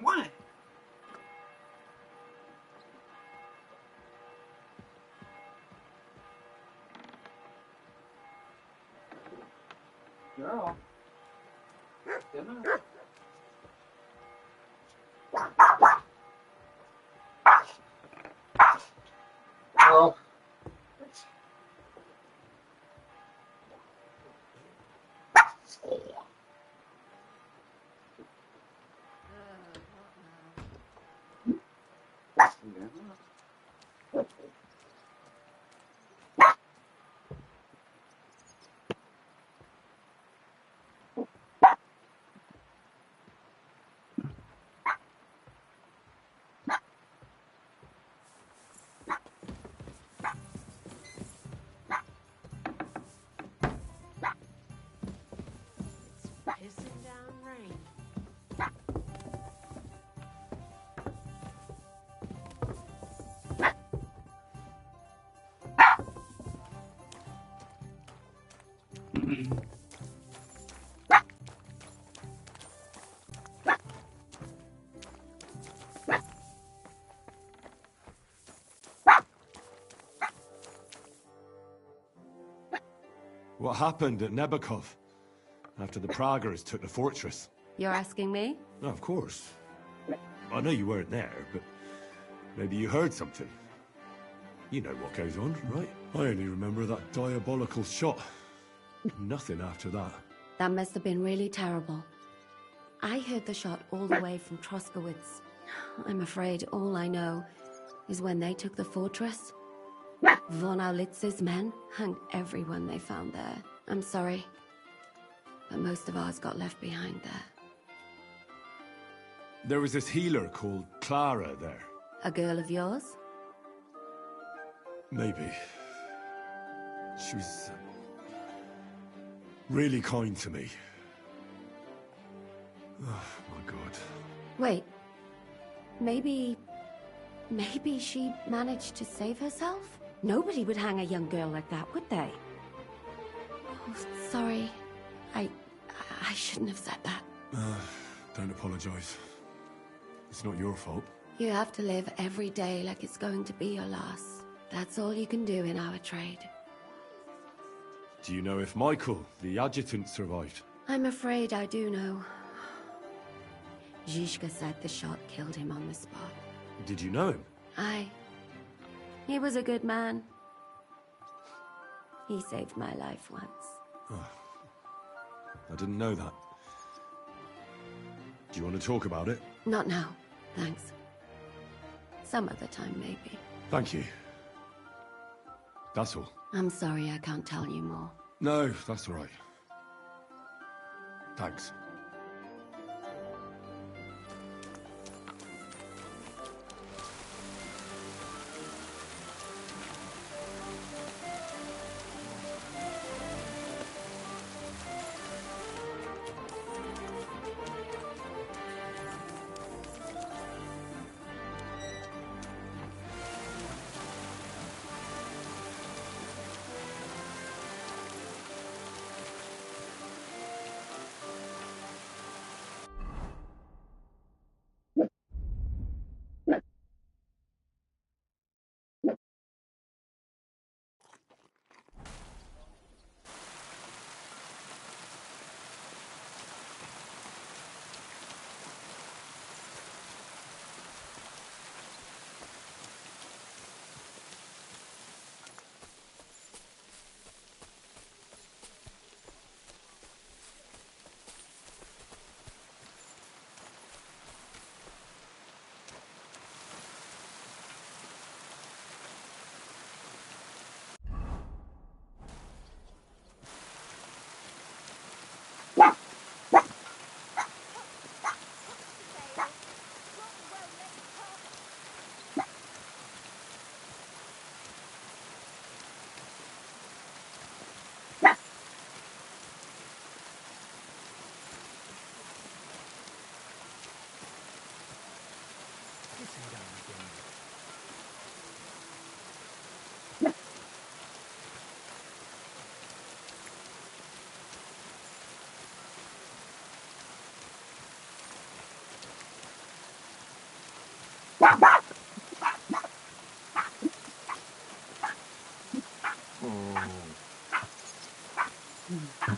What? Girl. Dinner. Girl. Pissing down rain. What happened at Nebakov after the Praguers took the fortress? You're asking me? No, of course. I know you weren't there, but maybe you heard something. You know what goes on, right? I only remember that diabolical shot. Nothing after that. That must have been really terrible. I heard the shot all the way from Troskowitz. I'm afraid all I know is when they took the fortress, Von Aulitz's men hung everyone they found there. I'm sorry, but most of ours got left behind there. There was this healer called Clara there. A girl of yours? Maybe. She was really kind to me. Oh, my God. Wait. Maybe she managed to save herself? Nobody would hang a young girl like that, would they? Oh, sorry. I shouldn't have said that. Don't apologize. It's not your fault. You have to live every day like it's going to be your last. That's all you can do in our trade. Do you know if Michael, the adjutant, survived? I'm afraid I do know. Zizka said the shot killed him on the spot. Did you know him? Aye. He was a good man. He saved my life once. Oh, I didn't know that. Do you want to talk about it? Not now, thanks. Some other time, maybe. Thank you. That's all. I'm sorry I can't tell you more. No, that's all right. Thanks.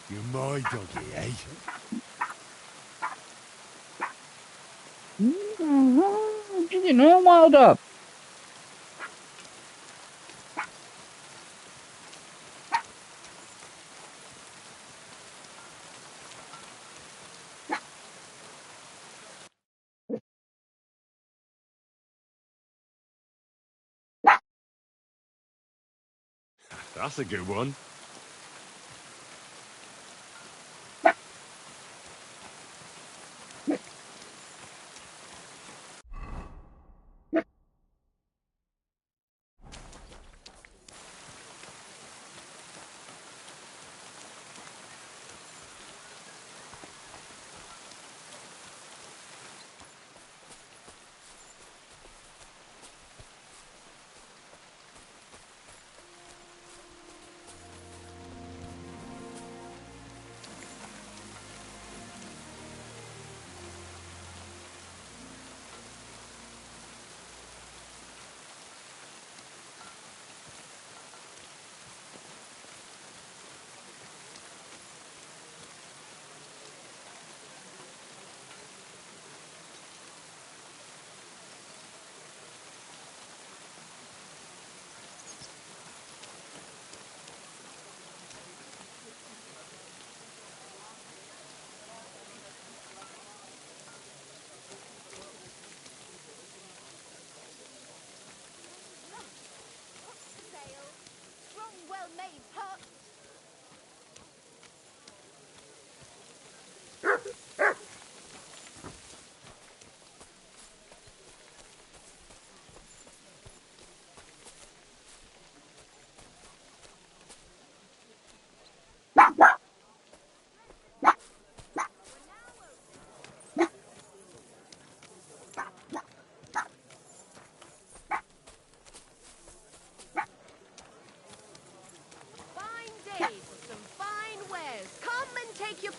You're my doggy, eh? You know, wild up. That's a good one. Strong, well-made pot. Fine day for some fine wares. Come and take your...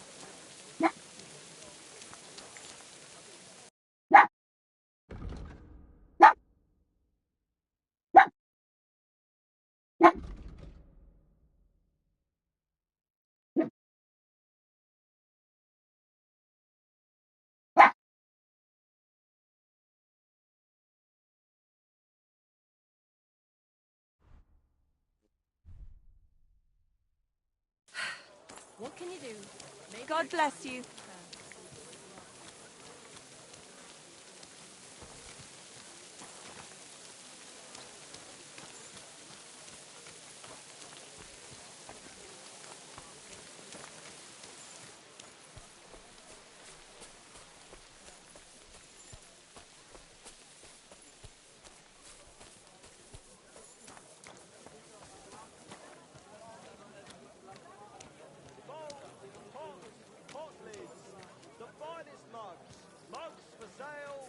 What can you do? God bless you. Pot lids, the finest mugs, mugs for sale.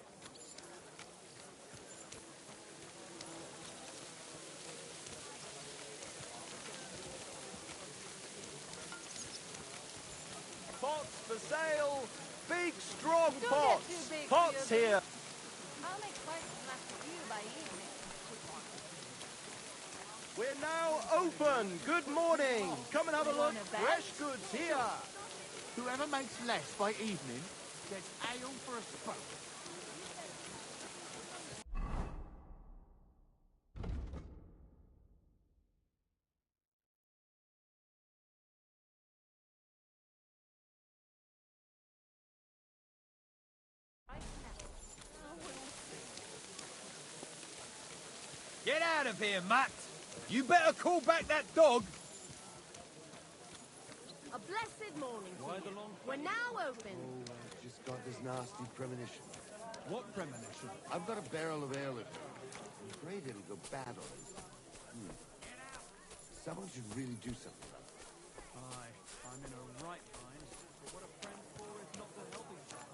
Pots for sale, big strong Don't pots. get too big for Pots your here. I'll make quite a smash of you by evening. We're now open. Good morning. Come and have a look. Fresh goods here. Whoever makes less by evening gets ale for a spoke. Get out of here, Matt. You better call back that dog. A blessed morning to you. We're now open. Oh, I've just got this nasty premonition. What premonition? I've got a barrel of ale at home. I'm afraid it'll go bad on us. Someone should really do something about it. Aye, I'm in a right bind. But what a friend's for is not to help each other.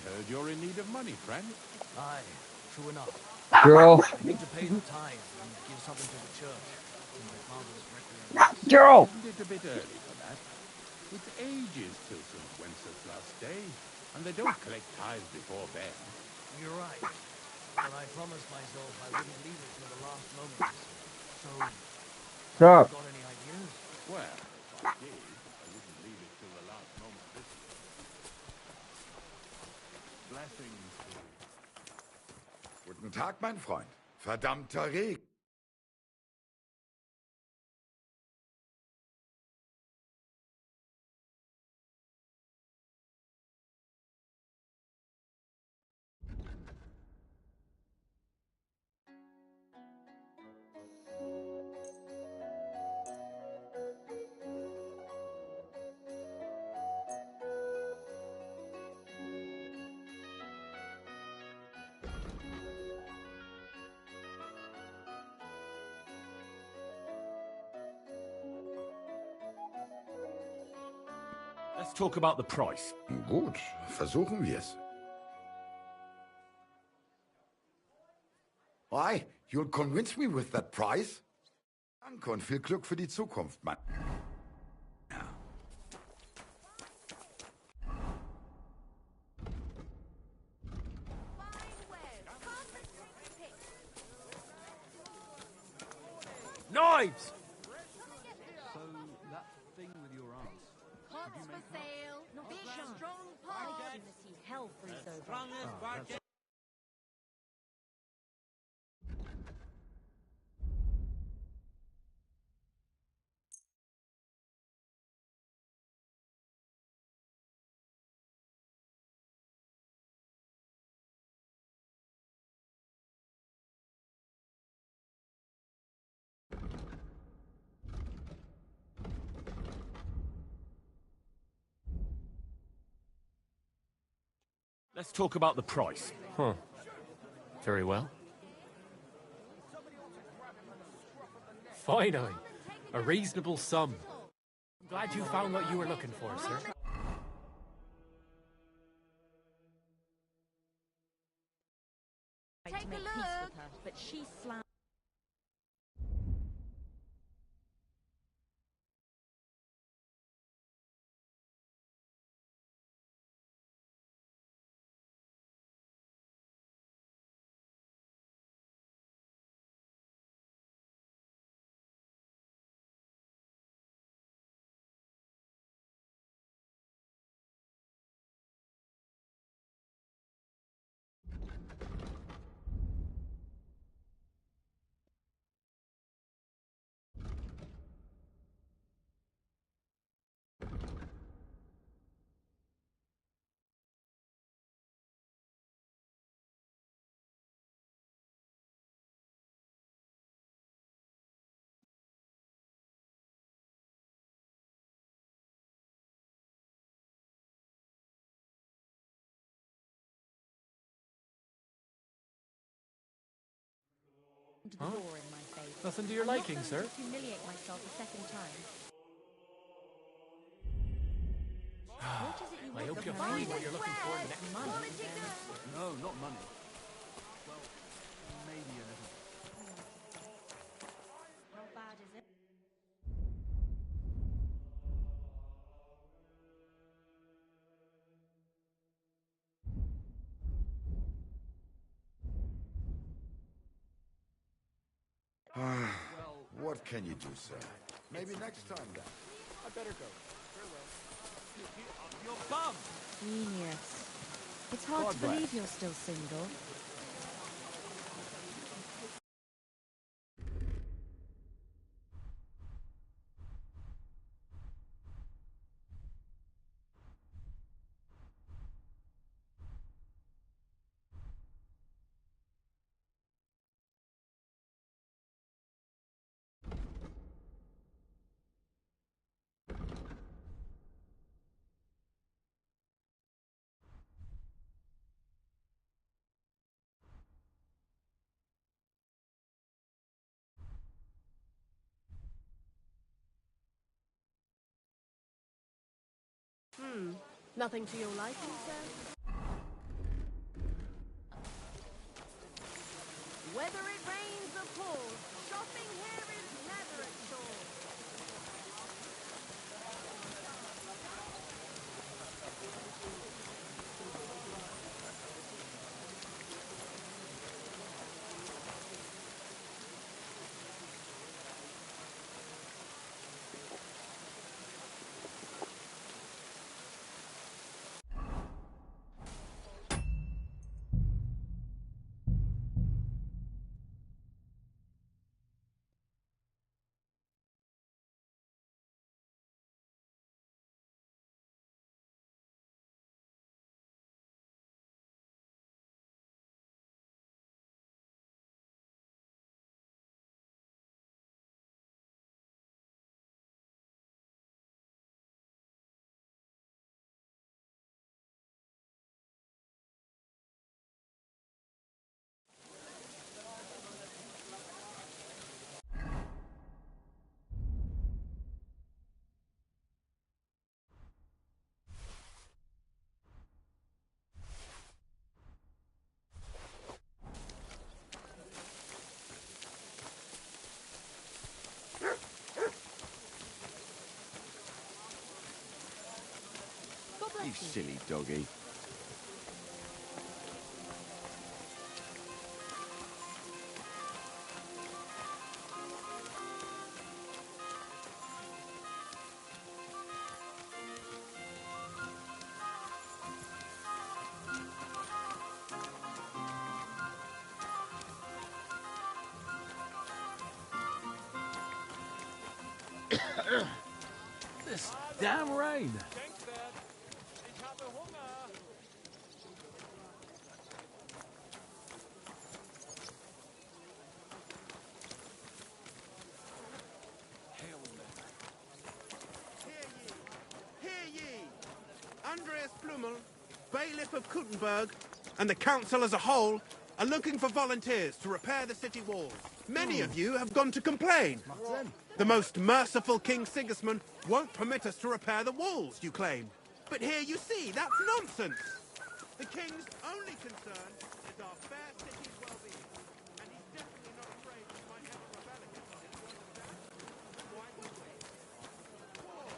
heard you're in need of money, friend. Aye, true enough. Girl. I need to pay the tithe and give something to the church. In my father's requiem. Girl. Isn't it a bit early for that? It's ages till St. Wenceslas Day, and they don't collect tithes before then. You're right. But I promised myself I wouldn't leave it till the last moment. So, Stop. got any ideas? Well, if I did, I wouldn't leave it till the last moment this year. Blessings to you. Guten Tag, mein Freund. Verdammter Regen. Let's talk about the price. Gut, versuchen wir es. Why? You'll convince me with that price? Danke und viel Glück für die Zukunft, Mann. Ja. Knives! So, that thing with your aunts. Pots for sale. Big, strong pots. See hell freeze over. Let's talk about the price. Huh. Very well. Finally, a reasonable sum. I'm glad you found what you were looking for, sir. Take a look. But she slammed. To the door in my face. Nothing to your I'm not liking, going sir? to humiliate myself a second time. What is it you I want hope you from find me? what you're looking for next time. No, not money. Well, maybe a little. How bad is it? What can you do, sir? Maybe next time, then. I better go. You're bum! Genius. It's hard to believe you're still single. Nothing to your liking, sir? Whether it rains or pours, shopping here is never a chore. God bless You you. silly doggy. This damn rain. Hear ye! Andreas Blumel, bailiff of Kuttenberg, and the council as a whole are looking for volunteers to repair the city walls. Many of you have gone to complain. The most merciful King Sigismund won't permit us to repair the walls, you claim. But here you see, that's nonsense. The king's only concern is our fair city's well-being, and he's definitely not afraid we might have a rebel against it. You understand? Why would we?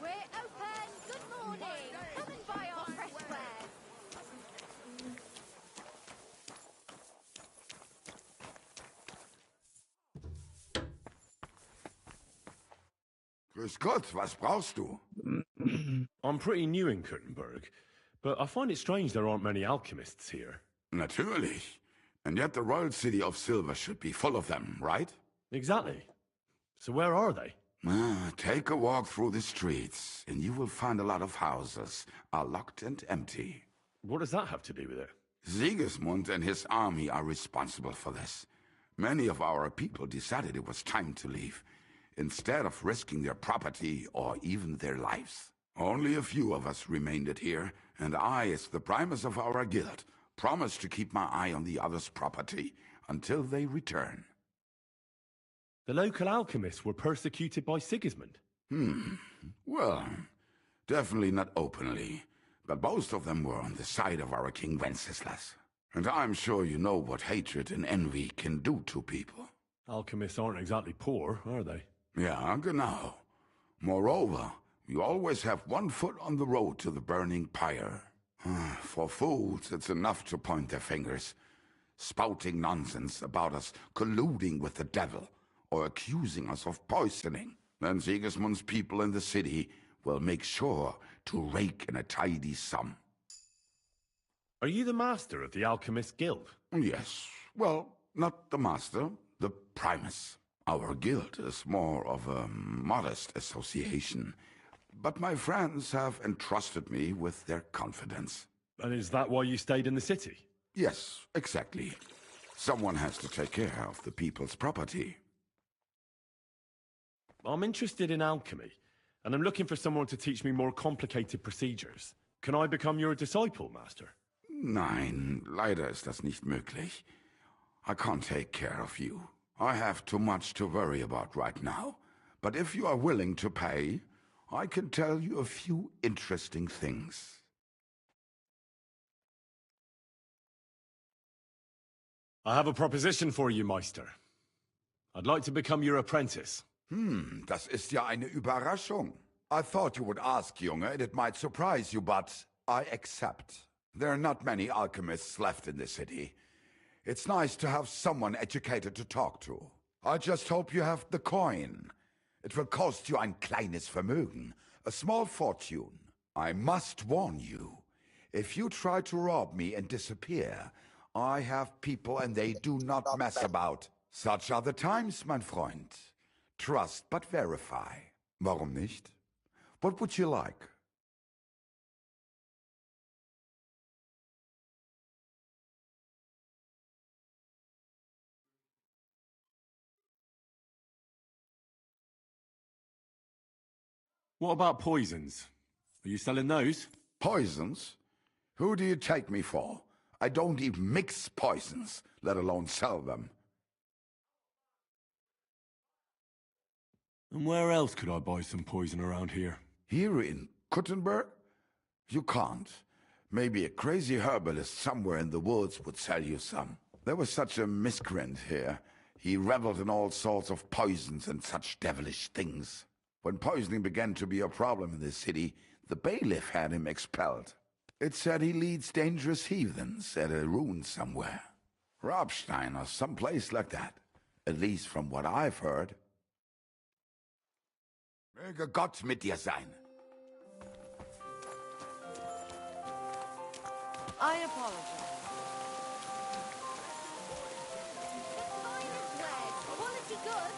We're open. Good morning. Come and buy our fresh wares. Grüß Gott, was brauchst du? I'm pretty new in Kuttenberg, but I find it strange there aren't many alchemists here. Natürlich. And yet the royal city of Silver should be full of them, right? Exactly. So where are they? Take a walk through the streets, and you will find a lot of houses are locked and empty. What does that have to do with it? Sigismund and his army are responsible for this. Many of our people decided it was time to leave, instead of risking their property or even their lives. Only a few of us remained here, and I, as the primus of our guild, promised to keep my eye on the others' property until they return. The local alchemists were persecuted by Sigismund. Well, definitely not openly, but most of them were on the side of our King Wenceslas. And I'm sure you know what hatred and envy can do to people. Alchemists aren't exactly poor, are they? Ja, genau. Moreover, you always have one foot on the road to the burning pyre. For fools, it's enough to point their fingers, spouting nonsense about us colluding with the devil or accusing us of poisoning. Then Sigismund's people in the city will make sure to rake in a tidy sum. Are you the master of the Alchemist Guild? Yes. Well, not the master, the primus. Our guild is more of a modest association, but my friends have entrusted me with their confidence. And is that why you stayed in the city? Yes, exactly. Someone has to take care of the people's property. I'm interested in alchemy, and I'm looking for someone to teach me more complicated procedures. Can I become your disciple, Master? Nein, leider ist das nicht möglich. I can't take care of you. I have too much to worry about right now. But if you are willing to pay, I can tell you a few interesting things. I have a proposition for you, Meister. I'd like to become your apprentice. Das ist ja eine Überraschung. I thought you would ask, Junge, and it might surprise you, but I accept. There are not many alchemists left in the city. It's nice to have someone educated to talk to. I just hope you have the coin. It will cost you ein kleines Vermögen, a small fortune. I must warn you, if you try to rob me and disappear, I have people and they do not mess about. Such are the times, mein Freund. Trust but verify. Warum nicht? What would you like? What about poisons? Are you selling those? Poisons? Who do you take me for? I don't even mix poisons, let alone sell them. And where else could I buy some poison around here? Here in Kuttenberg? You can't. Maybe a crazy herbalist somewhere in the woods would sell you some. There was such a miscreant here. He reveled in all sorts of poisons and such devilish things. When poisoning began to be a problem in the city, the bailiff had him expelled. It said he leads dangerous heathens at a ruin somewhere. Robstein or someplace like that. At least from what I've heard. Möge Gott mit dir sein. I apologize. Quality good.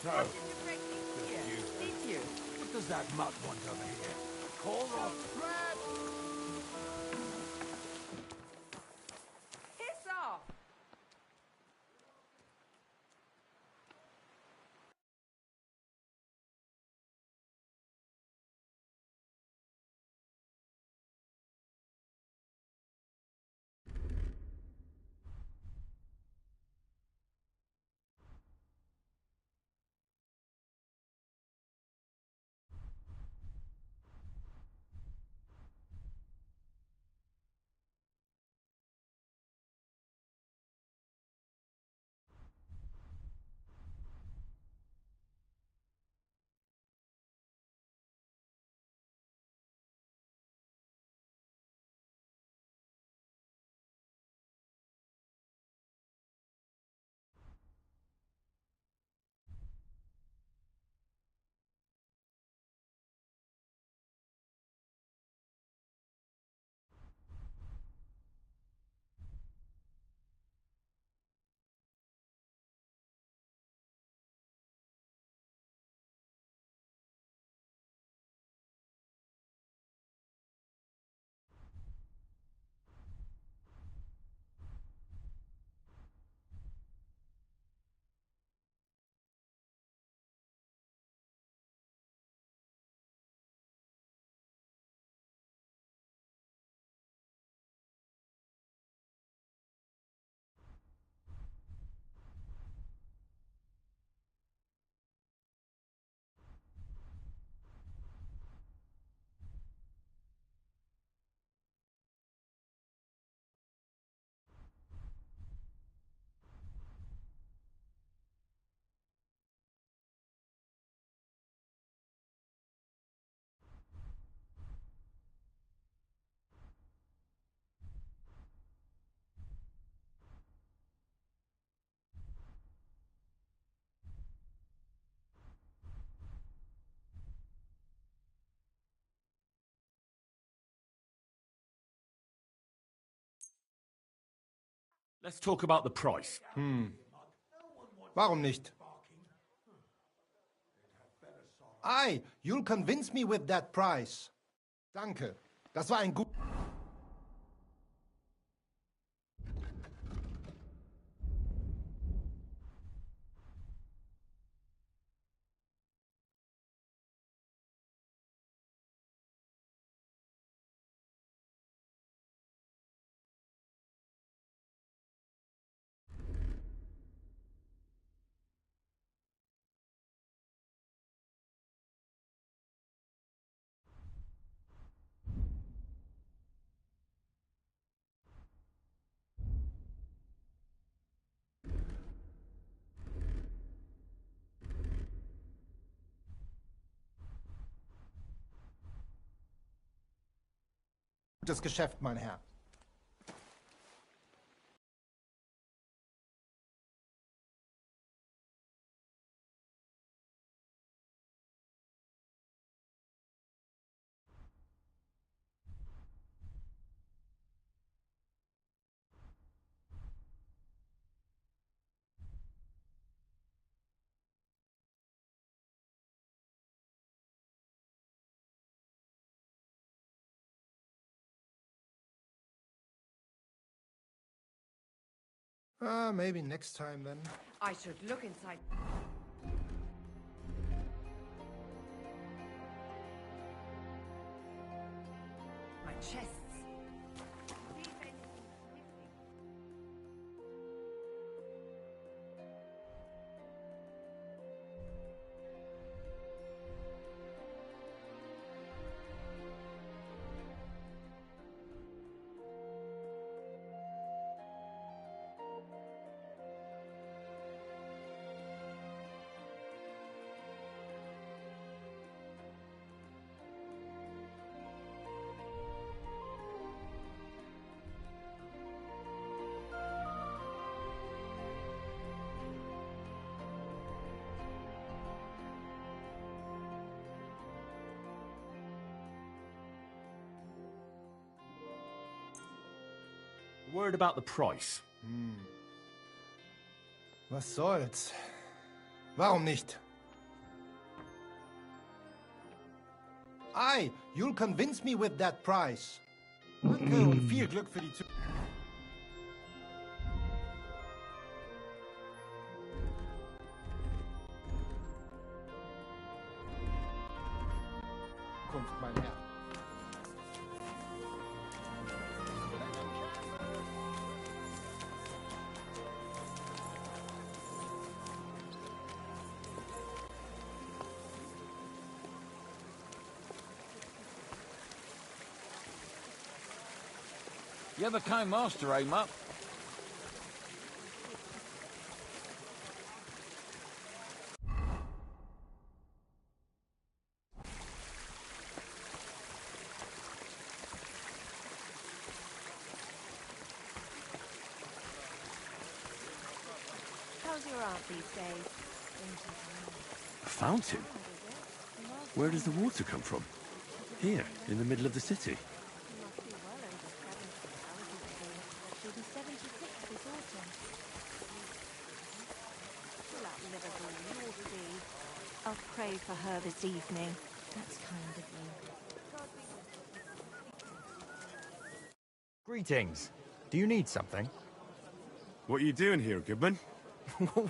Did you? What does that mutt want over here? Call off Fred! Piss off. Let's talk about the price. Warum nicht? Aye, you'll convince me with that price. Danke. Das war ein gut... Gutes Geschäft, mein Herr. Maybe next time then. I should look inside. My chests. Word about the price. Was soll's? Warum nicht? Aye, you'll convince me with that price. Danke und viel Glück für die Zukunft. Mein Herr. You're the kind master, eh, Mutt? How's your aunt these days? A fountain? Where does the water come from? Here, in the middle of the city. She'll be 76 this autumn. Chill out, Liverpool, you'll see. I'll pray for her this evening. That's kind of you. Greetings. Do you need something? What are you doing here, Goodman?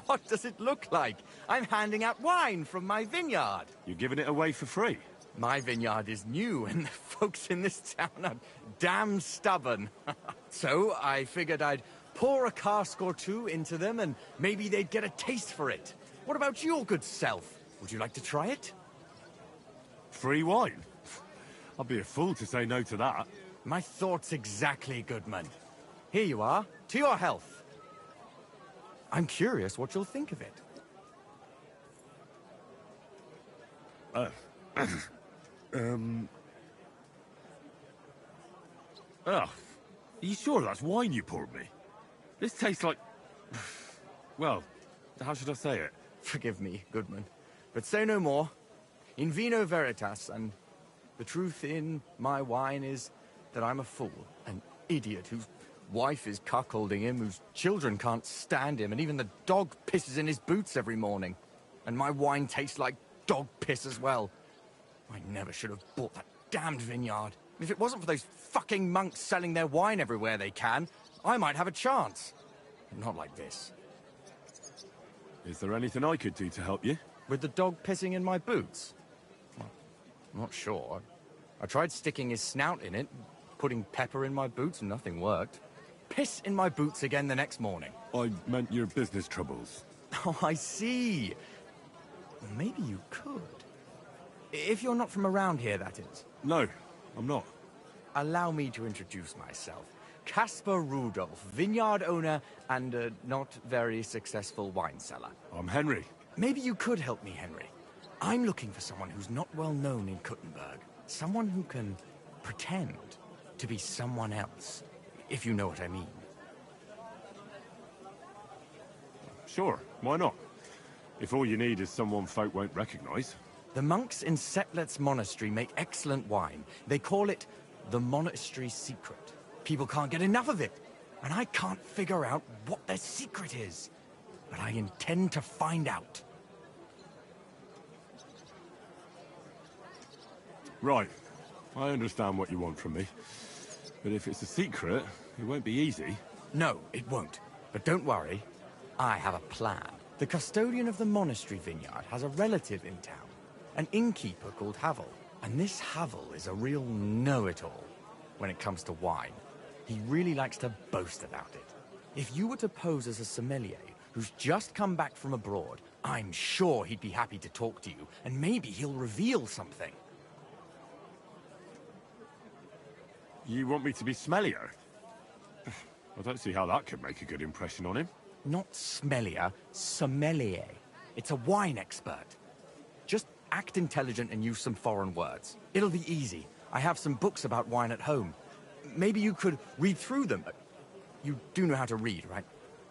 What does it look like? I'm handing out wine from my vineyard. You're giving it away for free? My vineyard is new, and the folks in this town are damn stubborn. So I figured I'd pour a cask or two into them, and maybe they'd get a taste for it. What about your good self? Would you like to try it? Free wine? I'd be a fool to say no to that. My thoughts exactly, Goodman. Here you are. To your health. I'm curious what you'll think of it. Oh, are you sure that's wine you poured me? This tastes like... Well, how should I say it? Forgive me, Goodman, but say no more. In vino veritas, and the truth in my wine is that I'm a fool, an idiot whose wife is cuckolding him, whose children can't stand him, and even the dog pisses in his boots every morning. And my wine tastes like dog piss as well. I never should have bought that damned vineyard. If it wasn't for those fucking monks selling their wine everywhere they can, I might have a chance. Not like this. Is there anything I could do to help you? With the dog pissing in my boots? Well, I'm not sure. I tried sticking his snout in it, putting pepper in my boots, and nothing worked. Piss in my boots again the next morning. I meant your business troubles. Oh, I see. Well, maybe you could. If you're not from around here, that is. No, I'm not. Allow me to introduce myself. Caspar Rudolph, vineyard owner and a not very successful wine seller. I'm Henry. Maybe you could help me, Henry. I'm looking for someone who's not well known in Kuttenberg. Someone who can pretend. to be someone else, if you know what I mean. Sure, why not? If all you need is someone folk won't recognize. The monks in Seplet's monastery make excellent wine. They call it the monastery secret. People can't get enough of it, and I can't figure out what their secret is. But I intend to find out. Right. I understand what you want from me. But if it's a secret, it won't be easy. No, it won't. But don't worry. I have a plan. The custodian of the monastery vineyard has a relative in town, an innkeeper called Havel. And this Havel is a real know-it-all when it comes to wine. He really likes to boast about it. If you were to pose as a sommelier who's just come back from abroad, I'm sure he'd be happy to talk to you, and maybe he'll reveal something. You want me to be smellier? I don't see how that could make a good impression on him. Not smellier, sommelier. It's a wine expert. Just act intelligent and use some foreign words. It'll be easy. I have some books about wine at home. Maybe you could read through them. You do know how to read, right?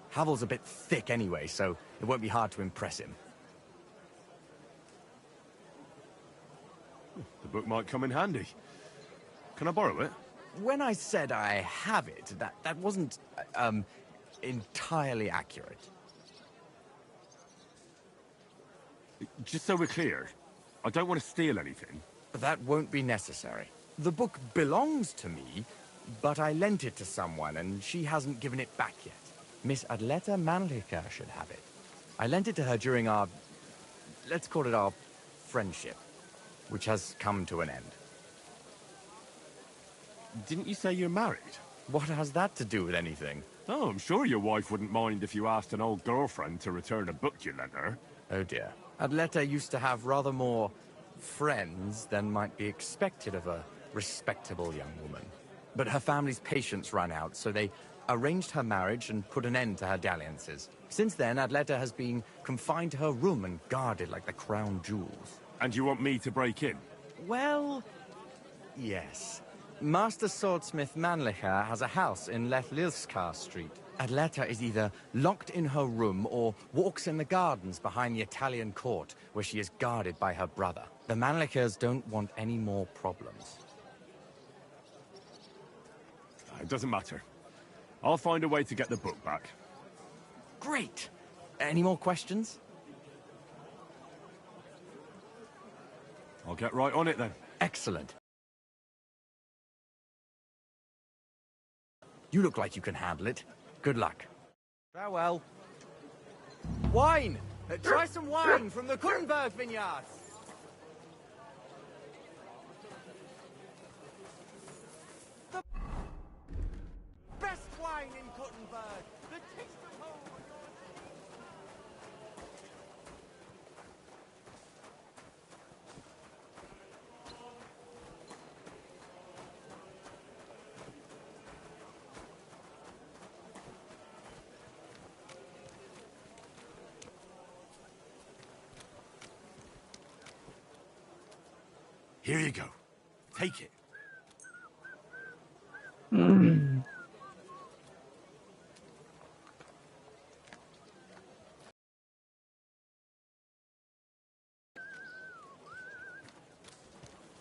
Havel's a bit thick anyway, so it won't be hard to impress him. The book might come in handy. Can I borrow it? When I said I have it, that wasn't, entirely accurate. Just so we're clear, I don't want to steal anything. That won't be necessary. The book belongs to me, but I lent it to someone, and she hasn't given it back yet. Miss Adleta Manlica should have it. I lent it to her during our, let's call it our friendship, which has come to an end. Didn't you say you're married? What has that to do with anything? Oh, I'm sure your wife wouldn't mind if you asked an old girlfriend to return a book you lent her. Oh dear. Adleta used to have rather more friends than might be expected of a respectable young woman. But her family's patience ran out, so they arranged her marriage and put an end to her dalliances. Since then, Adleta has been confined to her room and guarded like the crown jewels. And you want me to break in? Well, yes. Master Swordsmith Manlicher has a house in Lethlilskar Street. Adleta is either locked in her room or walks in the gardens behind the Italian court, where she is guarded by her brother. The Manlichers don't want any more problems. It doesn't matter. I'll find a way to get the book back. Great! Any more questions? I'll get right on it then. Excellent. You look like you can handle it. Good luck. Farewell. Wine! Try some wine from the Kuttenberg vineyards! The best wine in Kuttenberg! The taste of home! Here you go. Take it.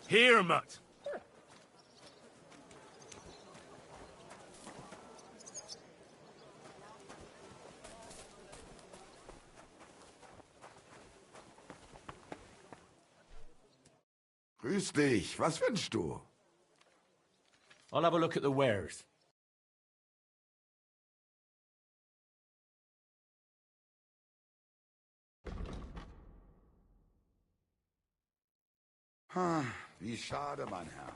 Here, Mutt. Grüß dich. Was wünschst du? I'll have a look at the wares. Wie schade, mein Herr.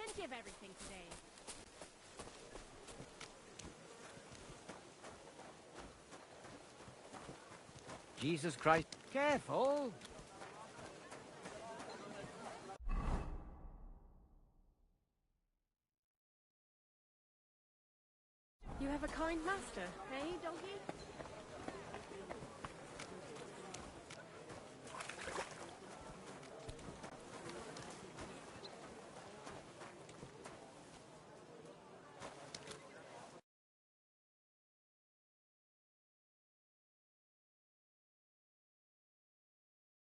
Can't give everything today. Jesus Christ. Careful! You have a kind master, eh, doggy?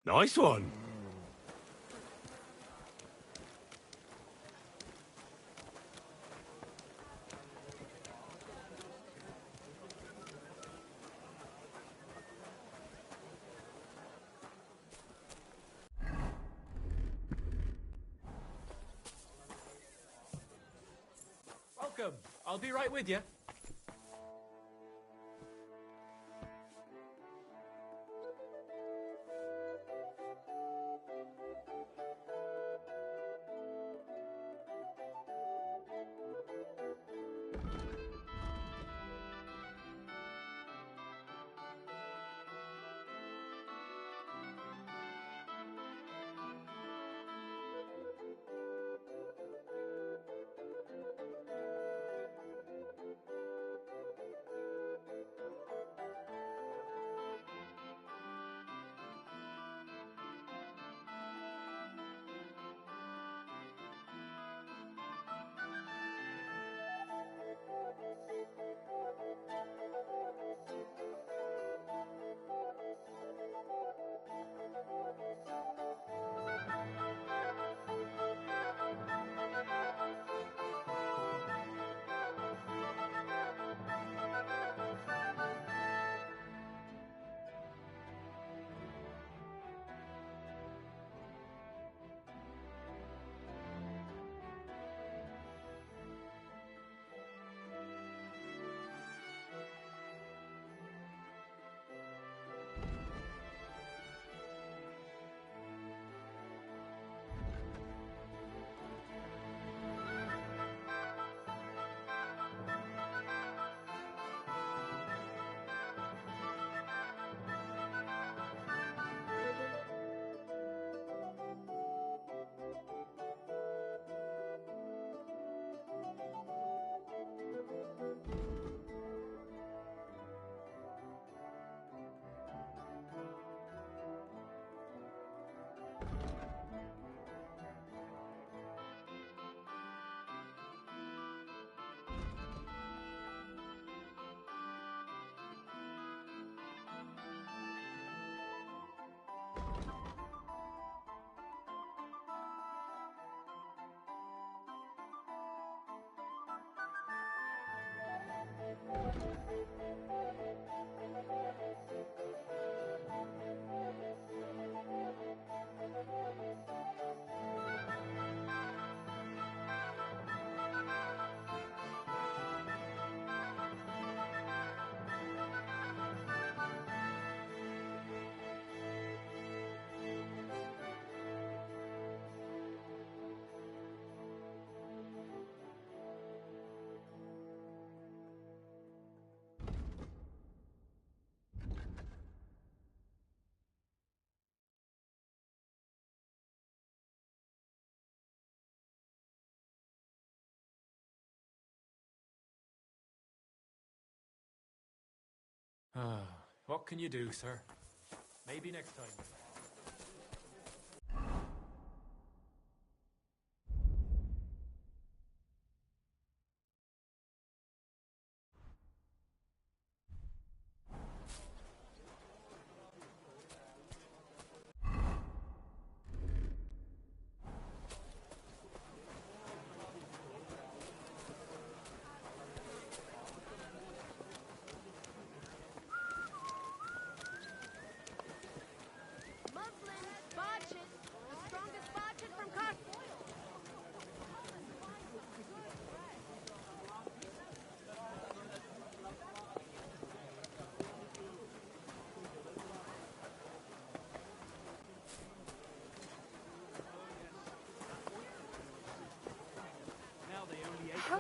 Nice one. Welcome. I'll be right with you. What can you do, sir? Maybe next time.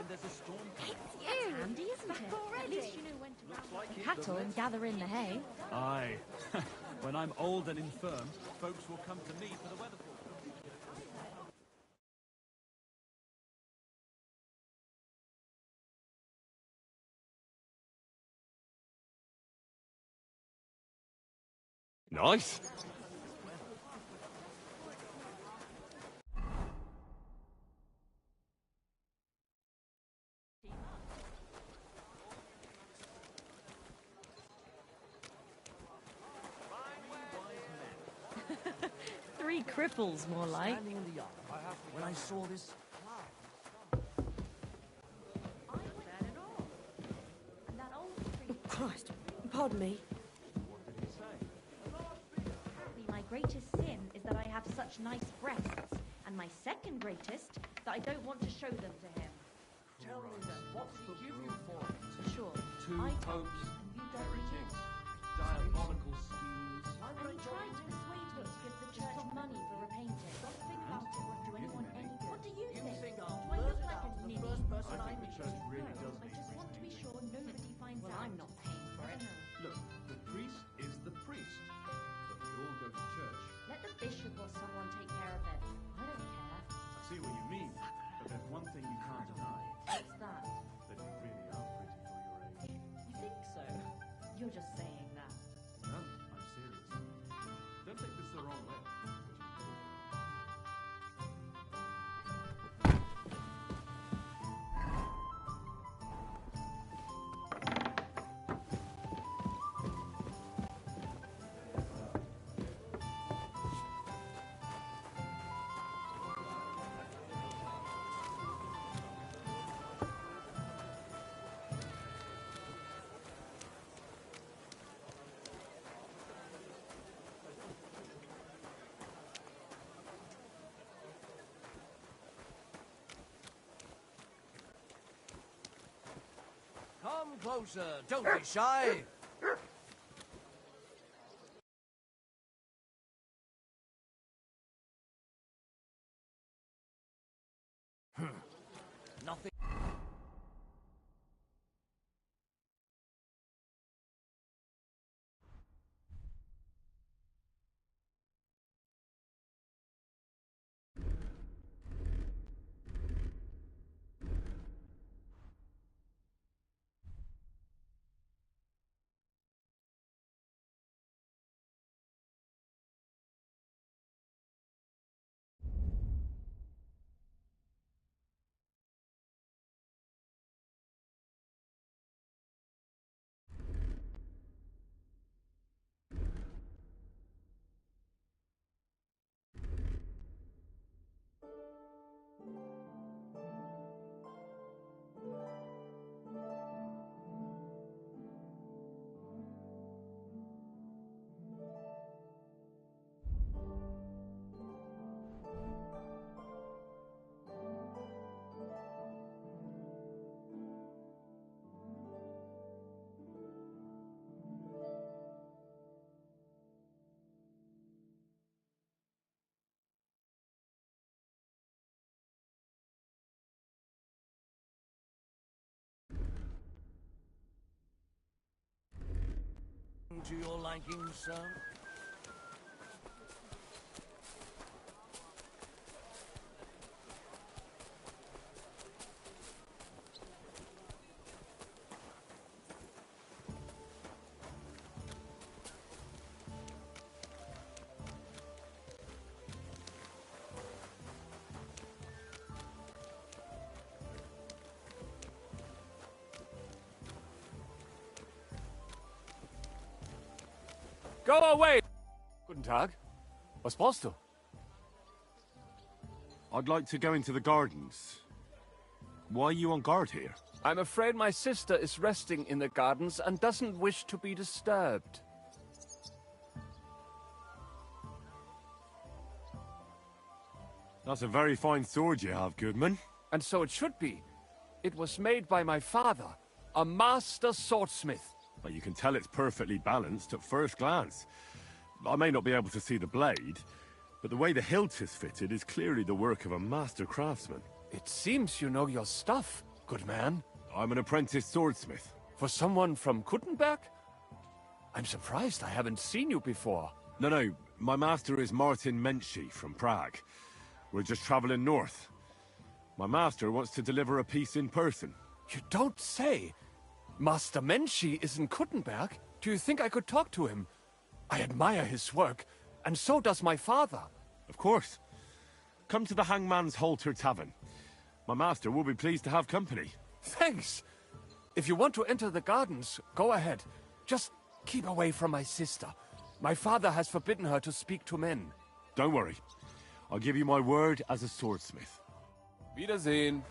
when there's a storm. It's you! That's handy, isn't it? At least you know when to round up the cattle and gather in the hay. Aye. When I'm old and infirm, folks will come to me for the weather forecast. Nice. Three cripples, more like. Standing in the yard, when I saw this Christ, pardon me. My greatest sin is that I have such nice breasts, and my second greatest, that I don't want to show them to him. Tell me then, what did he give you for it? Sure. Two I popes, and you don't heretics, know. diabolical schemes. And he tried to persuade me to give the church money for repainting. Don't think about it won't do anyone any good. What do you think? Do I look like a ninny? I think the church really does I need just want to be painting. sure nobody finds out. I'm not paying for it. Look, the priest is the priest, but we all go to church. Let the bishop or someone take care of it. I don't care. I see what you mean, but there's one thing you can't deny. What's that? That you really are pretty for your age. You think so? You're just saying that. No, I'm serious. Don't take this the wrong way. Come closer, don't be shy. Nothing. To your liking, sir? Go away! Guten Tag. Was brauchst du? I'd like to go into the gardens. Why are you on guard here? I'm afraid my sister is resting in the gardens and doesn't wish to be disturbed. That's a very fine sword you have, Goodman. And so it should be. It was made by my father, a master swordsmith. But you can tell it's perfectly balanced at first glance. I may not be able to see the blade, but the way the hilt is fitted is clearly the work of a master craftsman. It seems you know your stuff. good man? I'm an apprentice swordsmith. For someone from Kuttenberg? I'm surprised I haven't seen you before. No, my master is Martin Menschy from Prague. We're just traveling north. My master wants to deliver a piece in person. You don't say! Master Menschy is in Kuttenberg? Do you think I could talk to him? I admire his work, and so does my father. Of course. Come to the Hangman's Halter Tavern. My master will be pleased to have company. Thanks! If you want to enter the gardens, go ahead. Just keep away from my sister. My father has forbidden her to speak to men. Don't worry. I'll give you my word as a swordsmith. Wiedersehen.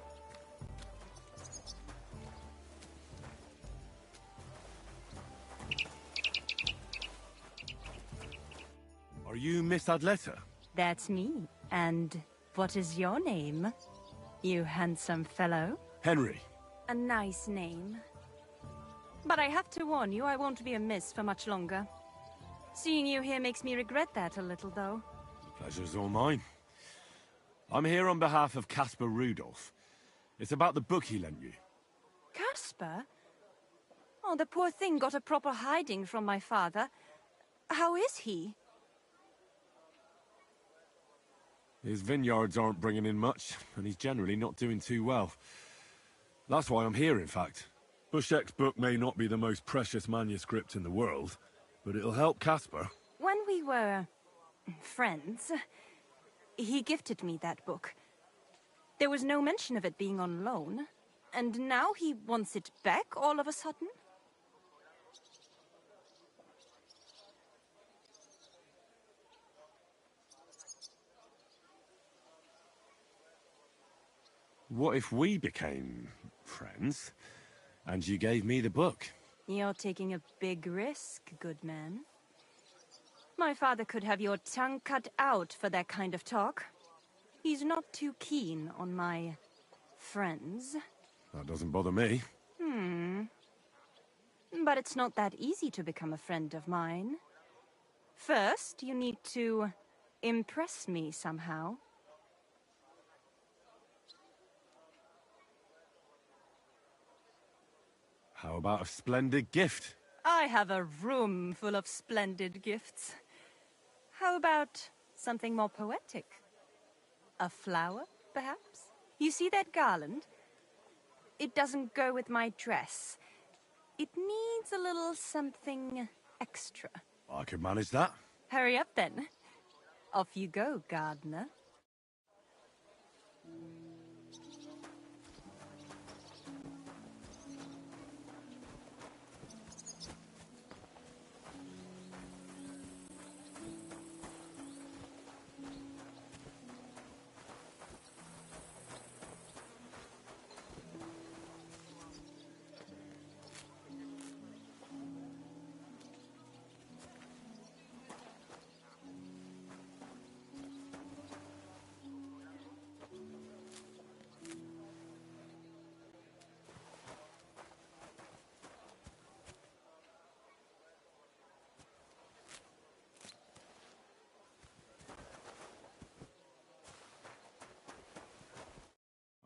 Are you Miss Adletta? That's me. And what is your name, you handsome fellow? Henry. A nice name. But I have to warn you, I won't be a miss for much longer. Seeing you here makes me regret that a little, though. Pleasure's all mine. I'm here on behalf of Caspar Rudolph. It's about the book he lent you. Caspar? Oh, the poor thing got a proper hiding from my father. How is he? His vineyards aren't bringing in much, and he's generally not doing too well. That's why I'm here, in fact. Bushek's book may not be the most precious manuscript in the world, but it'll help Caspar. When we were friends, he gifted me that book. There was no mention of it being on loan, and now he wants it back all of a sudden? What if we became friends, and you gave me the book? You're taking a big risk, good man. My father could have your tongue cut out for that kind of talk. He's not too keen on my friends. That doesn't bother me. But it's not that easy to become a friend of mine. First, you need to impress me somehow. How about a splendid gift? I have a room full of splendid gifts. How about something more poetic? A flower, perhaps? You see that garland? It doesn't go with my dress. It needs a little something extra. I could manage that. Hurry up, then. Off you go, gardener.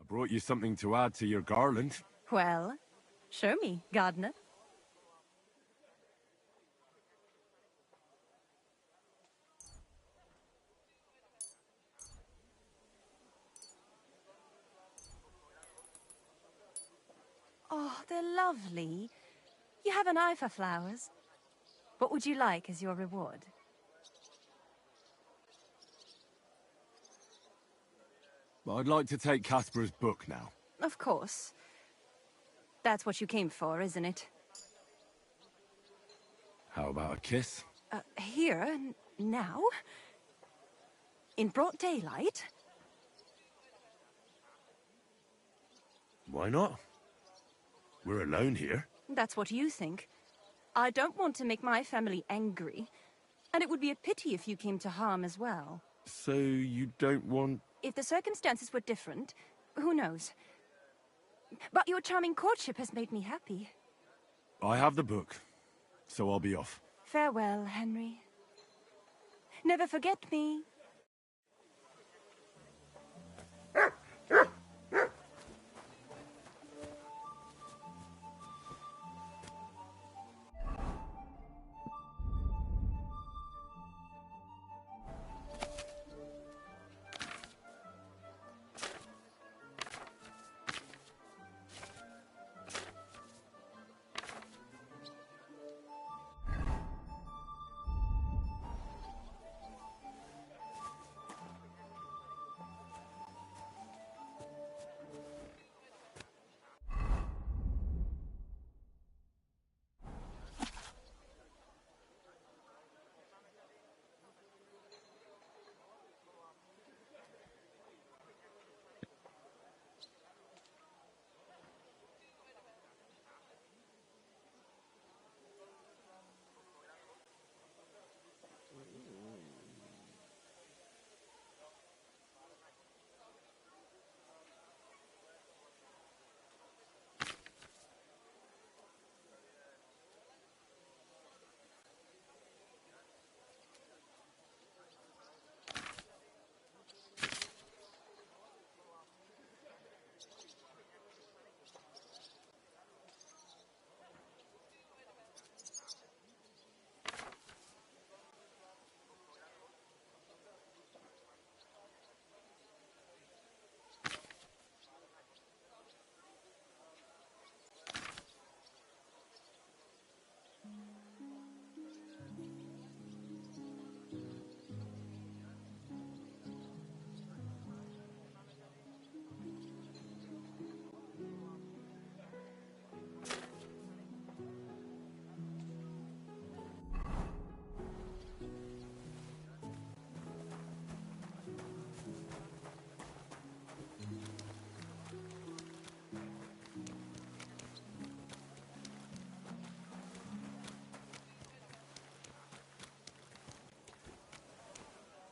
Brought you something to add to your garland. Well, show me, gardener. Oh, they're lovely. You have an eye for flowers. What would you like as your reward? I'd like to take Caspar's book now. Of course. That's what you came for, isn't it? How about a kiss? Here, now? In broad daylight? Why not? We're alone here. That's what you think. I don't want to make my family angry. And it would be a pity if you came to harm as well. So you don't want... If the circumstances were different, who knows? But your charming courtship has made me happy. I have the book, so I'll be off. Farewell, Henry. Never forget me.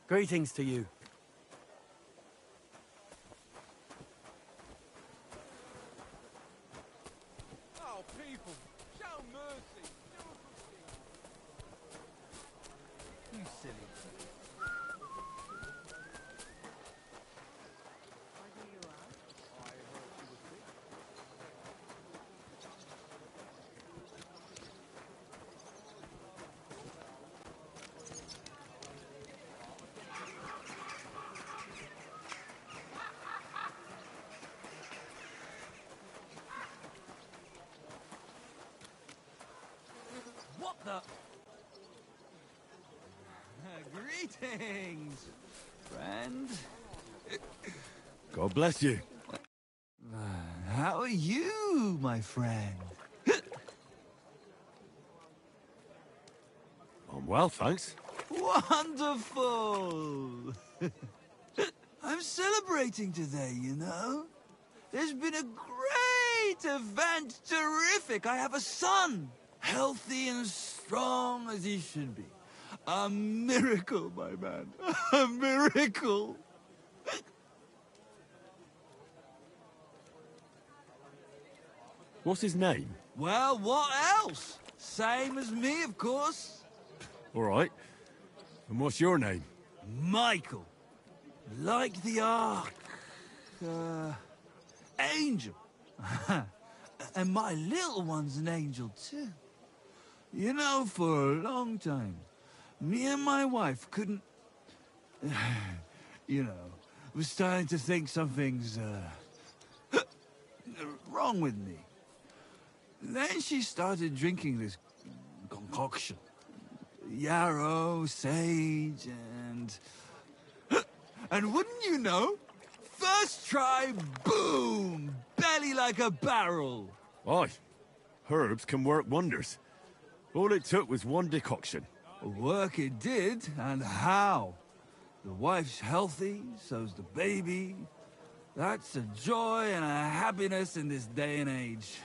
Greetings to you. Oh, people, show mercy. You silly. What the? Greetings, friend. God bless you. How are you, my friend? I'm well, thanks. Wonderful! I'm celebrating today, you know. There's been a great event, terrific. I have a son, healthy and strong as he should be. A miracle, my man. A miracle. What's his name? Well, what else? Same as me, of course. All right. And what's your name? Michael. Like the Ark. Angel. And my little one's an angel, too. You know, for a long time, me and my wife couldn't... you know, was starting to think something's, wrong with me. Then she started drinking this concoction. Yarrow, sage, and... and wouldn't you know? First try, boom! Belly like a barrel. Aye. Herbs can work wonders. All it took was one decoction. Work it did, and how? The wife's healthy, so's the baby. That's a joy and a happiness in this day and age.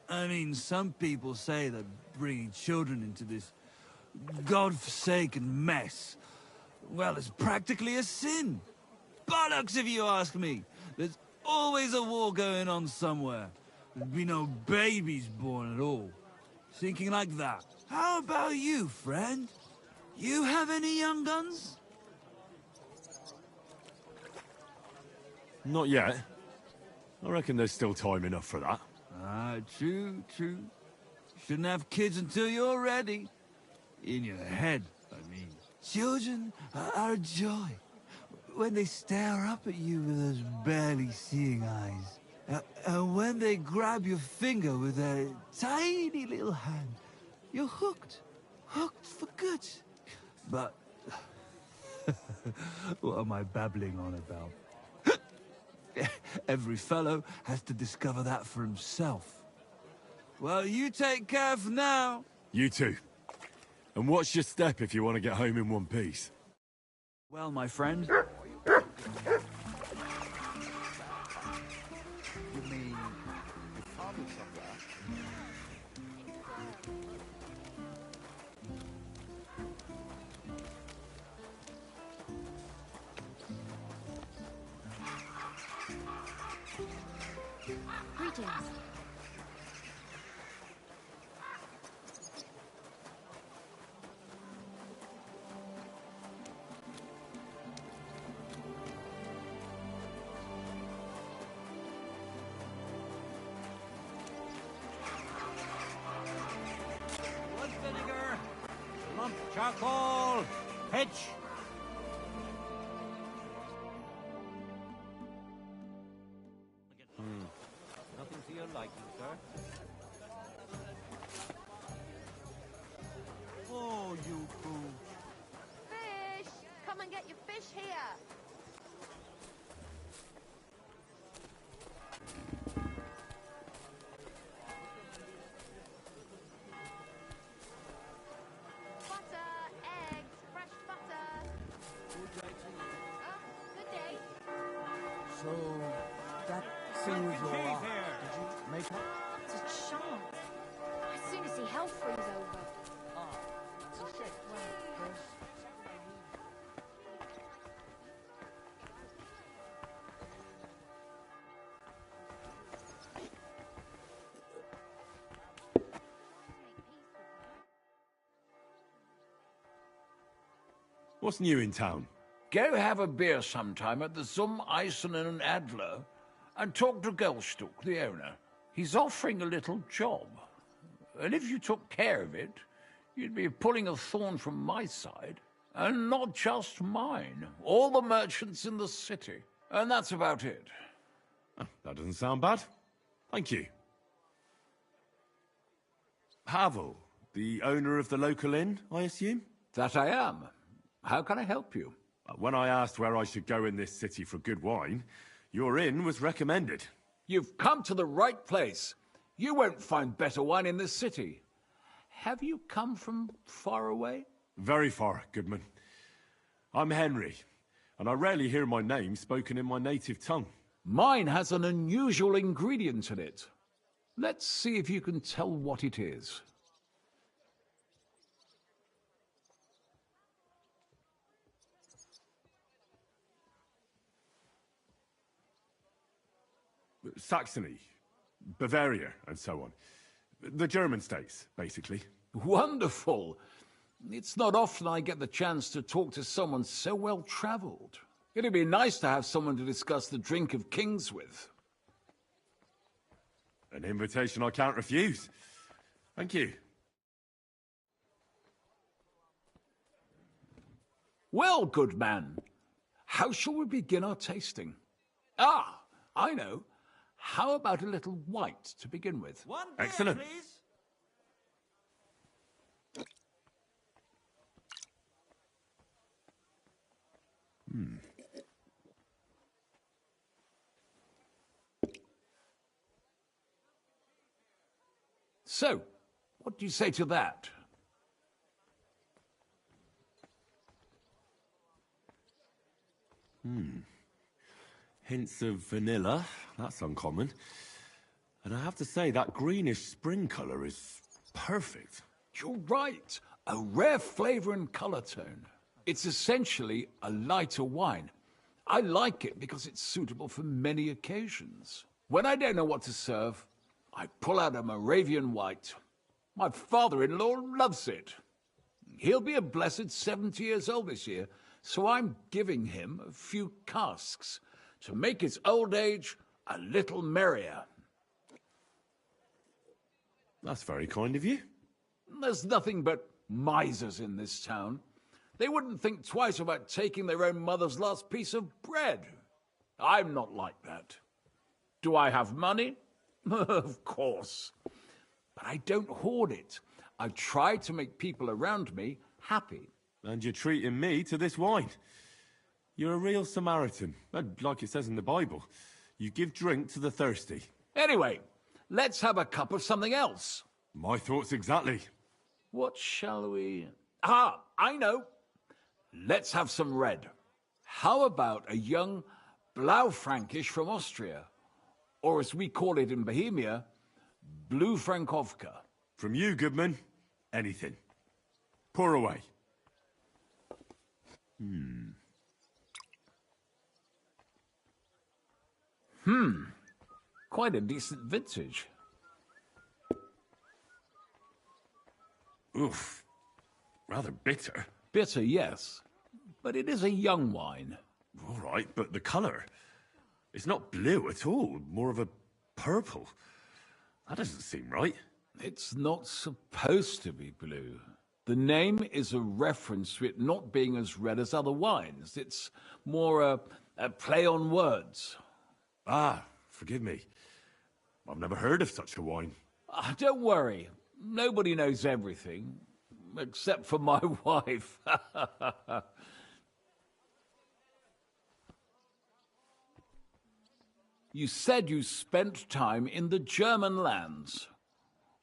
I mean, some people say that bringing children into this God-forsaken mess, well, it's practically a sin. Bollocks, if you ask me. There's always a war going on somewhere. There'd be no babies born at all. Thinking like that. How about you, friend? You have any young guns? Not yet. I reckon there's still time enough for that. Ah, true, true. Shouldn't have kids until you're ready. In your head, I mean. Children are a joy. When they stare up at you with those barely seeing eyes. And when they grab your finger with their tiny little hand, you're hooked. Hooked for good. But... what am I babbling on about? Every fellow has to discover that for himself. Well, you take care for now. You too. And watch your step if you want to get home in one piece. Well, my friend. You mean your father's up there? Greetings. Blood vinegar, lump charcoal, pitch. Nothing to your liking, sir. Oh, you fool. Fish! Come and get your fish here! Butter, eggs, fresh butter. Good day to you. Good day. So, that thing was your art. Did you make it? It's a chance. As soon as he health freeze over. Ah, it's a shame. Well, first, What's new in town? Go have a beer sometime at the Zum Eisen and Adler and talk to Gelstuck, the owner. He's offering a little job. And if you took care of it, you'd be pulling a thorn from my side. And not just mine. All the merchants in the city. And that's about it. Oh, that doesn't sound bad. Thank you. Havel, the owner of the local inn, I assume? That I am. How can I help you? When I asked where I should go in this city for good wine, your inn was recommended. You've come to the right place. You won't find better wine in this city. Have you come from far away? Very far, Goodman. I'm Henry, and I rarely hear my name spoken in my native tongue. Mine has an unusual ingredient in it. Let's see if you can tell what it is. Saxony, Bavaria, and so on. The German states, basically. Wonderful! It's not often I get the chance to talk to someone so well-traveled. It'd be nice to have someone to discuss the drink of kings with. An invitation I can't refuse. Thank you. Well, good man, how shall we begin our tasting? Ah, I know. How about a little white to begin with? One beer, excellent. Please. So, what do you say to that? Hints of vanilla. That's uncommon. And I have to say, that greenish spring colour is perfect. You're right. A rare flavor and color tone. It's essentially a lighter wine. I like it because it's suitable for many occasions. When I don't know what to serve, I pull out a Moravian white. My father-in-law loves it. He'll be a blessed 70 years old this year, so I'm giving him a few casks to make his old age a little merrier. That's very kind of you. There's nothing but misers in this town. They wouldn't think twice about taking their own mother's last piece of bread. I'm not like that. Do I have money? Of course. But I don't hoard it. I try to make people around me happy. And you're treating me to this wine. You're a real Samaritan. Like it says in the Bible. You give drink to the thirsty. Anyway, let's have a cup of something else. My thoughts exactly. What shall we... Ah, I know. Let's have some red. How about a young Blaufränkisch from Austria? Or as we call it in Bohemia, Blue Frankovka. From you, Goodman, anything. Pour away. Quite a decent vintage. Oof. Rather bitter. Bitter, yes. But it is a young wine. All right, but the colour. It's not blue at all. More of a purple. That doesn't seem right. It's not supposed to be blue. The name is a reference to it not being as red as other wines. It's more a play on words. Ah, forgive me. I've never heard of such a wine. Don't worry. Nobody knows everything. Except for my wife. You said you spent time in the German lands.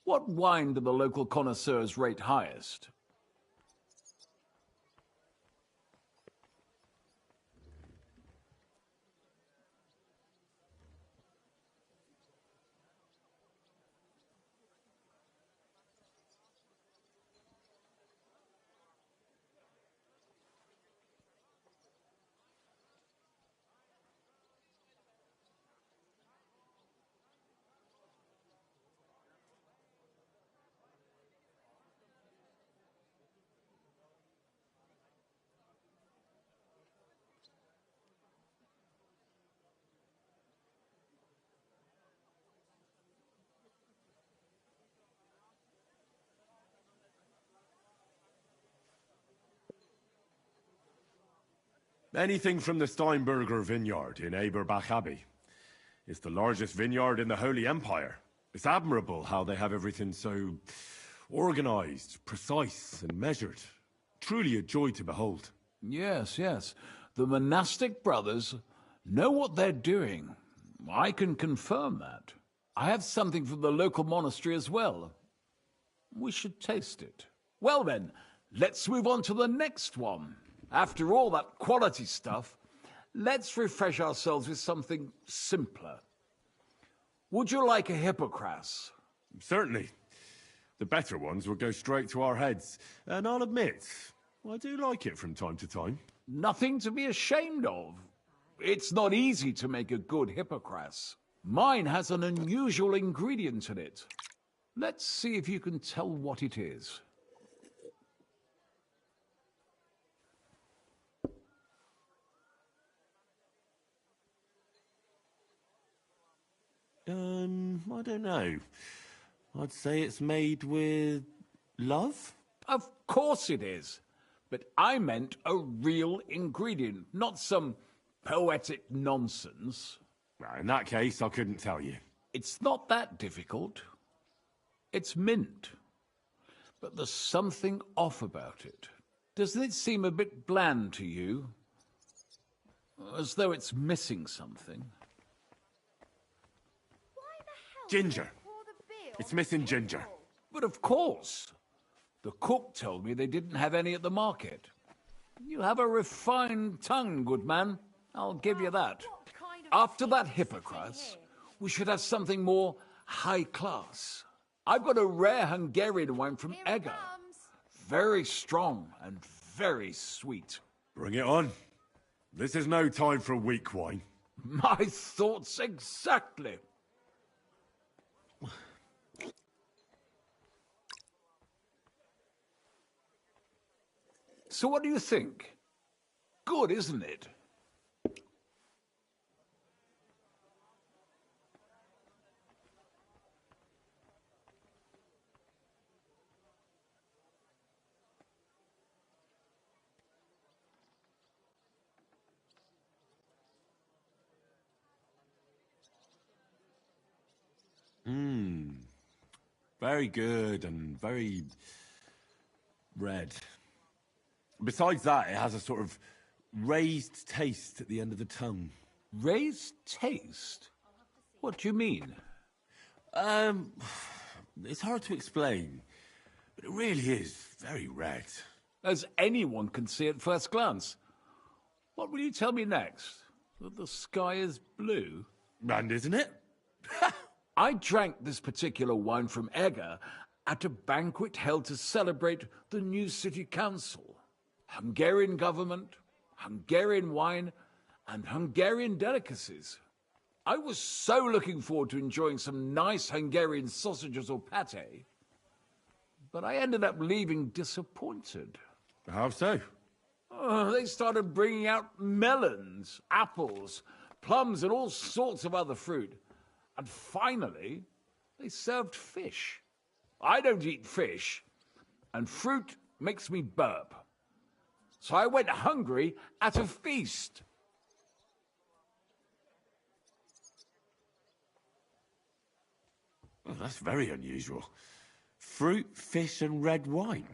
What wine do the local connoisseurs rate highest? Anything from the Steinberger vineyard in Eberbach Abbey. It's the largest vineyard in the Holy Empire. It's admirable how they have everything so organized, precise, and measured. Truly a joy to behold. Yes, yes. The monastic brothers know what they're doing. I can confirm that. I have something from the local monastery as well. We should taste it. Well then, let's move on to the next one. After all that quality stuff, let's refresh ourselves with something simpler. Would you like a hippocras? Certainly. The better ones will go straight to our heads. And I'll admit, I do like it from time to time. Nothing to be ashamed of. It's not easy to make a good hippocras. Mine has an unusual ingredient in it. Let's see if you can tell what it is. I don't know. I'd say it's made with love? Of course it is. But I meant a real ingredient, not some poetic nonsense. Well, in that case, I couldn't tell you. It's not that difficult. It's mint. But there's something off about it. Doesn't it seem a bit bland to you? As though it's missing something. Ginger. It's missing ginger. But of course. The cook told me they didn't have any at the market. You have a refined tongue, good man. I'll give you that. After that hippocras, we should have something more high class. I've got a rare Hungarian wine from Egger. Very strong and very sweet. Bring it on. This is no time for weak wine. My thoughts exactly. So what do you think? Good, isn't it? Very good and very red. Besides that, it has a sort of raised taste at the end of the tongue. Raised taste? What do you mean? It's hard to explain, but it really is very red. As anyone can see at first glance. What will you tell me next? That the sky is blue? And isn't it? I drank this particular wine from Egger at a banquet held to celebrate the new city council. Hungarian government, Hungarian wine, and Hungarian delicacies. I was so looking forward to enjoying some nice Hungarian sausages or pate, but I ended up leaving disappointed. How so? They started bringing out melons, apples, plums, and all sorts of other fruit. And finally, they served fish. I don't eat fish, and fruit makes me burp. So I went hungry at a feast. Well, that's very unusual. Fruit, fish, and red wine.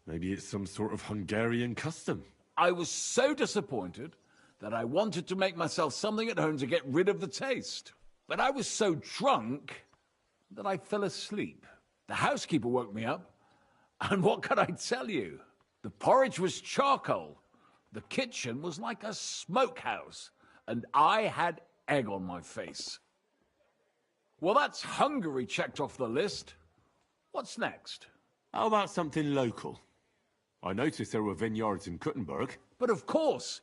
Maybe it's some sort of Hungarian custom. I was so disappointed that I wanted to make myself something at home to get rid of the taste. But I was so drunk that I fell asleep. The housekeeper woke me up, and what can I tell you? The porridge was charcoal. The kitchen was like a smokehouse, and I had egg on my face. Well, that's Hungary checked off the list. What's next? How about something local? I noticed there were vineyards in Kuttenberg. But of course,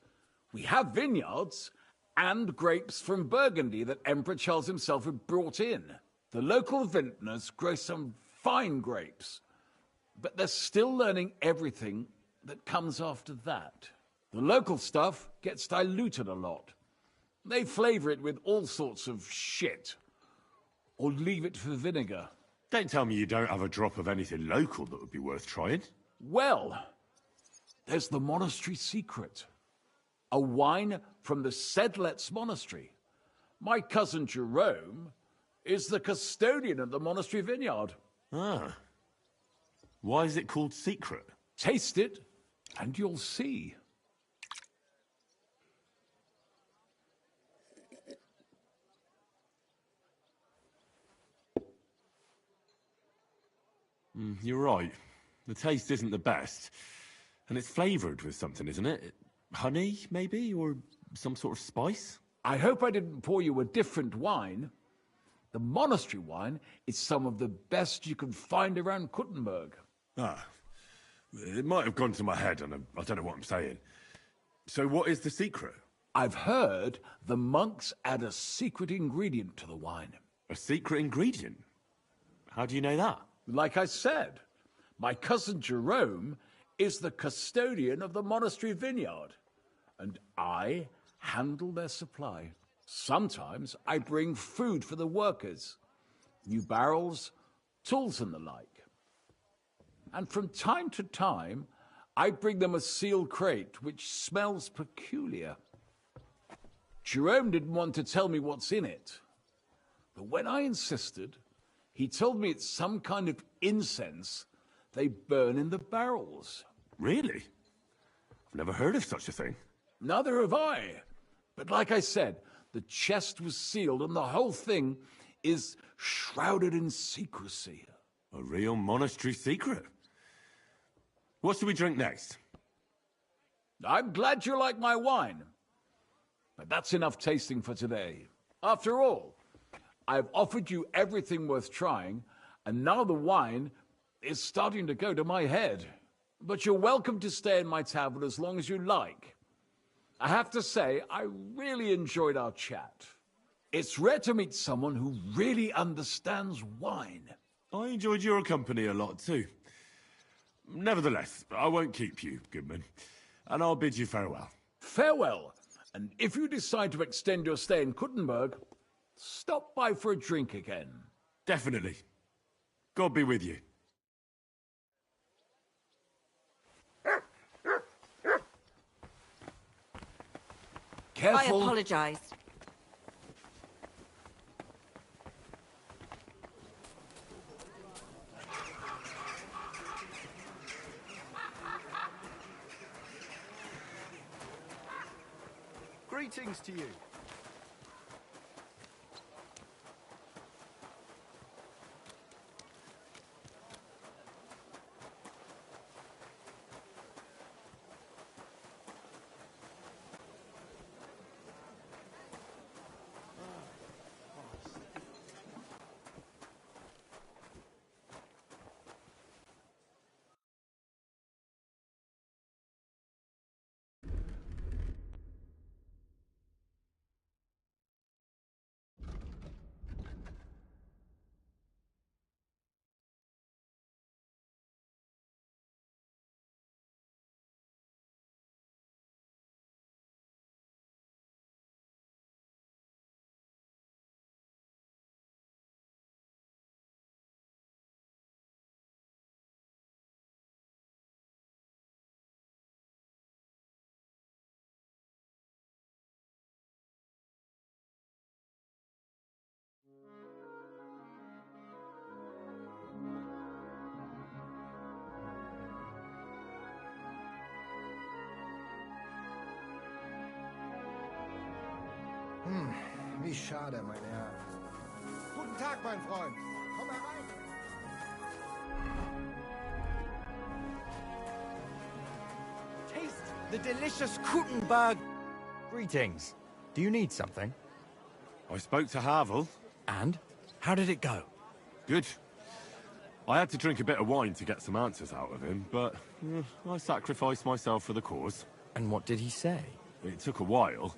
we have vineyards and grapes from Burgundy that Emperor Charles himself had brought in. The local vintners grow some fine grapes, but they're still learning everything that comes after that. The local stuff gets diluted a lot. They flavor it with all sorts of shit, or leave it for vinegar. Don't tell me you don't have a drop of anything local that would be worth trying. Well, there's the monastery secret. a wine from the Sedlets Monastery. My cousin Jerome is the custodian of the monastery vineyard. Ah. Why is it called secret? Taste it, and you'll see. You're right. The taste isn't the best. And it's flavoured with something, isn't it? Honey, maybe? Or some sort of spice? I hope I didn't pour you a different wine. The monastery wine is some of the best you can find around Kuttenberg. Ah. It might have gone to my head, and I don't know what I'm saying. So what is the secret? I've heard the monks add a secret ingredient to the wine. A secret ingredient? How do you know that? Like I said, my cousin Jerome is the custodian of the monastery vineyard, and I handle their supply. Sometimes I bring food for the workers, new barrels, tools and the like. And from time to time, I bring them a sealed crate which smells peculiar. Jerome didn't want to tell me what's in it, but when I insisted, he told me it's some kind of incense they burn in the barrels. Really? I've never heard of such a thing. Neither have I. But like I said, the chest was sealed and the whole thing is shrouded in secrecy. A real monastery secret? What should we drink next? I'm glad you like my wine. But that's enough tasting for today. After all, I've offered you everything worth trying, and now the wine is starting to go to my head. But you're welcome to stay in my tavern as long as you like. I have to say, I really enjoyed our chat. It's rare to meet someone who really understands wine. I enjoyed your company a lot too. Nevertheless, I won't keep you, Goodman, and I'll bid you farewell. Farewell, and if you decide to extend your stay in Kuttenberg, stop by for a drink again. Definitely. God be with you. Careful. I apologize. Greetings to you. Wie schade, meine Herren. Guten Tag, mein Freund. Komm herein. Taste the delicious Kuttenberg. Greetings. Do you need something? I spoke to Havel. And? How did it go? Good. I had to drink a bit of wine to get some answers out of him, but I sacrificed myself for the cause. And what did he say? It took a while,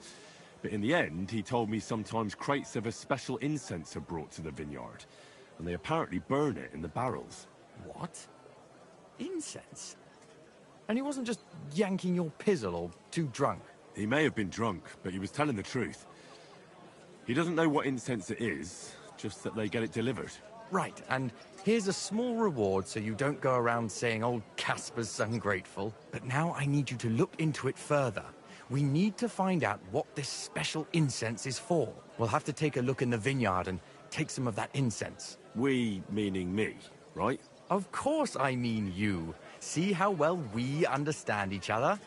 but in the end, he told me sometimes crates of a special incense are brought to the vineyard, and they apparently burn it in the barrels. What? Incense? And he wasn't just yanking your pizzle or too drunk? He may have been drunk, but he was telling the truth. He doesn't know what incense it is, just that they get it delivered. Right, and here's a small reward so you don't go around saying old Casper's ungrateful. But now I need you to look into it further. We need to find out what this special incense is for. We'll have to take a look in the vineyard and take some of that incense. We, meaning me, right? Of course I mean you. See how well we understand each other?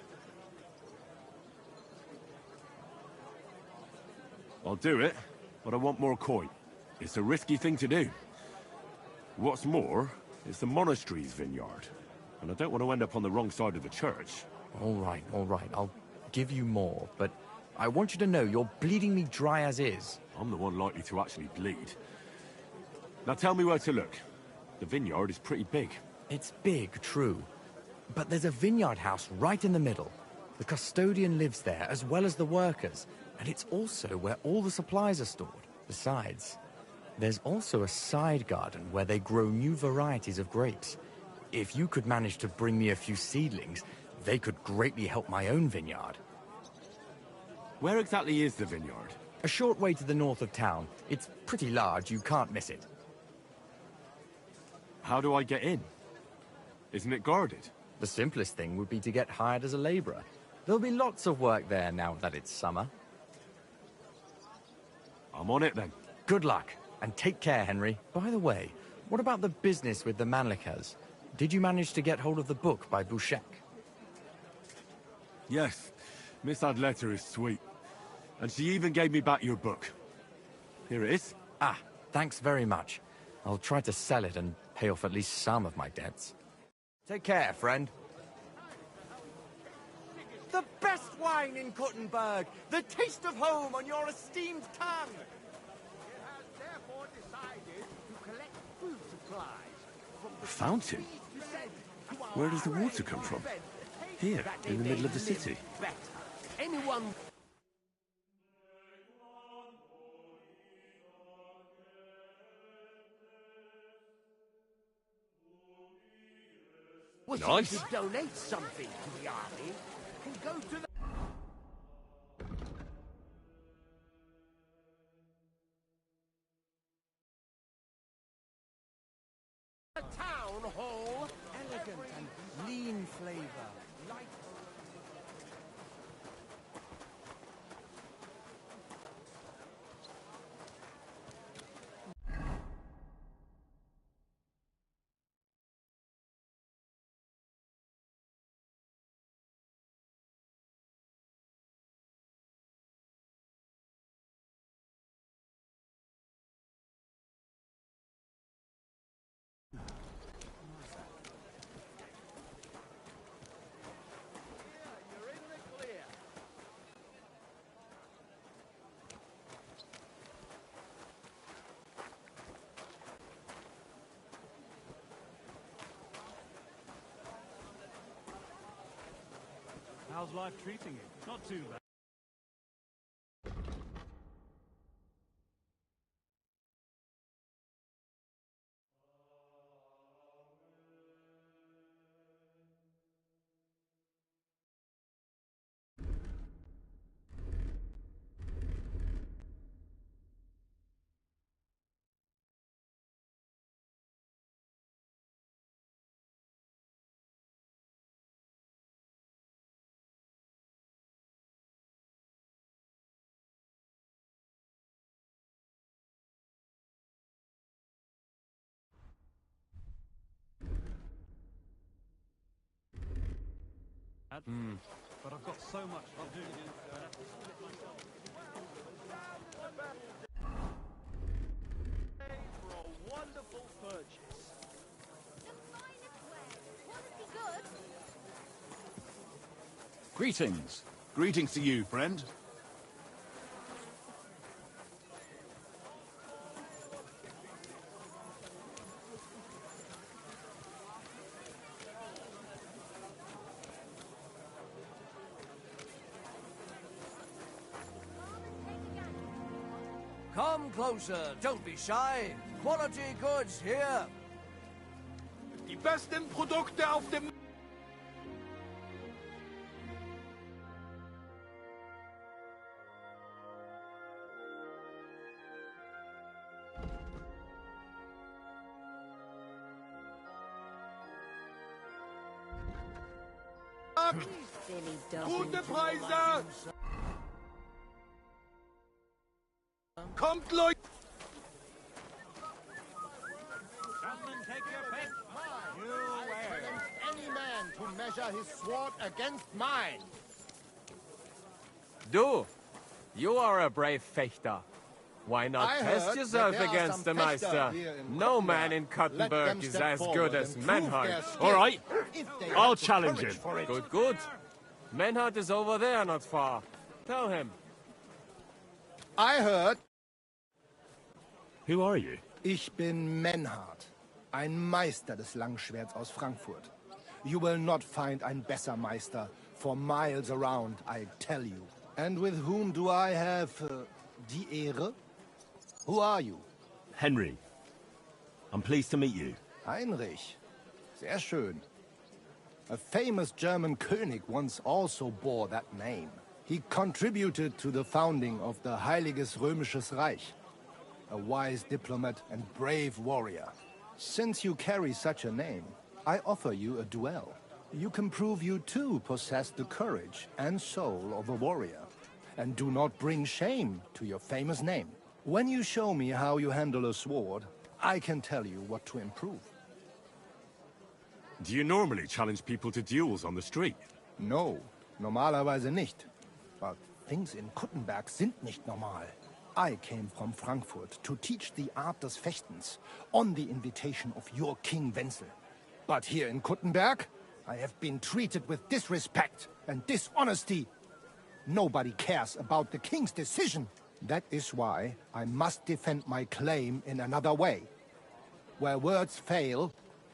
I'll do it, but I want more coin. It's a risky thing to do. What's more, it's the monastery's vineyard, and I don't want to end up on the wrong side of the church. All right. I'll give you more, but I want you to know you're bleeding me dry as is. I'm the one likely to actually bleed. Now tell me where to look. The vineyard is pretty big. It's big, true. But there's a vineyard house right in the middle. The custodian lives there, as well as the workers, and it's also where all the supplies are stored. Besides, there's also a side garden where they grow new varieties of grapes. If you could manage to bring me a few seedlings, they could greatly help my own vineyard. Where exactly is the vineyard? A short way to the north of town. It's pretty large, you can't miss it. How do I get in? Isn't it guarded? The simplest thing would be to get hired as a laborer. There'll be lots of work there now that it's summer. I'm on it then. Good luck, and take care, Henry. By the way, what about the business with the Manlikas? Did you manage to get hold of the book by Bouchek? Yes. Miss Adletter is sweet. And she even gave me back your book. Here it is. Ah, thanks very much. I'll try to sell it and pay off at least some of my debts. Take care, friend. The best wine in Kuttenberg! The taste of home on your esteemed tongue! It has therefore decided to collect food supplies from A fountain? Where does the water come from? Here, in the middle of the city. anyone. Nice. To donate something to the army can go to the town hall. Elegant and lean flavor. Light. How's life treating you? Not too bad. But I've got so much to do. For a wonderful purchase. The finest way. Will it be good? Greetings. Greetings to you, friend. Come closer, don't be shy. Quality goods here. Die besten Produkte auf dem... Silly dog. Gute Preise! Kommt, Leute! Gentlemen, take your pick. I challenge any man to measure his sword against mine. Du, you are a brave fechter. Why not I test heard yourself that there are against the some Meister? fechter here in No Kuttenberg. man in Let them Kuttenberg is step as forward good as and prove Menhard. their skill, All right, if they I'll have the challenge courage him. for it. Good, good. Menhard is over there, not far. Tell him. I heard. Who are you? Ich bin Menhard, ein Meister des Langschwerts aus Frankfurt. You will not find ein besser Meister for miles around, I tell you. And with whom do I have die Ehre? Who are you? Henry. I'm pleased to meet you. Heinrich. Sehr schön. A famous German König once also bore that name. He contributed to the founding of the Heiliges Römisches Reich. A wise diplomat and brave warrior. Since you carry such a name, I offer you a duel. You can prove you too possess the courage and soul of a warrior. And do not bring shame to your famous name. When you show me how you handle a sword, I can tell you what to improve. Do you normally challenge people to duels on the street? No, normalerweise nicht. But things in Kuttenberg sind nicht normal. I came from Frankfurt to teach the art des Fechtens on the invitation of your King Wenzel. But here in Kuttenberg, I have been treated with disrespect and dishonesty. Nobody cares about the king's decision. That is why I must defend my claim in another way. Where words fail,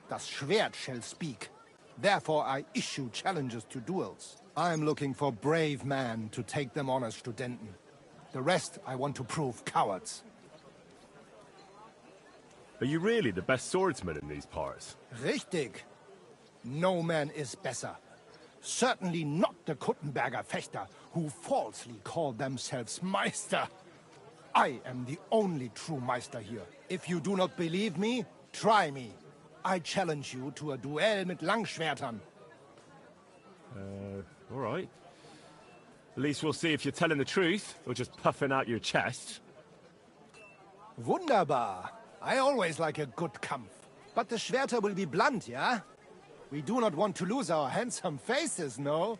das Schwert shall speak. Therefore I issue challenges to duels. I am looking for brave men to take them on as Studenten. The rest I want to prove cowards. Are you really the best swordsman in these parts? Richtig. No man is besser. Certainly not the Kuttenberger Fechter, who falsely call themselves Meister. I am the only true Meister here. If you do not believe me, try me. I challenge you to a duel mit Langschwertern. All right. At least we'll see if you're telling the truth, or just puffing out your chest. Wunderbar. I always like a good Kampf. But the Schwerter will be blunt, yeah? We do not want to lose our handsome faces, no?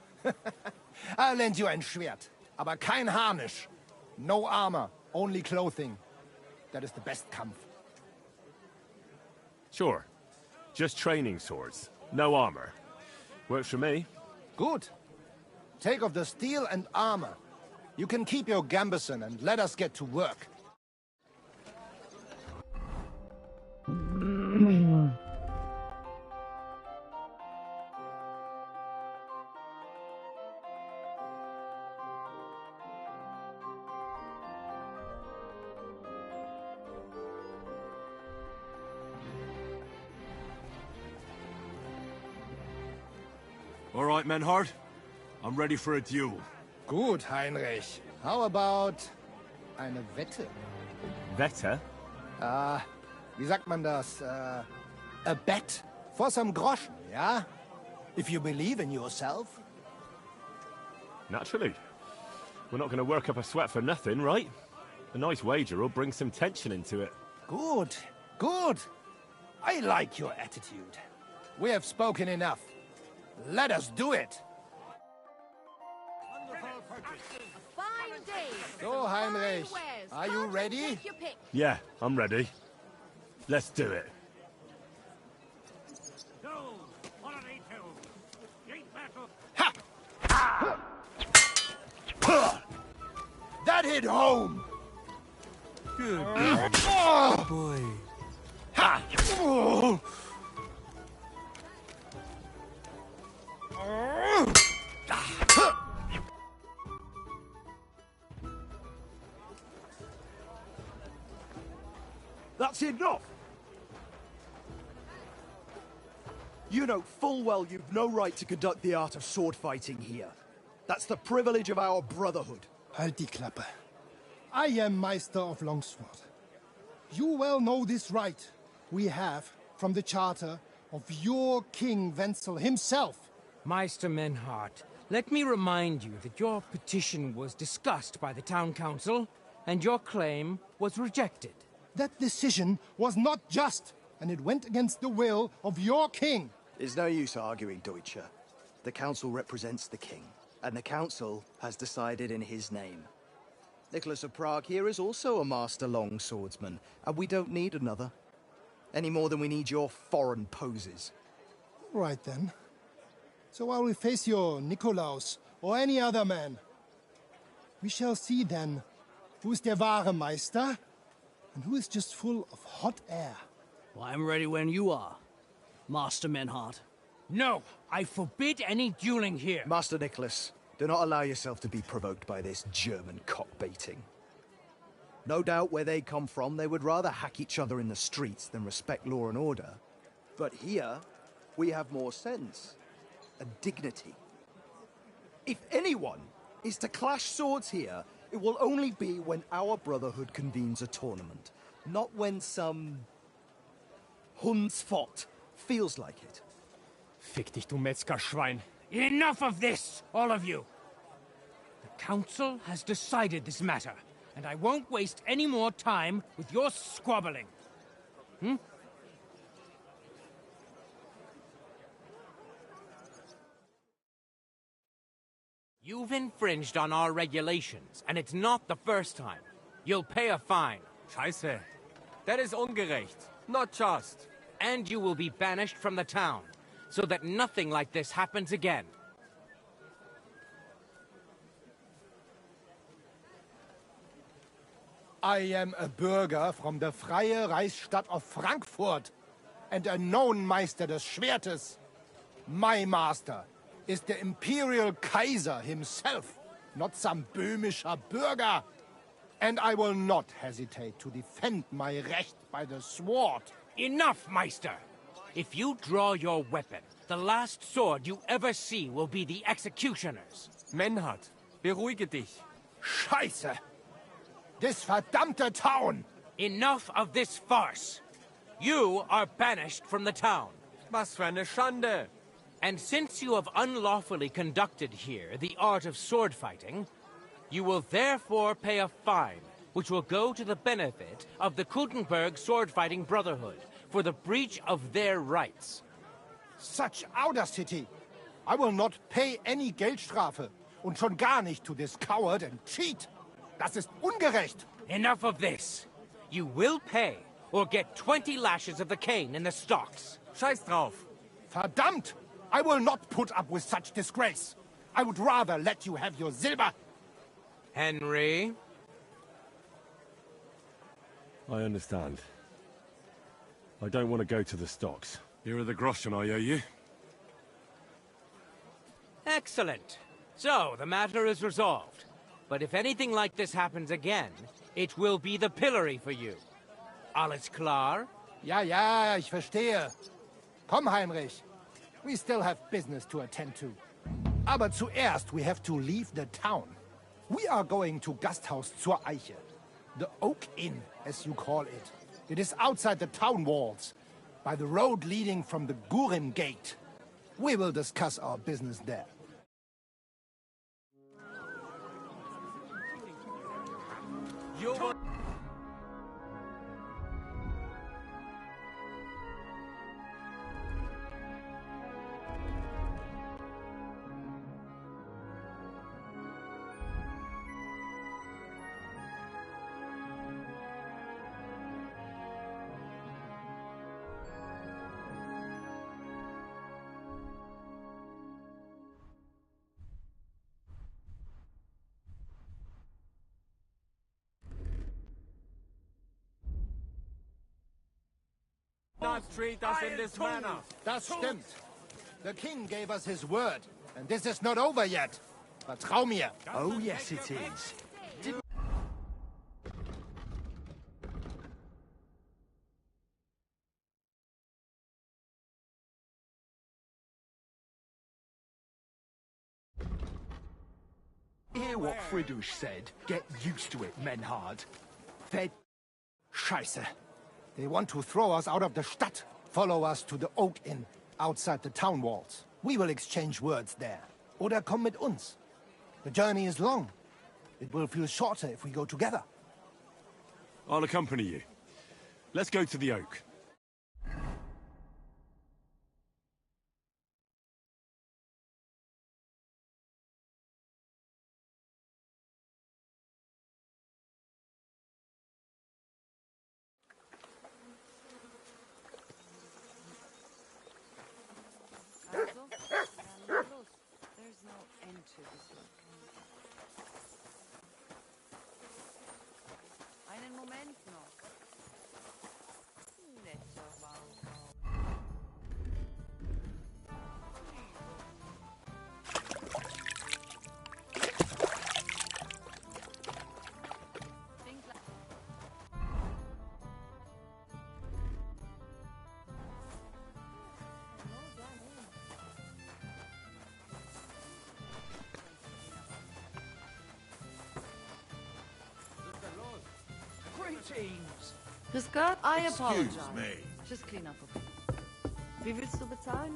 I'll lend you ein Schwert, aber kein Harnisch. No armor, only clothing. That is the best Kampf. Sure. Just training swords. No armor. Works for me. Good. Take off the steel and armor. You can keep your gambeson and let us get to work. All right, Menhard. I'm ready for a duel. Gut, Heinrich. How about eine Wette? Wette? Wie sagt man das? A bet for some groschen, yeah? If you believe in yourself. Naturally. We're not going to work up a sweat for nothing, right? A nice wager will bring some tension into it. Good, good. I like your attitude. We have spoken enough. Let us do it. Fine day. So, Heinrich, are you ready? Take your pick. Yeah, I'm ready. Let's do it. That hit home. Good boy. Ha! That's enough! You know full well you've no right to conduct the art of sword fighting here. That's the privilege of our brotherhood. Halt die Klappe. I am Meister of Longsword. You well know this right we have from the charter of your King Wenzel himself. Meister Menhard, Let me remind you that your petition was discussed by the town council, and your claim was rejected. That decision was not just, and it went against the will of your king. There's no use arguing, Deutscher. The council represents the king, and the council has decided in his name. Nicholas of Prague here is also a master long swordsman, and we don't need another. Any more than we need your foreign poses. Right then. So while we face your Nikolaus or any other man, we shall see then who is der wahre Meister and who is just full of hot air. Well, I'm ready when you are, Master Menhart. No, I forbid any dueling here. Master Nicholas, do not allow yourself to be provoked by this German cock-baiting. No doubt where they come from, they would rather hack each other in the streets than respect law and order. But here, we have more sense and dignity. If anyone is to clash swords here, it will only be when our brotherhood convenes a tournament, not when some Hundsfott feels like it. Fick dich, du Metzgerschwein. Enough of this, all of you! The council has decided this matter, and I won't waste any more time with your squabbling. You've infringed on our regulations, and it's not the first time. You'll pay a fine. Scheiße. That is ungerecht. Not just. And you will be banished from the town, so that nothing like this happens again. I am a Bürger from the Freie Reichsstadt of Frankfurt and a known Meister des Schwertes. My master is the Imperial Kaiser himself, not some böhmischer Bürger. And I will not hesitate to defend my Recht by the sword. Enough, Meister! If you draw your weapon, the last sword you ever see will be the executioner's. Menhart, beruhige dich. Scheiße! This verdammte town! Enough of this farce! You are banished from the town. Was für eine Schande! And since you have unlawfully conducted here the art of sword fighting, you will therefore pay a fine, which will go to the benefit of the Kuttenberg Sword-Fighting Brotherhood for the breach of their rights. Such audacity! I will not pay any Geldstrafe, und schon gar nicht to this coward and cheat. Das ist ungerecht. Enough of this. You will pay, or get 20 lashes of the cane in the stocks. Scheiß drauf. Verdammt! I will not put up with such disgrace. I would rather let you have your silver. Henry? I understand. I don't want to go to the stocks. Here are the groschen I owe you. Excellent. So, the matter is resolved. But if anything like this happens again, it will be the pillory for you. Alles klar? Ja, ich verstehe. Komm, Heinrich. We still have business to attend to. Aber zuerst we have to leave the town. We are going to Gasthaus zur Eiche. The Oak Inn, as you call it. It is outside the town walls, by the road leading from the Gurim Gate. We will discuss our business there. Not treat us in this manner. Das stimmt. The king gave us his word, and this is not over yet. Vertrau mir. Oh, yes, it is. Hear what Friedrich said. Get used to it, Menhard. Scheiße. They want to throw us out of the Stadt. Follow us to the Oak Inn, outside the town walls. We will exchange words there. Oder komm mit uns. The journey is long. It will feel shorter if we go together. I'll accompany you. Let's go to the Oak. Also, dann los. There's no end to this work. Einen Moment noch. Netter Baum. Greetings. Grüß Gott, I Excuse apologize. me. Just clean up a bit. Wie willst du bezahlen?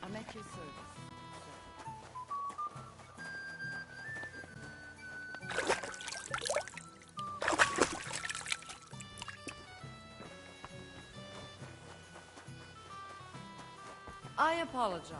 I'm at your service. I apologize.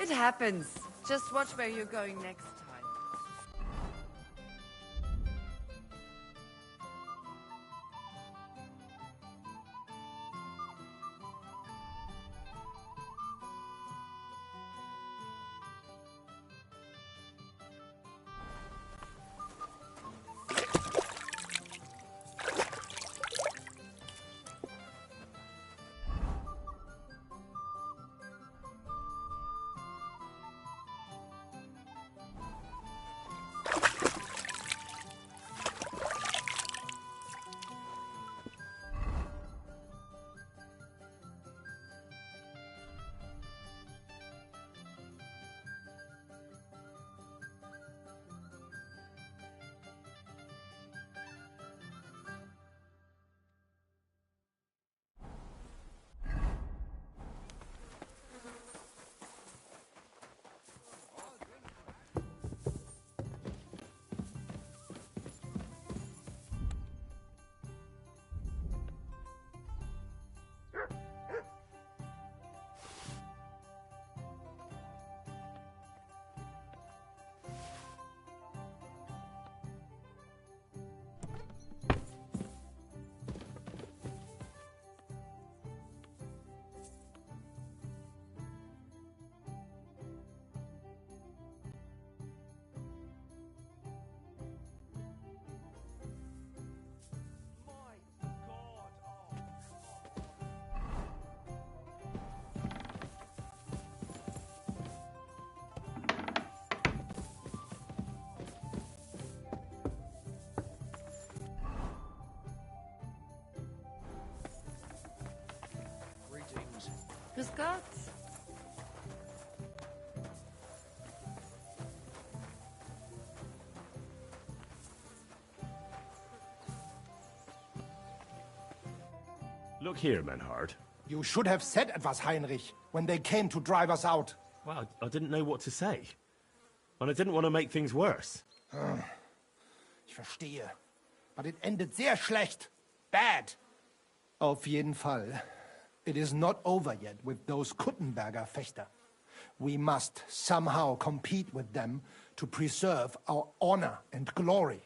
It happens. Just watch where you're going next time. Grüß Gott. Look here, Menhard. You should have said etwas, Heinrich, when they came to drive us out. Well, I didn't know what to say. And I didn't want to make things worse. Ich verstehe. But it ended sehr schlecht. Bad. Auf jeden Fall. It is not over yet with those Kuttenberger Fechter. We must somehow compete with them to preserve our honor and glory.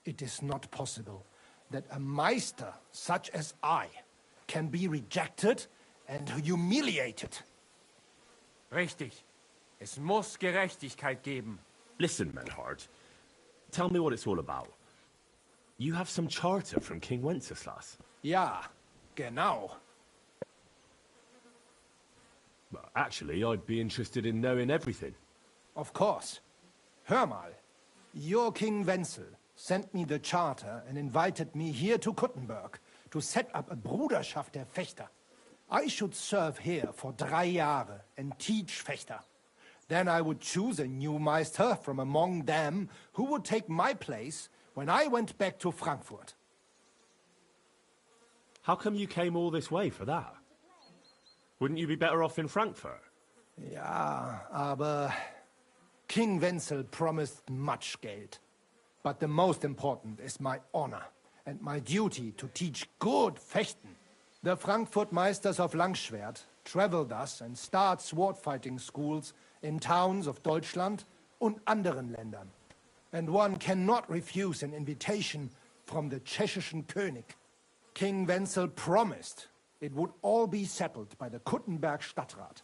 It is not possible that a Meister such as I can be rejected and humiliated. Richtig. Es muss Gerechtigkeit geben. Listen, Menhard. Tell me what it's all about. You have some charter from King Wenceslas. Ja, genau. Well, actually, I'd be interested in knowing everything. Of course. Hör mal. Your King Wenzel sent me the charter and invited me here to Kuttenberg to set up a Bruderschaft der Fechter. I should serve here for 3 Jahre and teach Fechter. Then I would choose a new Meister from among them who would take my place when I went back to Frankfurt. How come you came all this way for that? Wouldn't you be better off in Frankfurt? Ja, aber King Wenzel promised much Geld. But the most important is my honor and my duty to teach good Fechten. The Frankfurt Meisters of Langschwert travel thus and start sword fighting schools in towns of Deutschland und anderen Ländern. And one cannot refuse an invitation from the Tschechischen König. King Wenzel promised it would all be settled by the Kuttenberg Stadtrat.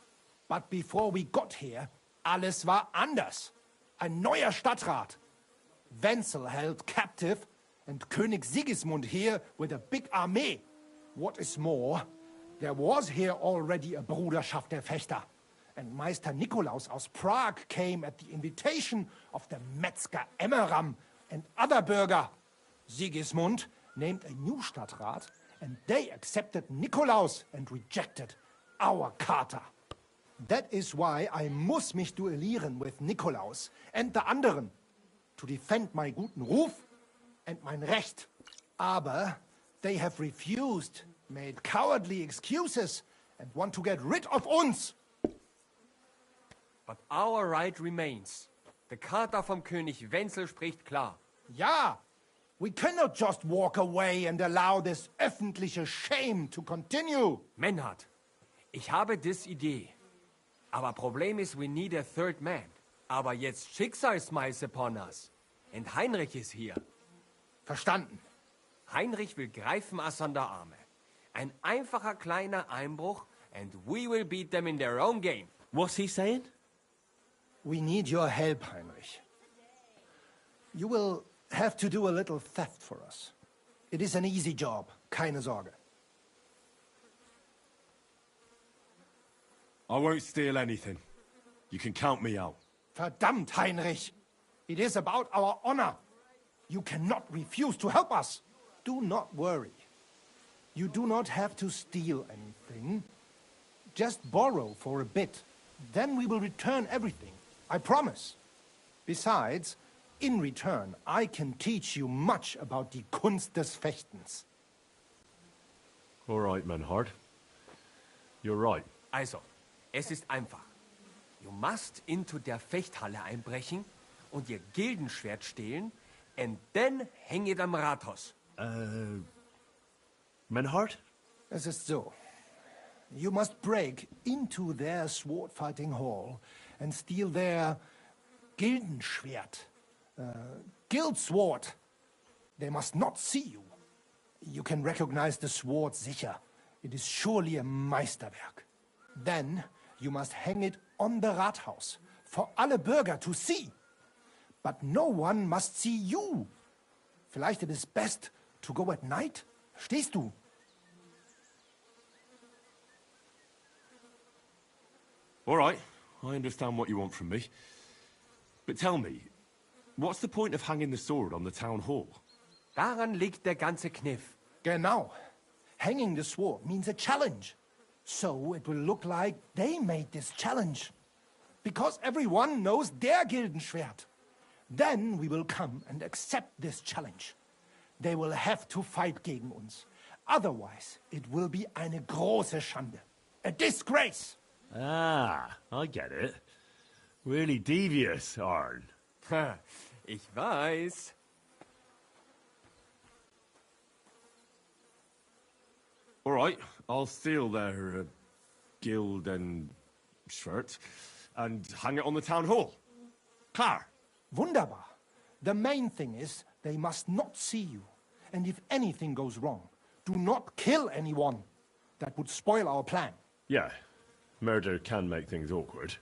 But before we got here, alles war anders. Ein neuer Stadtrat. Wenzel held captive and König Sigismund here with a big army. What is more, there was here already a Bruderschaft der Fechter. And Meister Nikolaus aus Prague came at the invitation of the Metzger Emmeram and other burger. Sigismund named a new Stadtrat, and they accepted Nikolaus and rejected our Charta. That is why I muss mich duellieren with Nikolaus and the anderen, to defend my guten Ruf and mein Recht. Aber they have refused, made cowardly excuses, and want to get rid of uns. But our right remains. The Charta vom König Wenzel spricht klar. Ja, we cannot just walk away and allow this öffentliche shame to continue. Menhard, ich habe dis Idee. Our Problem is we need a third man. Aber jetzt Schicksal smiles upon us. And Heinrich is here. Verstanden. Heinrich will greifen us an der Arme. Ein einfacher kleiner Einbruch, and we will beat them in their own game. What's he saying? We need your help, Heinrich. You will have to do a little theft for us. It is an easy job, keine Sorge. I won't steal anything. You can count me out. Verdammt, Heinrich! It is about our honor. You cannot refuse to help us. Do not worry. You do not have to steal anything. Just borrow for a bit. Then we will return everything. I promise. Besides, in return, I can teach you much about die Kunst des Fechtens. All right, Menhard. You're right. Also, es ist einfach. You must into der Fechthalle einbrechen und ihr Gildenschwert stehlen and then hang it am Rathaus. Menhard? Es ist so. You must break into their sword-fighting hall and steal their Gildenschwert. Guild sword. They must not see you. You can recognize the sword sicher. It is surely a Meisterwerk. Then you must hang it on the Rathaus for alle Bürger to see. But no one must see you. Vielleicht it is best to go at night? Verstehst du? All right, I understand what you want from me. But tell me, what's the point of hanging the sword on the town hall? Daran liegt der ganze Kniff. Genau. Hanging the sword means a challenge. So it will look like they made this challenge. Because everyone knows their Gildenschwert. Then we will come and accept this challenge. They will have to fight gegen uns. Otherwise, it will be eine große Schande. A disgrace. Ah, I get it. Really devious, Arn. Ich weiß. All right, I'll steal their guild and shirt and hang it on the town hall. Klar. Wunderbar. The main thing is they must not see you. And if anything goes wrong, do not kill anyone. That would spoil our plan. Yeah, murder can make things awkward.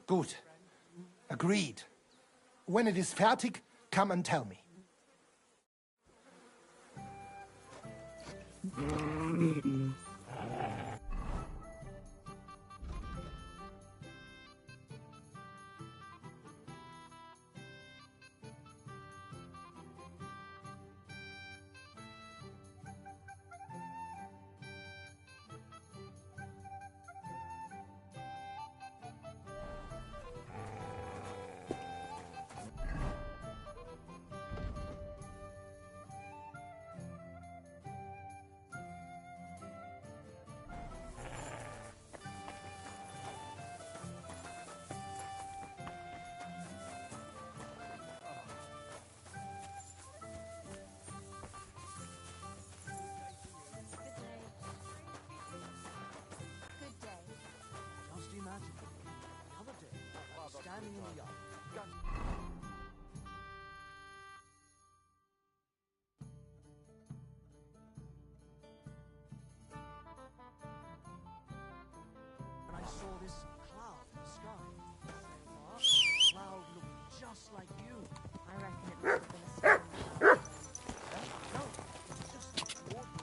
Gut. Agreed. When it is fertig, come and tell me. Standing in the yard. And I saw this cloud in the sky. The cloud looked just like you. I reckon it must have been a storm. No, it's just ordinary light.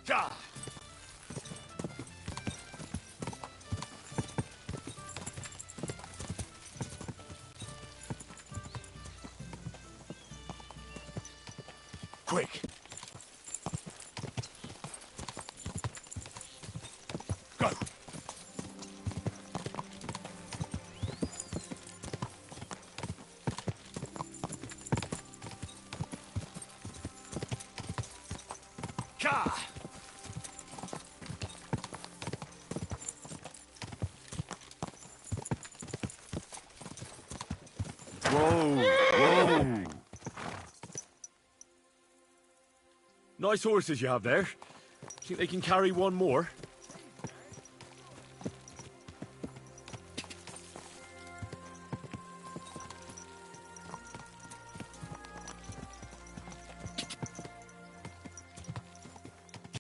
Ja! Quick! Go! Ka! Whoa! Whoa! Nice horses you have there. Think they can carry one more?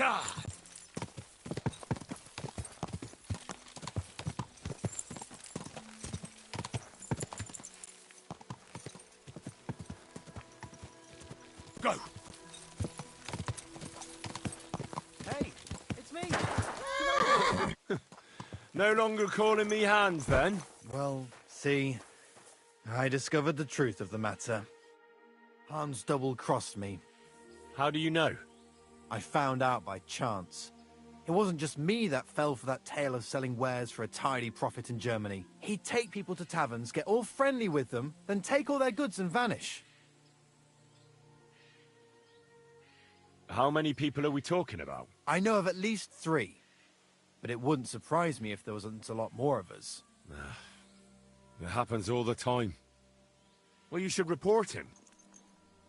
God. Go. Hey, it's me. No longer calling me Hans, then? Well, see, I discovered the truth of the matter. Hans double-crossed me. How do you know? I found out by chance. It wasn't just me that fell for that tale of selling wares for a tidy profit in Germany. He'd take people to taverns, get all friendly with them, then take all their goods and vanish. How many people are we talking about? I know of at least 3. But it wouldn't surprise me if there wasn't a lot more of us. It happens all the time. Well, you should report him.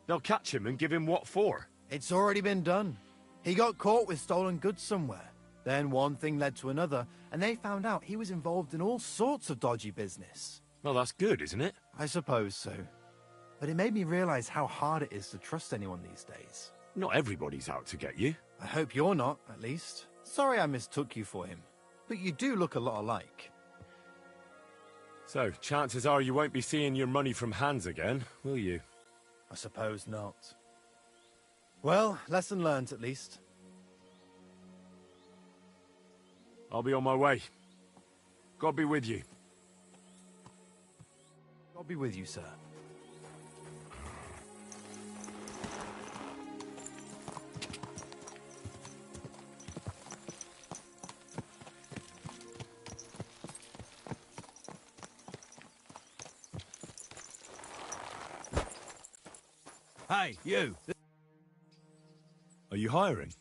They'll catch him and give him what for. It's already been done. He got caught with stolen goods somewhere. Then one thing led to another, and they found out he was involved in all sorts of dodgy business. Well, that's good, isn't it? I suppose so. But it made me realize how hard it is to trust anyone these days. Not everybody's out to get you. I hope you're not, at least. Sorry I mistook you for him. But you do look a lot alike. So, chances are you won't be seeing your money from Hans again, will you? I suppose not. Well, lesson learned, at least. I'll be on my way. God be with you. God be with you, sir. Hey, you. Are you hiring?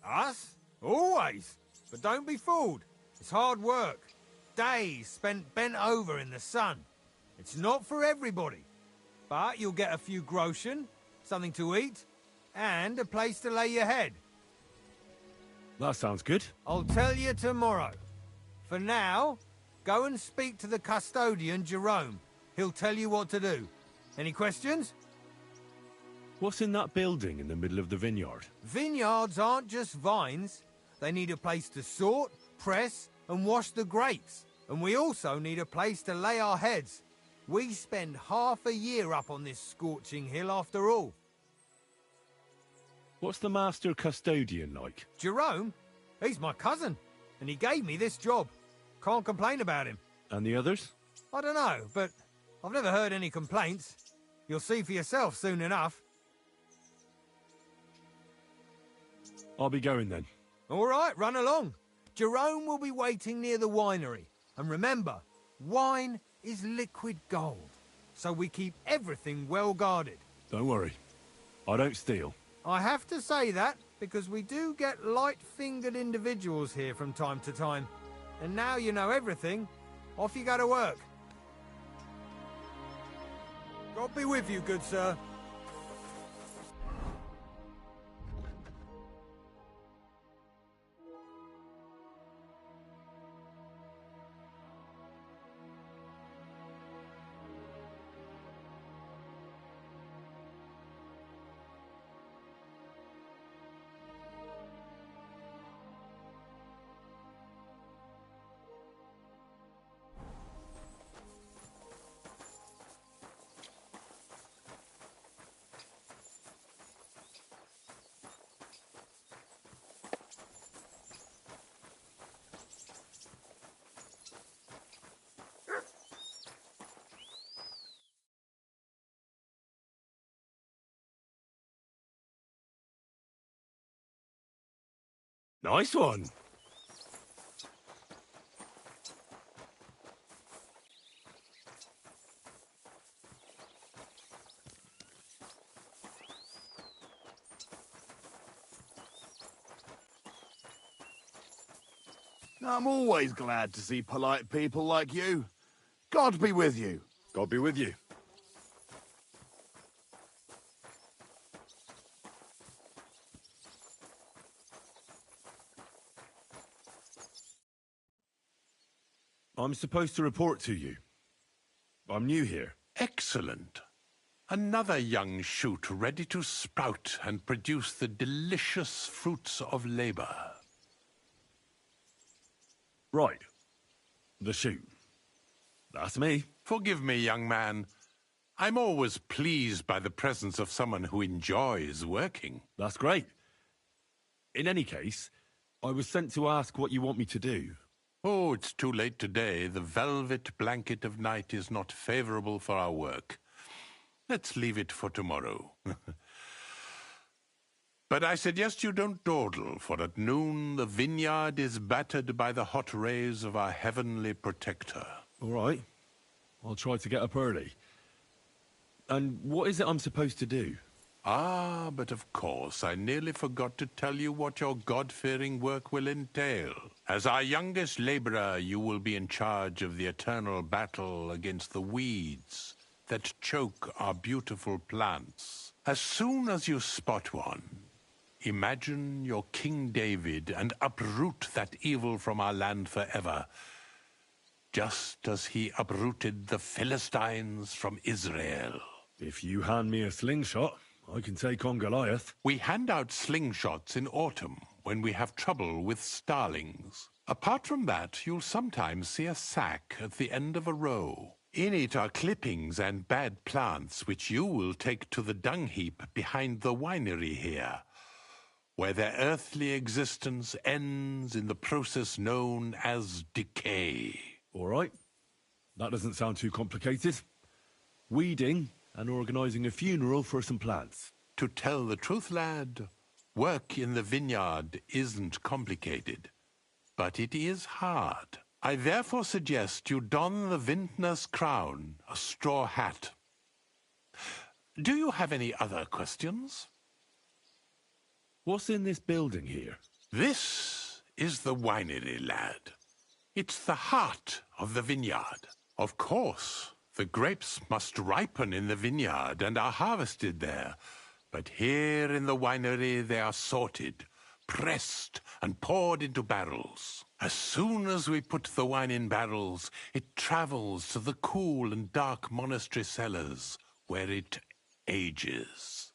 Us? Always. But don't be fooled. It's hard work. Days spent bent over in the sun. It's not for everybody. But you'll get a few groschen, something to eat, and a place to lay your head. That sounds good. I'll tell you tomorrow. For now, go and speak to the custodian, Jerome. He'll tell you what to do. Any questions? What's in that building in the middle of the vineyard? Vineyards aren't just vines. They need a place to sort, press, and wash the grapes. And we also need a place to lay our heads. We spend half a year up on this scorching hill after all. What's the master custodian like? Jerome? He's my cousin, and he gave me this job. Can't complain about him. And the others? I don't know, but I've never heard any complaints. You'll see for yourself soon enough. I'll be going then. All right, run along. Jerome will be waiting near the winery. And remember, wine is liquid gold. So we keep everything well guarded. Don't worry. I don't steal. I have to say that because we do get light-fingered individuals here from time to time. And now you know everything, off you go to work. God be with you, good sir. Nice one. I'm always glad to see polite people like you. God be with you. God be with you. I'm supposed to report to you. I'm new here. Excellent. Another young shoot ready to sprout and produce the delicious fruits of labor. Right. The shoot. That's me. Forgive me, young man. I'm always pleased by the presence of someone who enjoys working. That's great. In any case, I was sent to ask what you want me to do. Oh, it's too late today. The velvet blanket of night is not favorable for our work. Let's leave it for tomorrow. But I suggest you don't dawdle, for at noon the vineyard is battered by the hot rays of our heavenly protector. All right. I'll try to get up early. And what is it I'm supposed to do? Ah, but of course, I nearly forgot to tell you what your God-fearing work will entail. As our youngest laborer, you will be in charge of the eternal battle against the weeds that choke our beautiful plants. As soon as you spot one, imagine you're King David and uproot that evil from our land forever, just as he uprooted the Philistines from Israel. If you hand me a slingshot, I can take on Goliath. We hand out slingshots in autumn when we have trouble with starlings. Apart from that, you'll sometimes see a sack at the end of a row. In it are clippings and bad plants which you will take to the dung heap behind the winery here, where their earthly existence ends in the process known as decay. All right. That doesn't sound too complicated. Weeding and organising a funeral for some plants. To tell the truth, lad, work in the vineyard isn't complicated, but it is hard. I therefore suggest you don the vintner's crown, a straw hat. Do you have any other questions? What's in this building here? This is the winery, lad. It's the heart of the vineyard. Of course, the grapes must ripen in the vineyard and are harvested there. But here in the winery they are sorted, pressed, and poured into barrels. As soon as we put the wine in barrels, it travels to the cool and dark monastery cellars, where it ages.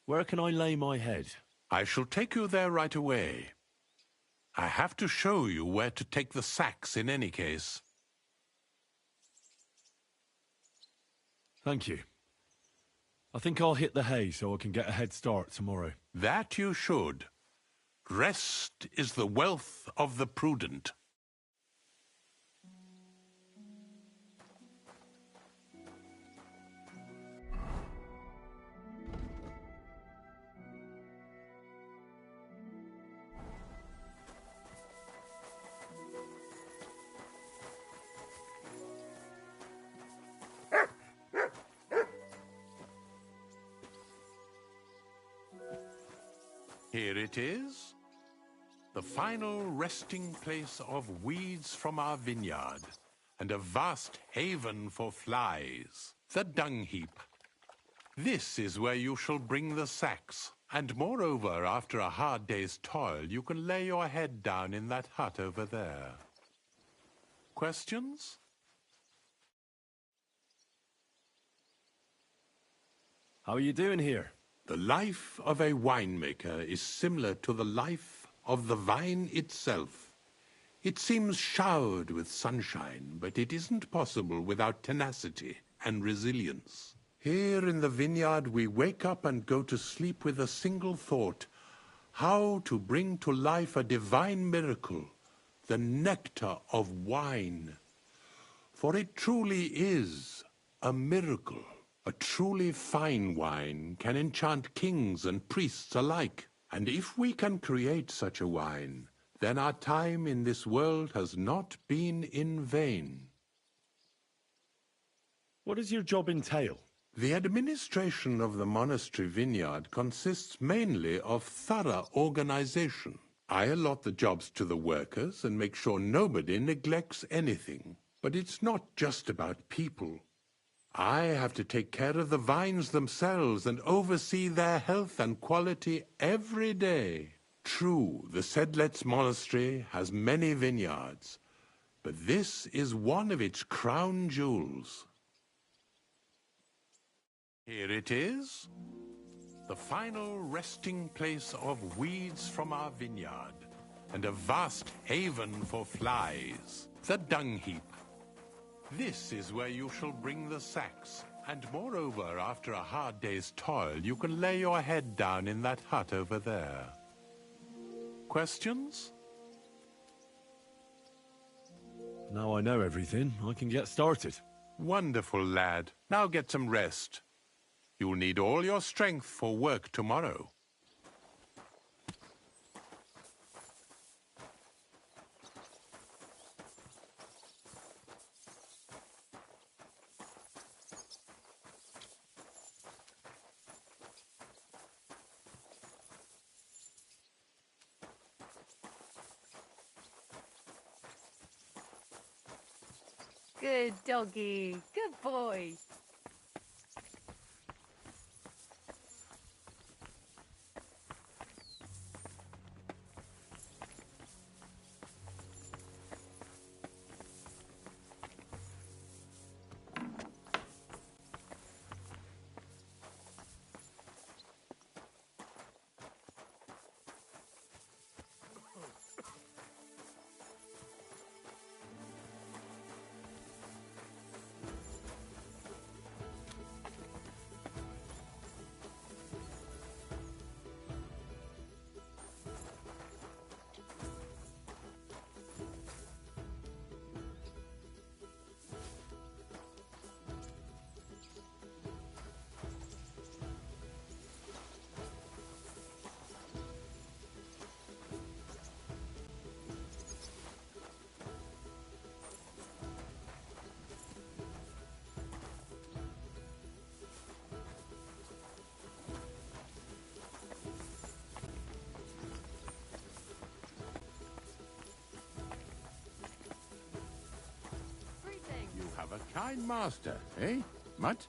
Where can I lay my head? I shall take you there right away. I have to show you where to take the sacks in any case. Thank you. I think I'll hit the hay so I can get a head start tomorrow. That you should. Rest is the wealth of the prudent. Here it is, the final resting place of weeds from our vineyard, and a vast haven for flies, the dung heap. This is where you shall bring the sacks, and moreover, after a hard day's toil, you can lay your head down in that hut over there. Questions? How are you doing here? The life of a winemaker is similar to the life of the vine itself. It seems showered with sunshine, but it isn't possible without tenacity and resilience. Here in the vineyard, we wake up and go to sleep with a single thought: how to bring to life a divine miracle, the nectar of wine. For it truly is a miracle. A truly fine wine can enchant kings and priests alike. And if we can create such a wine, then our time in this world has not been in vain. What does your job entail? The administration of the monastery vineyard consists mainly of thorough organization. I allot the jobs to the workers and make sure nobody neglects anything. But it's not just about people. I have to take care of the vines themselves and oversee their health and quality every day. True, the Sedlets monastery has many vineyards, but this is one of its crown jewels. Here it is. The final resting place of weeds from our vineyard, and a vast haven for flies. The dung heap. This is where you shall bring the sacks, and moreover, after a hard day's toil, you can lay your head down in that hut over there. Questions? Now I know everything, I can get started. Wonderful, lad. Now get some rest. You'll need all your strength for work tomorrow. Good doggy. Good boy. You have a kind master, eh, Mutt?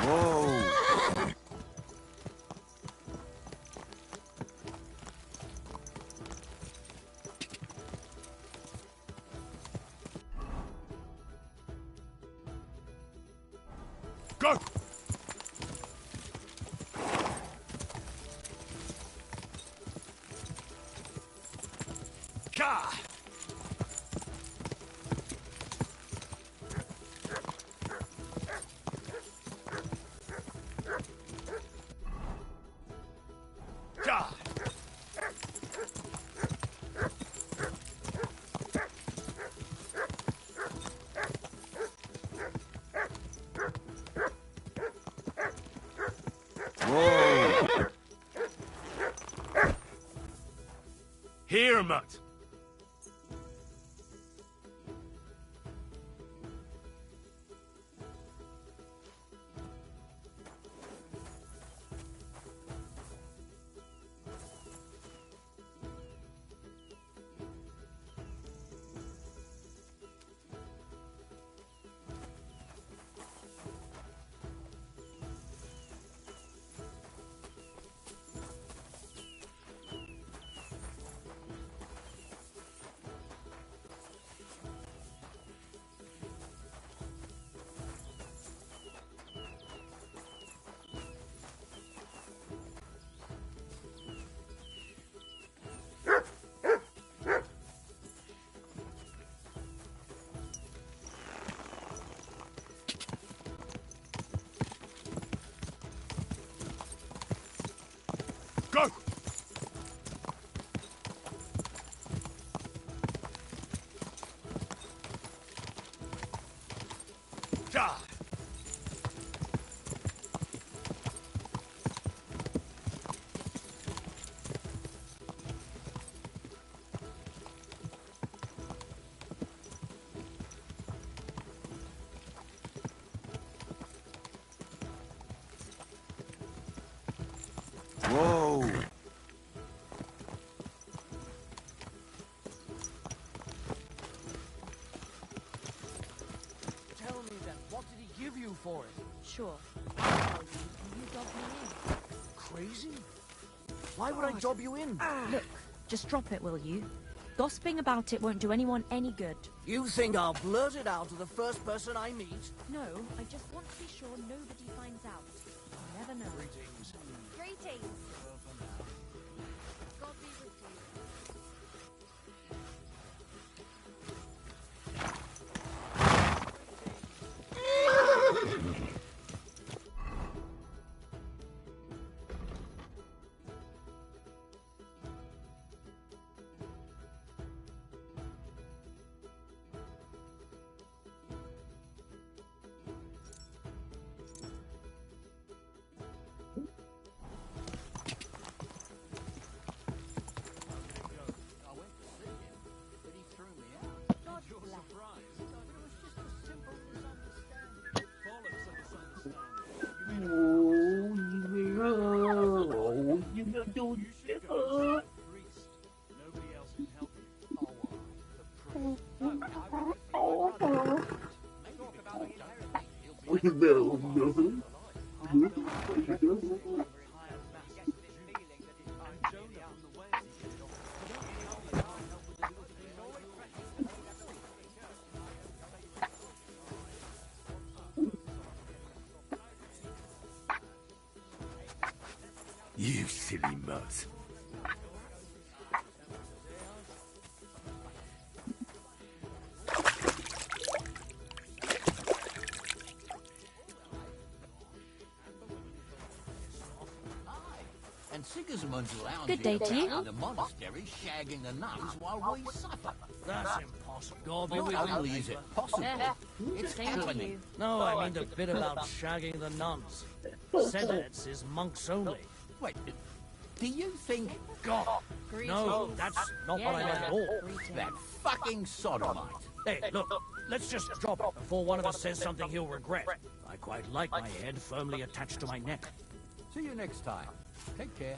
Whoa! Go! Gah! Gah! Whoa! Here, Mutt. Go! Gah! Whoa! Tell me then, what did he give you for it? Sure. I'll tell you, and you dob me in. Crazy? Why would I dob you in? Look, just drop it, will you? Gossiping about it won't do anyone any good. You think I'll blurt it out to the first person I meet? No, I just want to be sure nobody finds out. You never know. Greetings. Greetings. God be with you. You silly mutt. And Sigismund's lounging Good day to you. around the monastery shagging the nuns while we suffer. That's impossible. Not only is it possible, it's Same to happening. you. No, I mean the bit about shagging the nuns. Senates is monks only. Wait, do you think... God! No, that's not what I meant at all. That fucking sodomite. Hey, look, let's just drop it before one of us says something he'll regret. I quite like my head firmly attached to my neck. See you next time. Take care.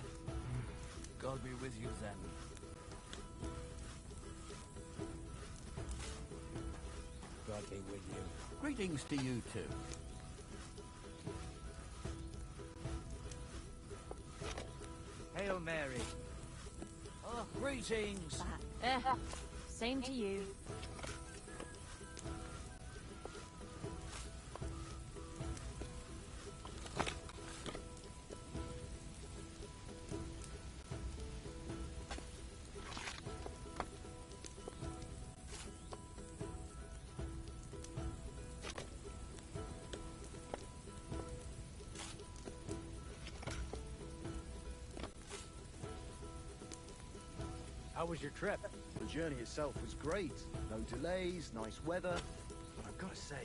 God be with you then. God be with you. Greetings to you too. Greetings. Same to you. How was your trip? The journey itself was great. No delays, nice weather. But I've got to say,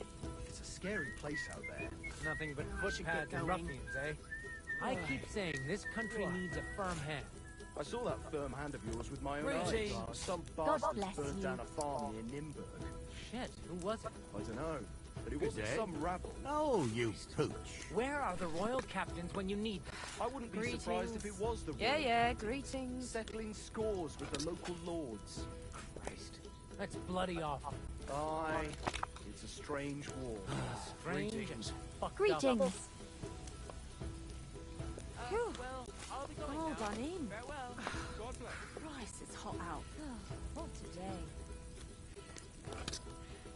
it's a scary place out there. Nothing but should footpads get and going. ruffians, eh? I keep saying this country needs a firm hand. I saw that firm hand of yours with my own Greetings. eyes. Some God bastards bless burned you. down a farm near Nimburg. Shit, who was it? I don't know, but it Good wasn't day. some rabble. Oh, you pooch. Where are the royal captains when you need them? I wouldn't be surprised if it was the Yeah, royal yeah, captain, greetings. settling scores with the local lords. Christ, that's bloody awful. Aye, it's a strange war. Strange and fucked Greetings. up. Phew. Well, I'll be going All now. done in. Farewell. God bless. Christ, it's hot out. Not today.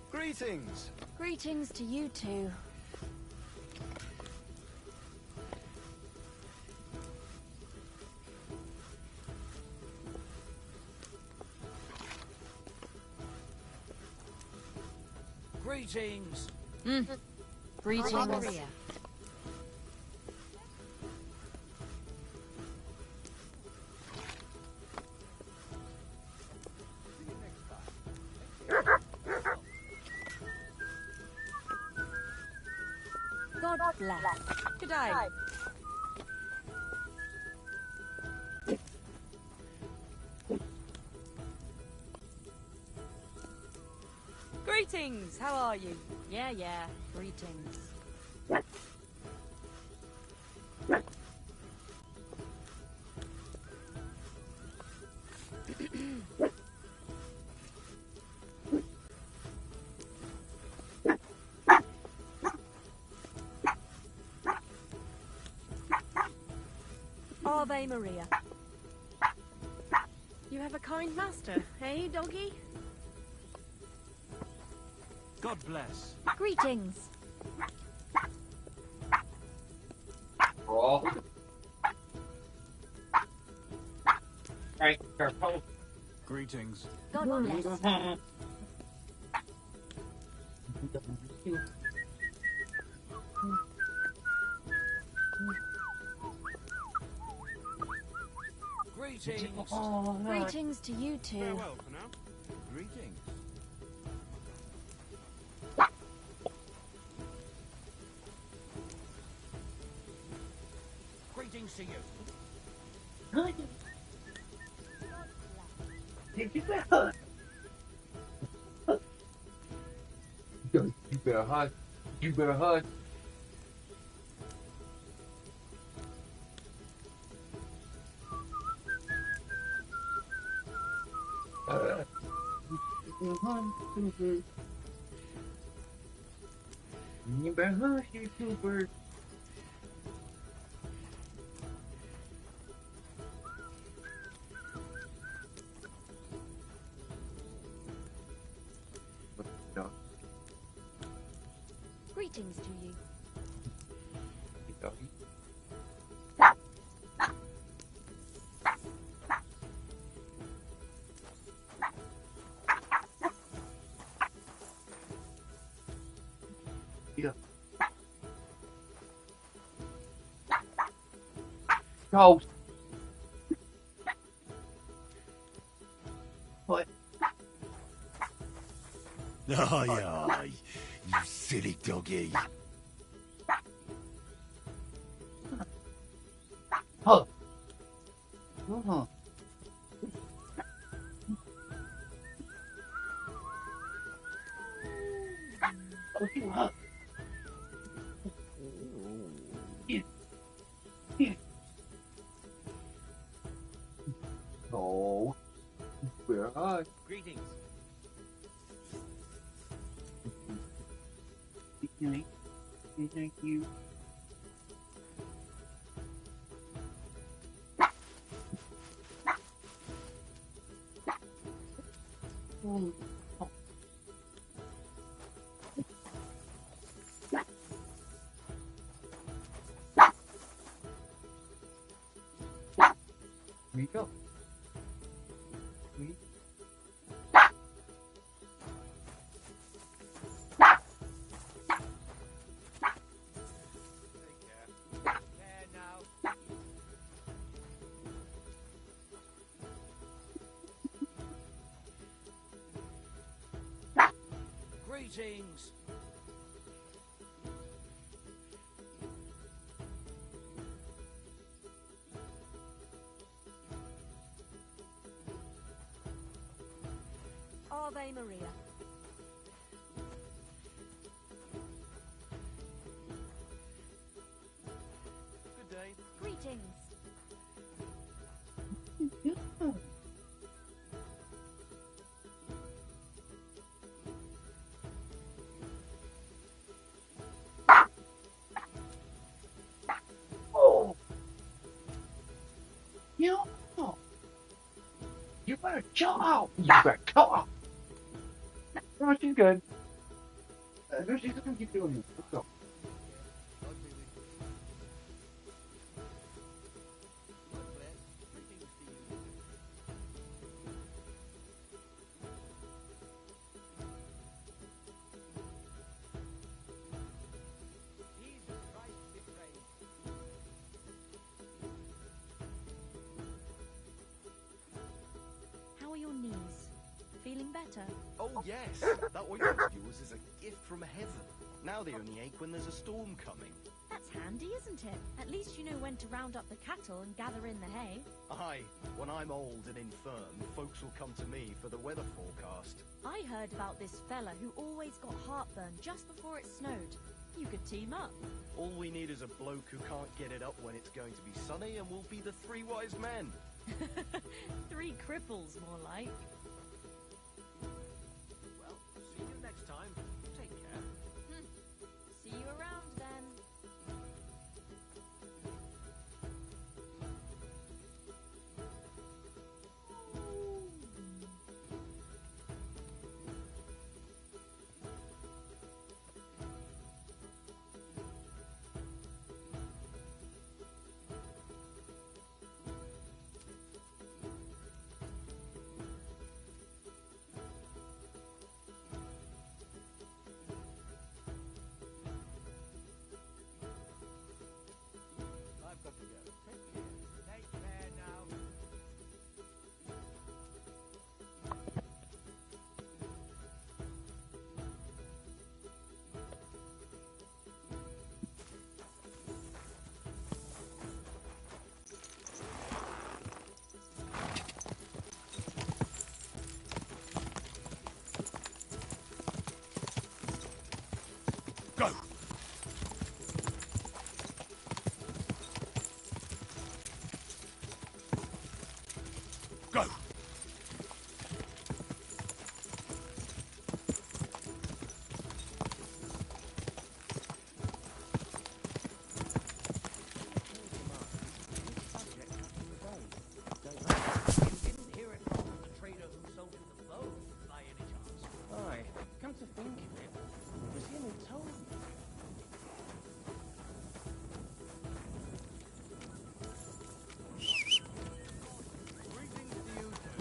Greetings! Greetings to you too. Greetings. Greetings. Maria. God bless. Good day. Greetings. How are you? Yeah, yeah. Greetings. Ave Maria. You have a kind master, eh, doggy? God bless. Greetings. Greetings. God bless. Greetings. Greetings to you too. Farewell for now. Greetings. Greetings to you. You better hunt. You better hunt. You better hunt, you super. Greetings to you. Yeah. Go. What? Aye, aye, you silly doggy. Huh. Uh-huh. Huh. Yeah. Yeah. Oh. Where are Greetings. you? Thank you. Greetings. Ave Maria. Good day. Greetings. Oh. You. You better chill out. You better chill out. No, she's good. No, she's gonna keep doing this. Let's go. How are your knees? Feeling better? Oh yes, that ointment of yours is a gift from heaven. Now they only ache when there's a storm coming. That's handy, isn't it? At least you know when to round up the cattle and gather in the hay. Aye, when I'm old and infirm, folks will come to me for the weather forecast. I heard about this fella who always got heartburn just before it snowed. You could team up. All we need is a bloke who can't get it up when it's going to be sunny, and we'll be the three wise men. 3 cripples, more like. Well, see you next time. Take care. See you around then. I've got to go. Take care. Take care now. Go! Go! Didn't hear it from the trader who sold you the bow, by any chance? Aye, come to think of it, it was him who told me. Greetings to you two.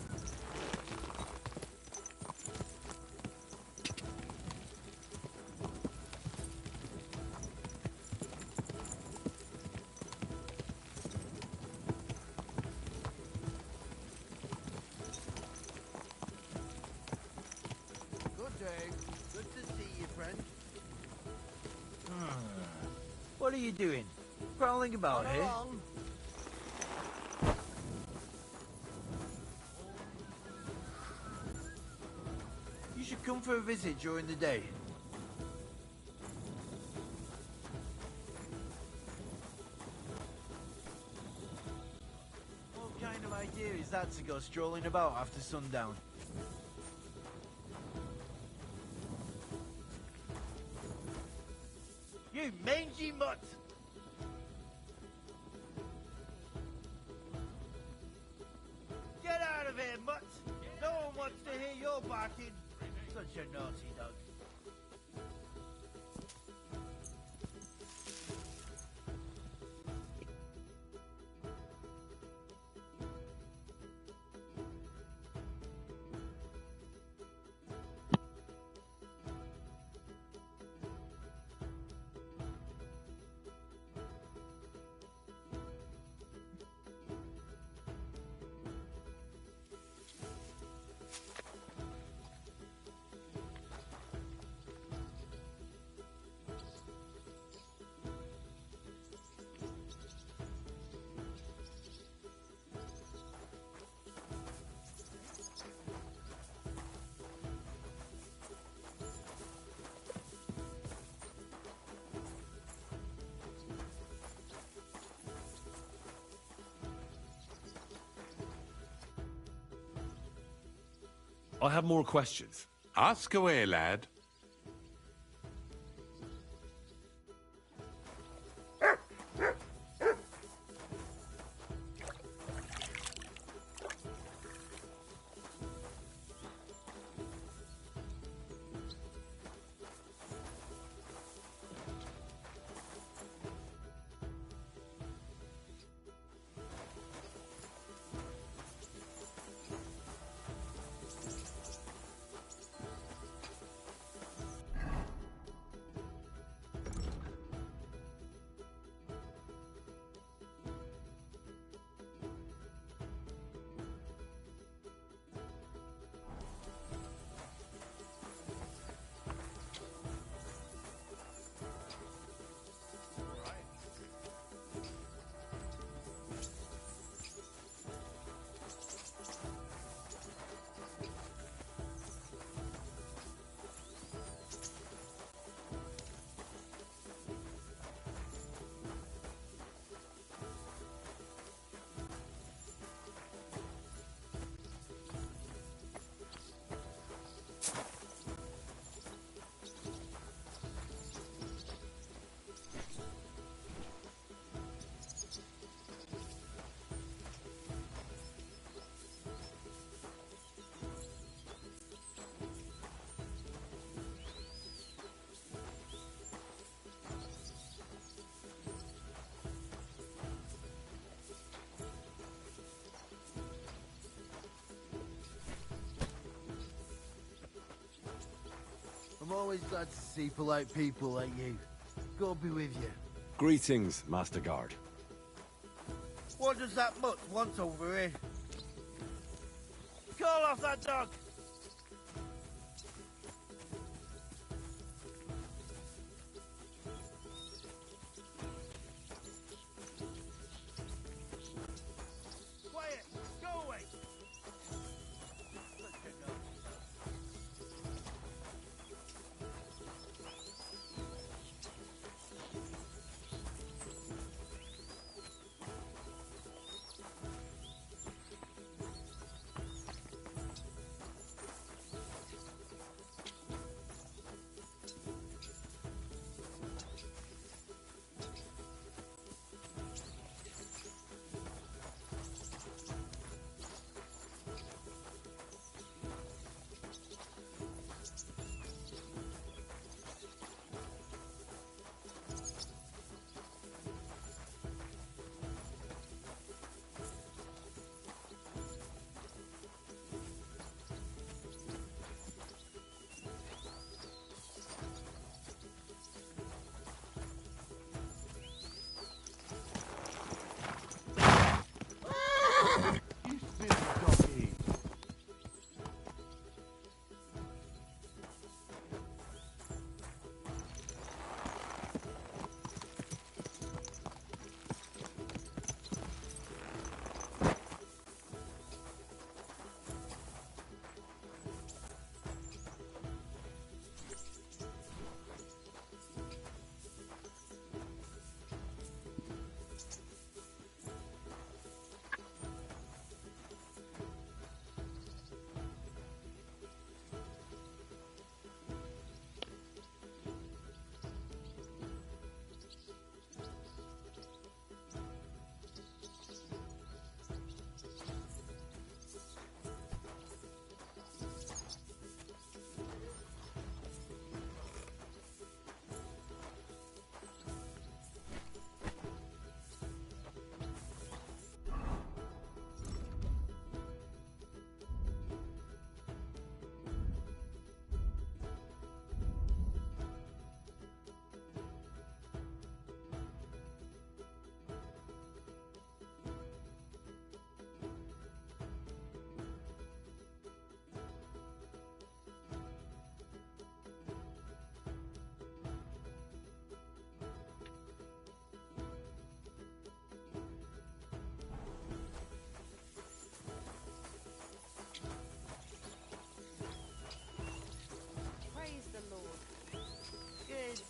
Good day. Good to see you, friend. What are you doing? Prowling about here? You should come for a visit during the day. What kind of idea is that to go strolling about after sundown? You mangy mutt! Get out of here, mutt! No one wants to hear your barking. Such a naughty dog. I have more questions. Ask away, lad. I'm always glad to see polite people like you. God be with you. Greetings, Master Guard. What does that mutt want over here? Call off that dog! Quiet! Go away!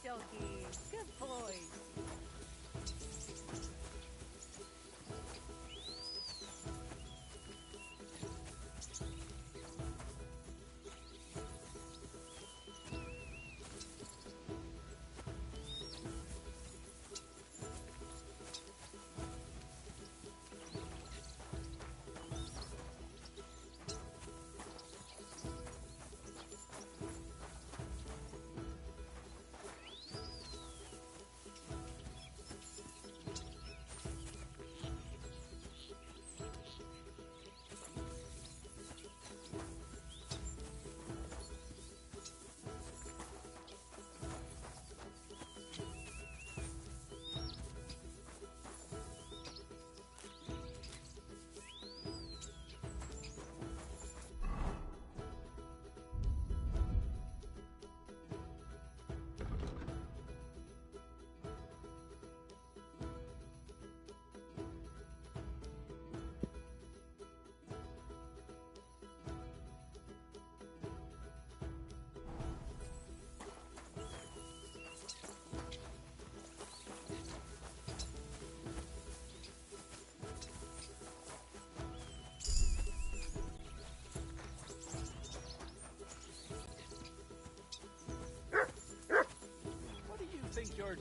doggy. Good boy.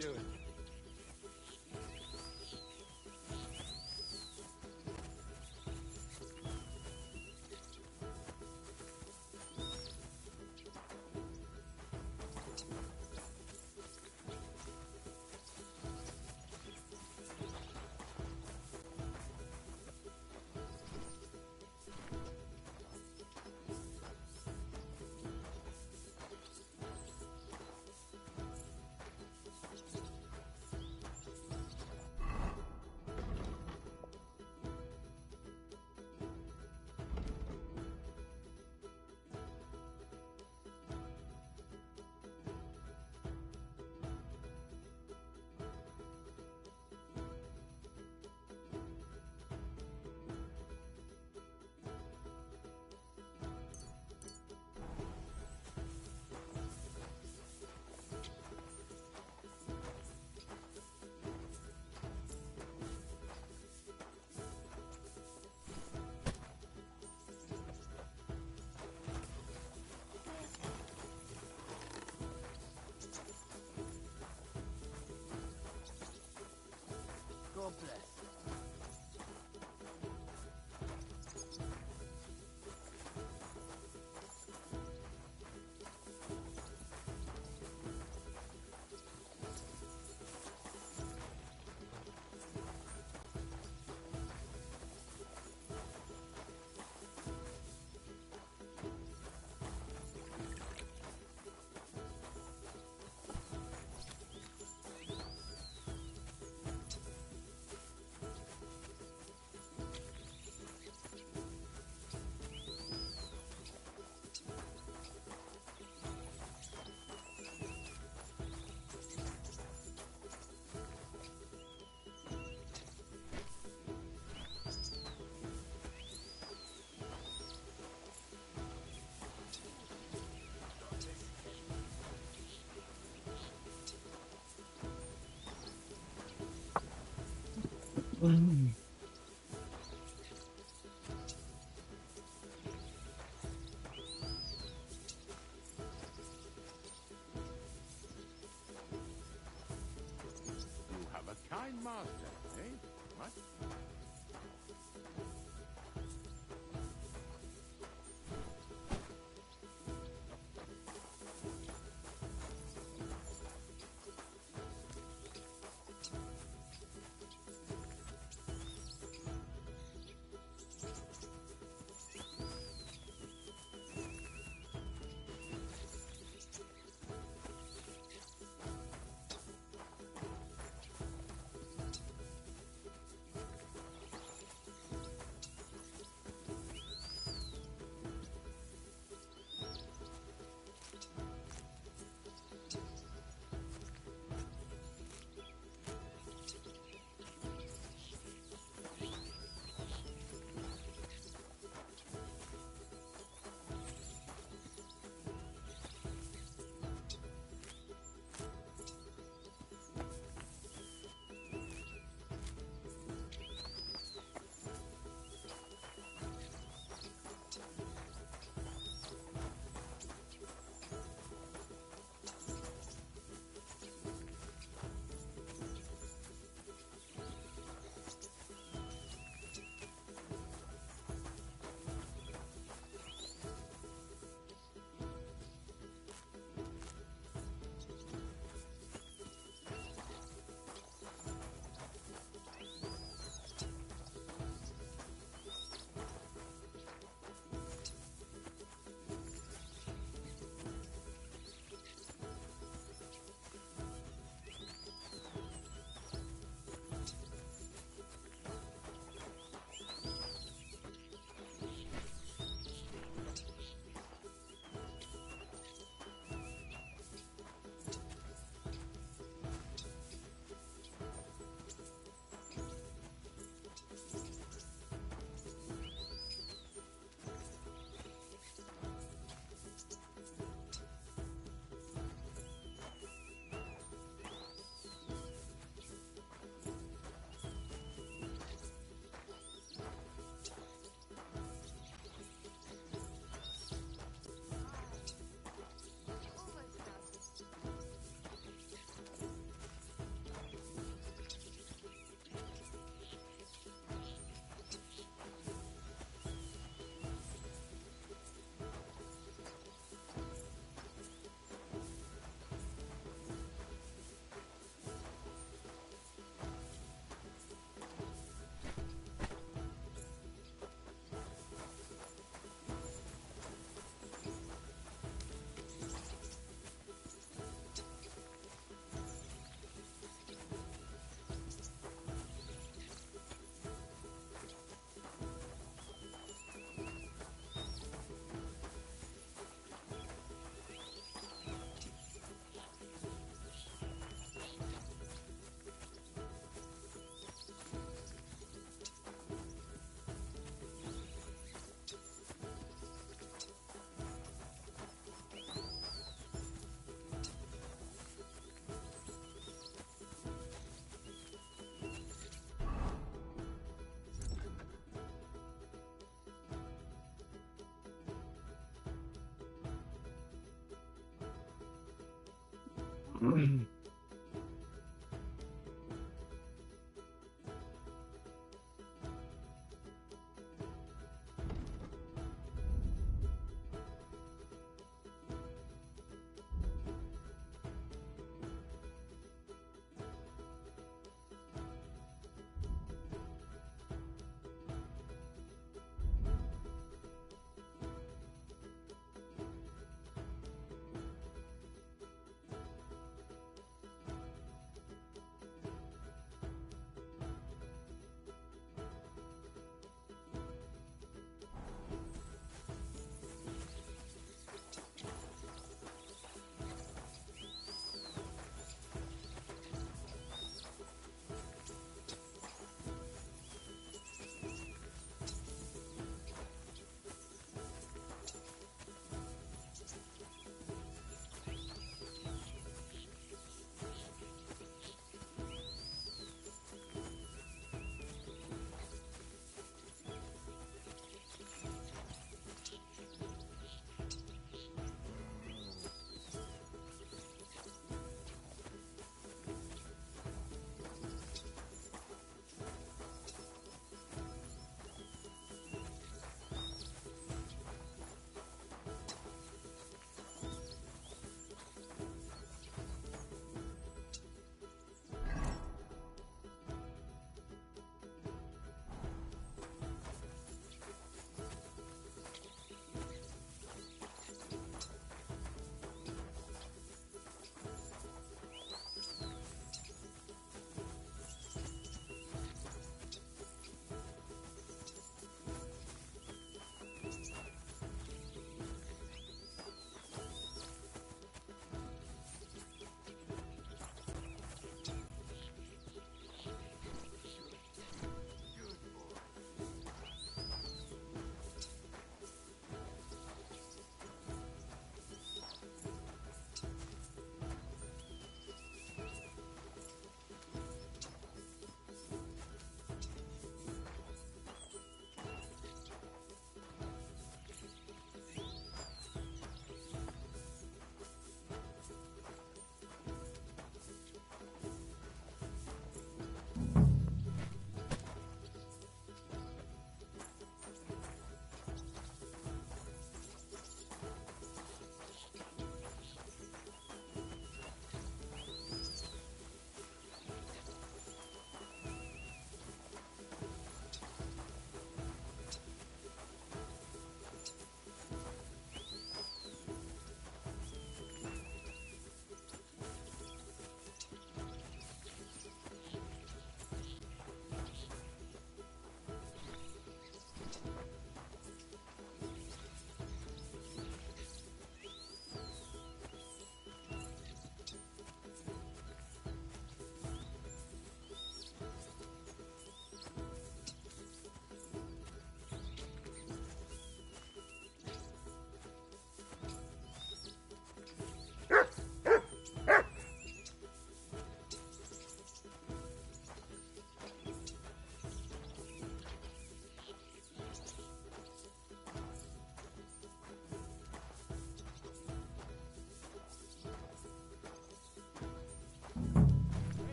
doing. God bless. You have a kind master, eh? What?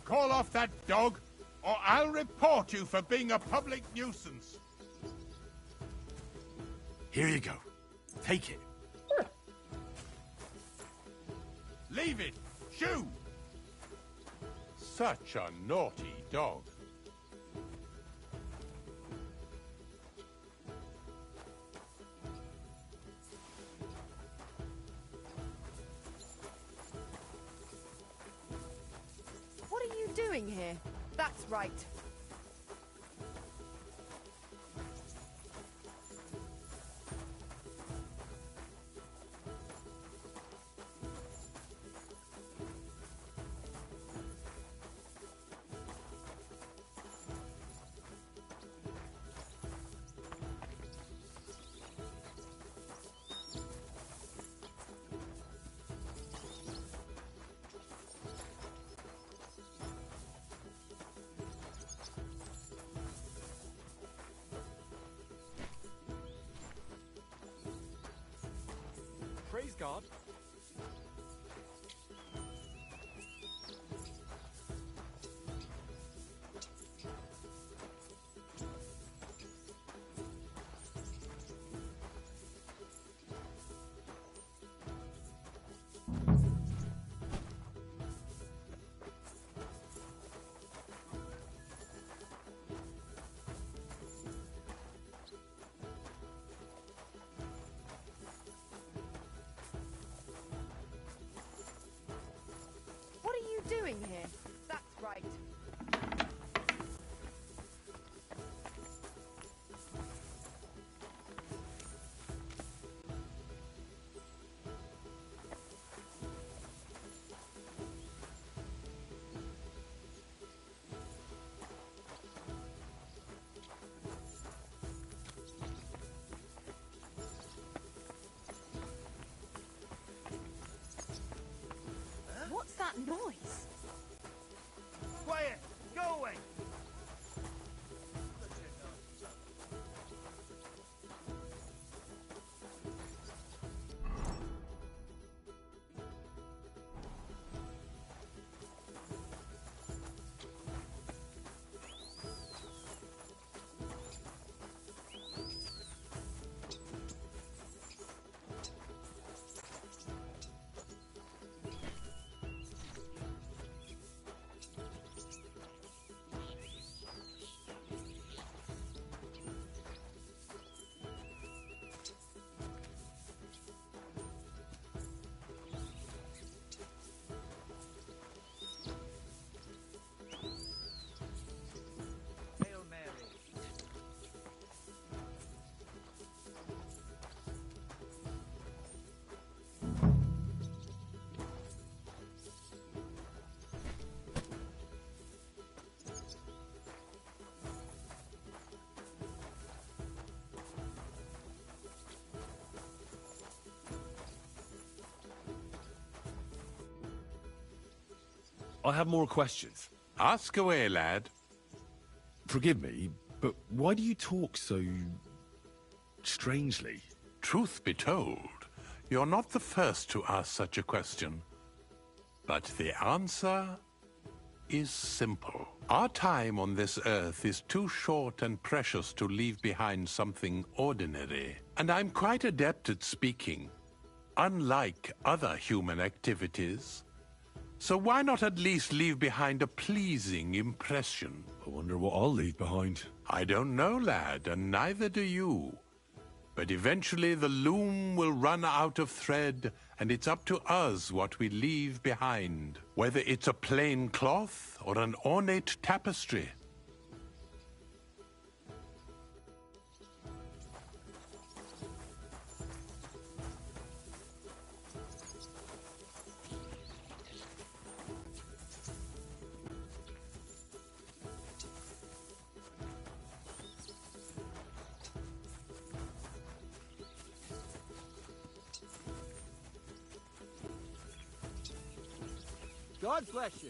Call off that dog, or I'll report you for being a public nuisance. Here you go. Take it. Leave it. Shoo! Such a naughty dog. What are you doing here? That's right. guard. What are you doing here? That's right. What's that noise? Quiet! Go away! Hail Mary. I have more questions. Ask away, lad. Forgive me, but why do you talk so strangely? Truth be told, you're not the first to ask such a question. But the answer is simple. Our time on this earth is too short and precious to leave behind something ordinary. And I'm quite adept at speaking, unlike other human activities. So why not at least leave behind a pleasing impression? I wonder what I'll leave behind. I don't know, lad, and neither do you. But eventually the loom will run out of thread, and it's up to us what we leave behind. Whether it's a plain cloth or an ornate tapestry. God bless you.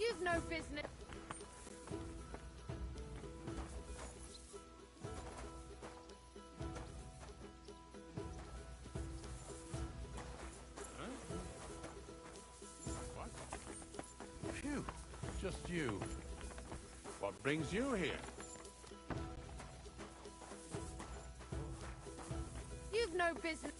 You've no business. What? Phew, just you. What brings you here? You've no business.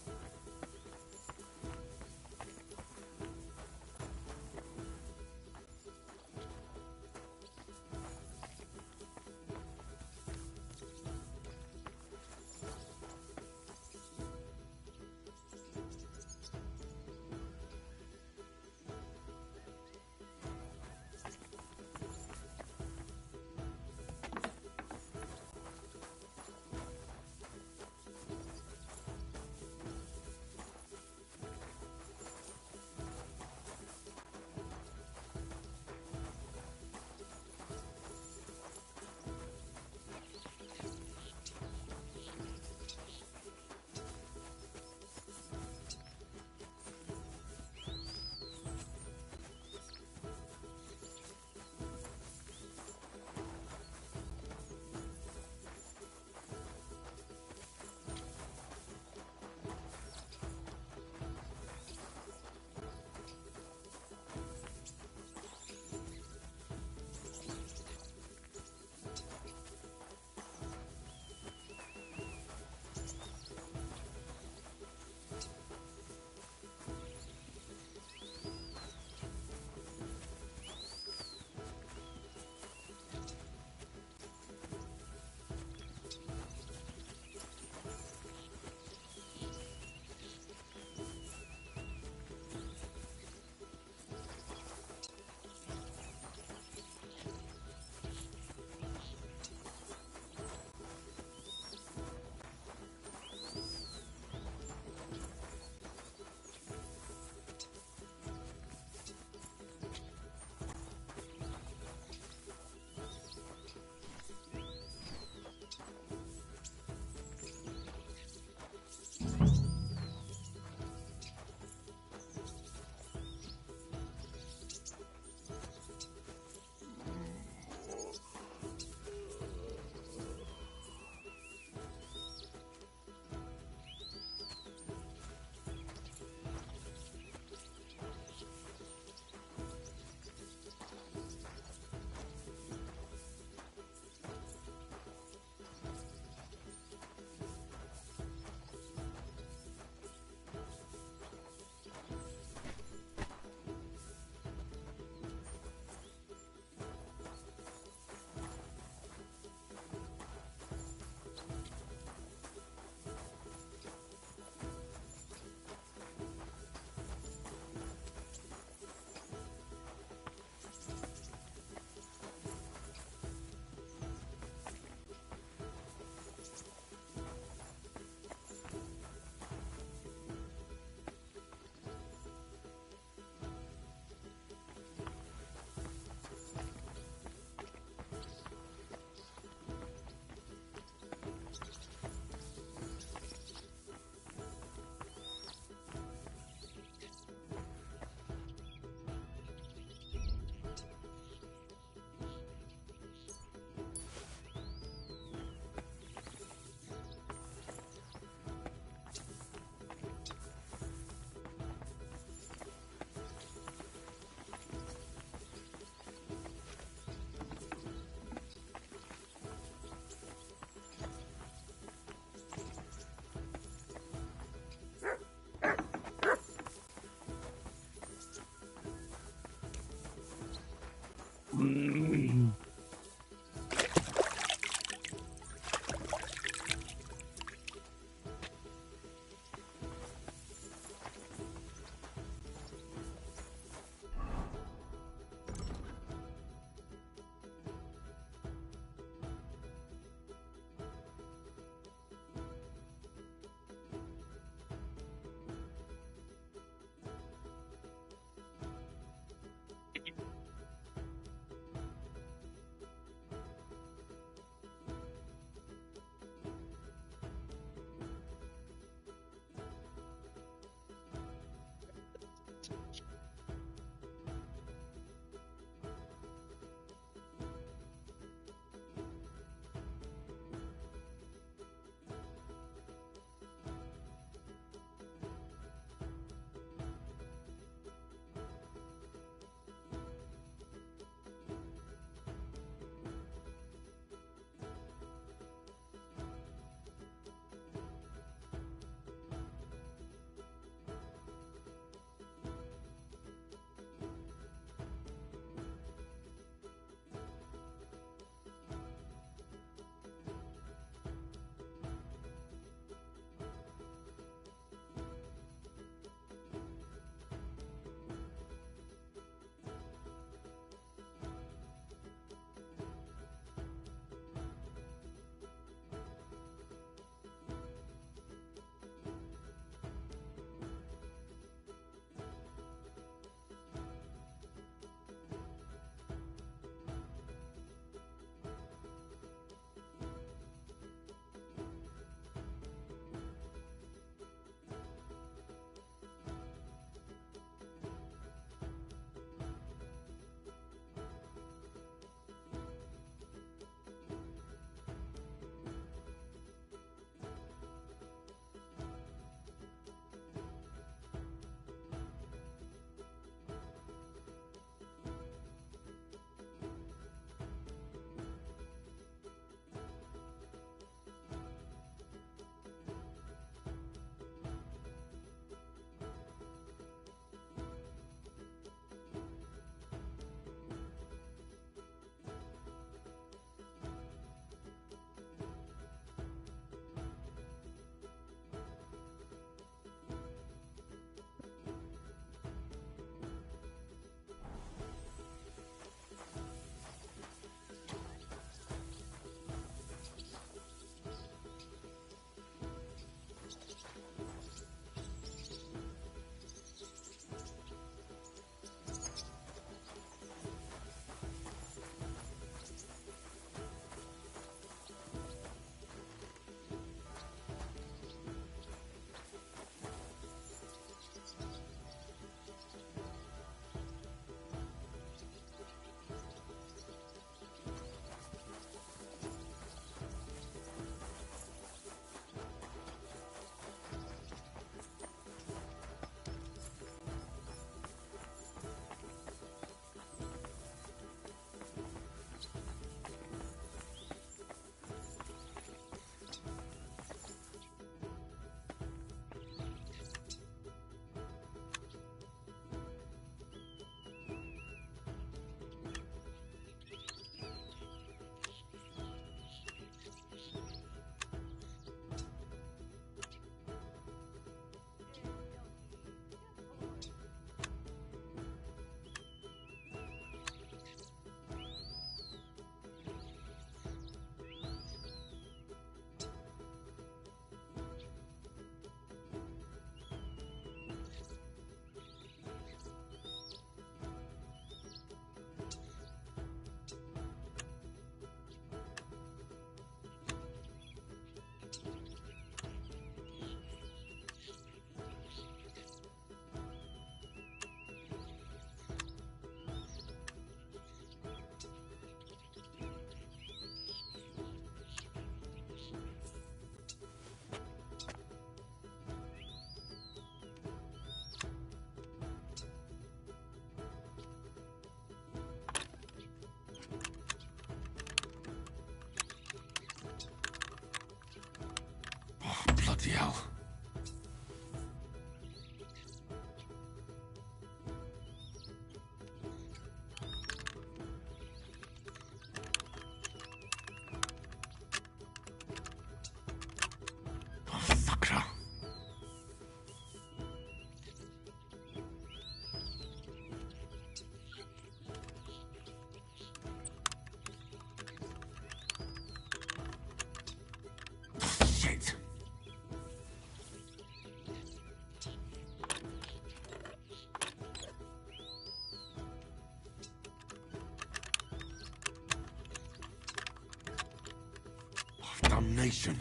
Damnation.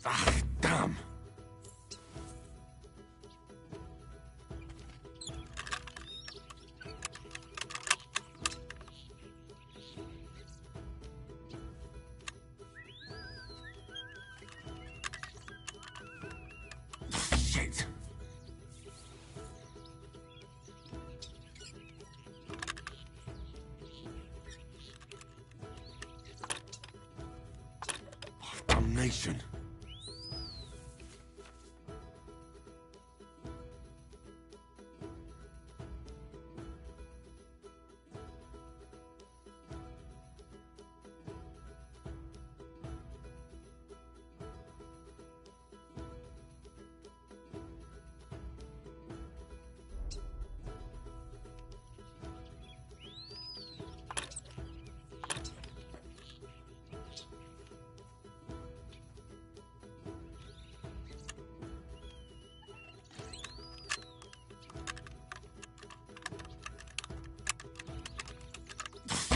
Ah, damn. Shit. Damnation.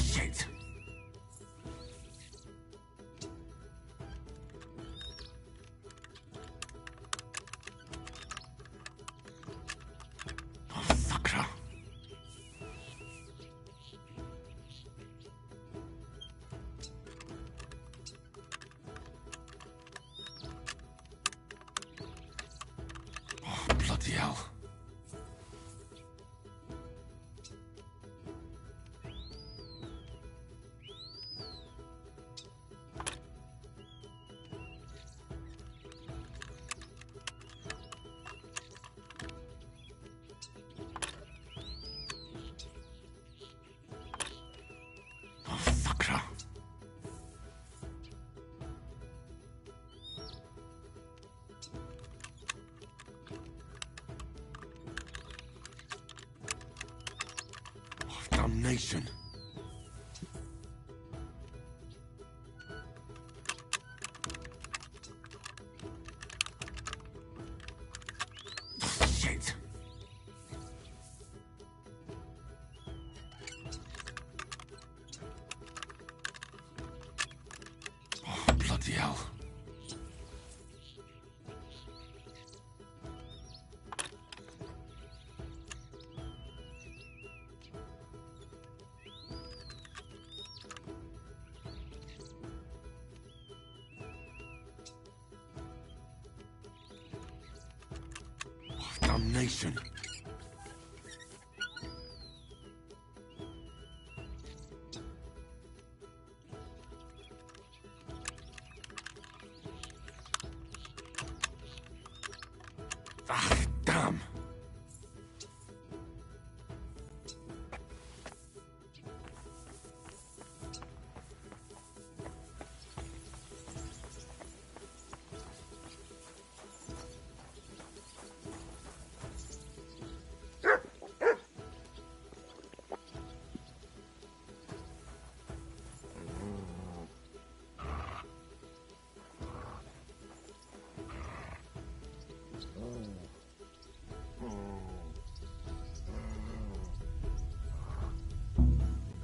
Shit. Oh, fucker. Oh, bloody hell. Oh, fucker. Oh, damnation. Shit. Oh, bloody hell. Oh, damnation. Ah, damn.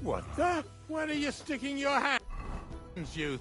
What the? Where are you sticking your hands, you?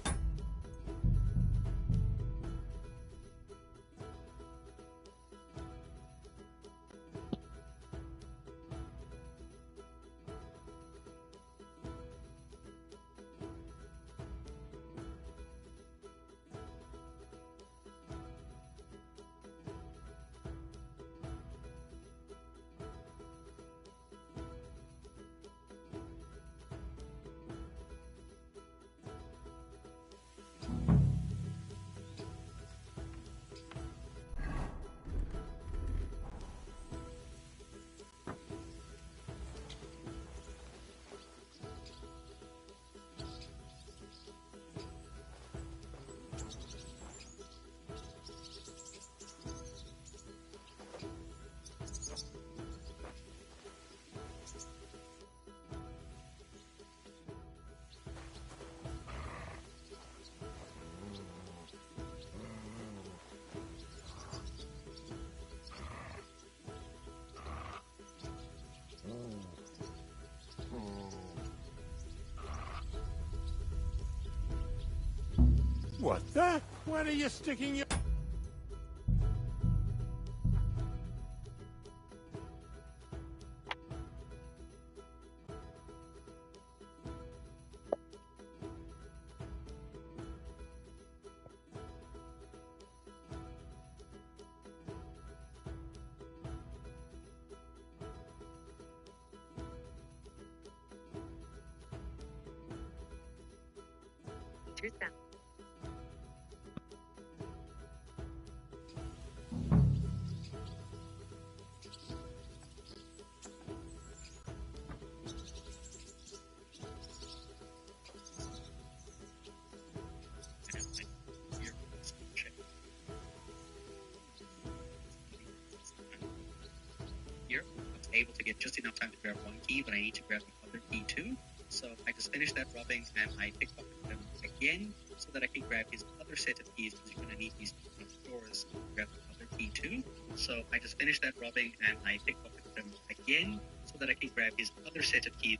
What the? Where are you sticking your... Here, I was able to get just enough time to grab one key, but I need to grab the other key too. So I just finished that robbing and I pickpocketed him again so that I can grab his other set of keys because you're going to need these doors to grab the other key too. So I just finished that robbing and I pickpocketed him again so that I can grab his other set of keys.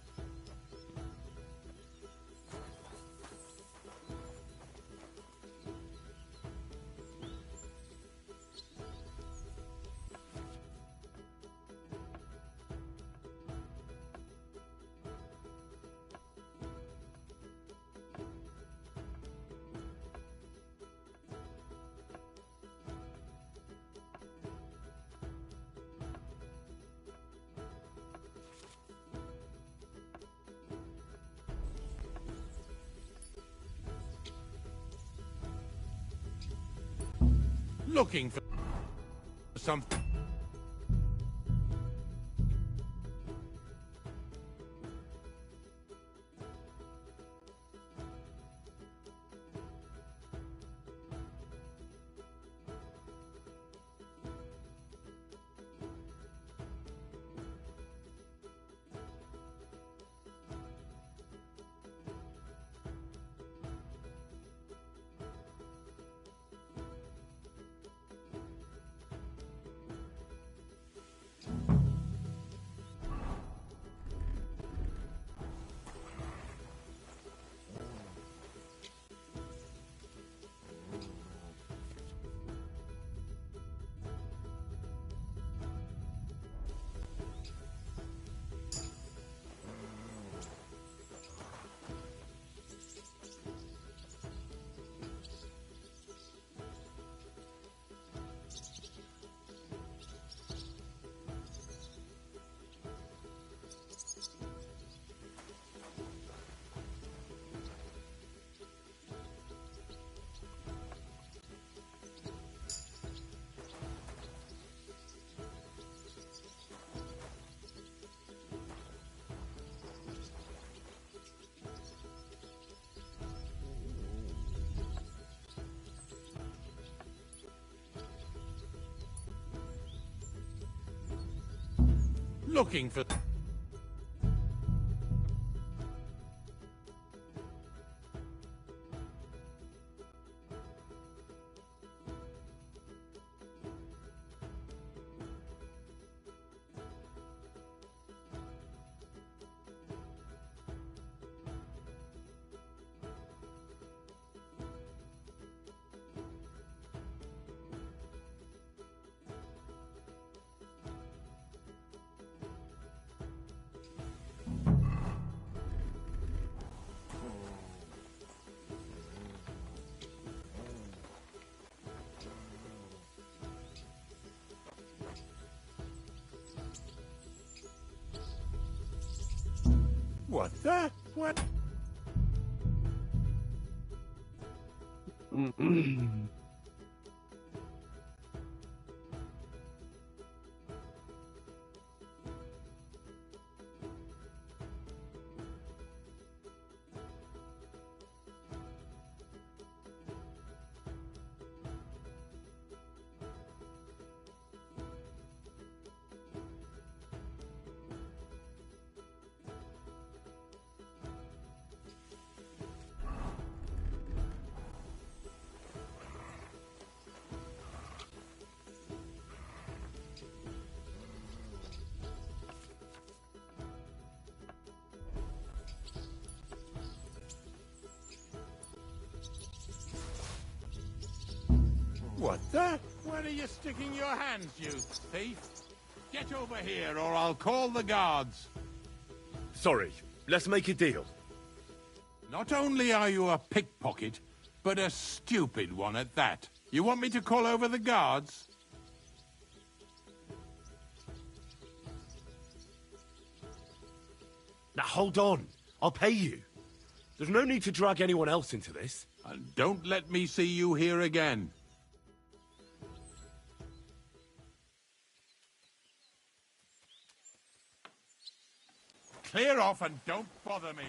Looking for something. Looking for... What the? What? What the? Where are you sticking your hands, you thief? Get over here or I'll call the guards. Sorry, let's make a deal. Not only are you a pickpocket, but a stupid one at that. You want me to call over the guards? Now hold on. I'll pay you. There's no need to drag anyone else into this. And don't let me see you here again. Clear off and don't bother me.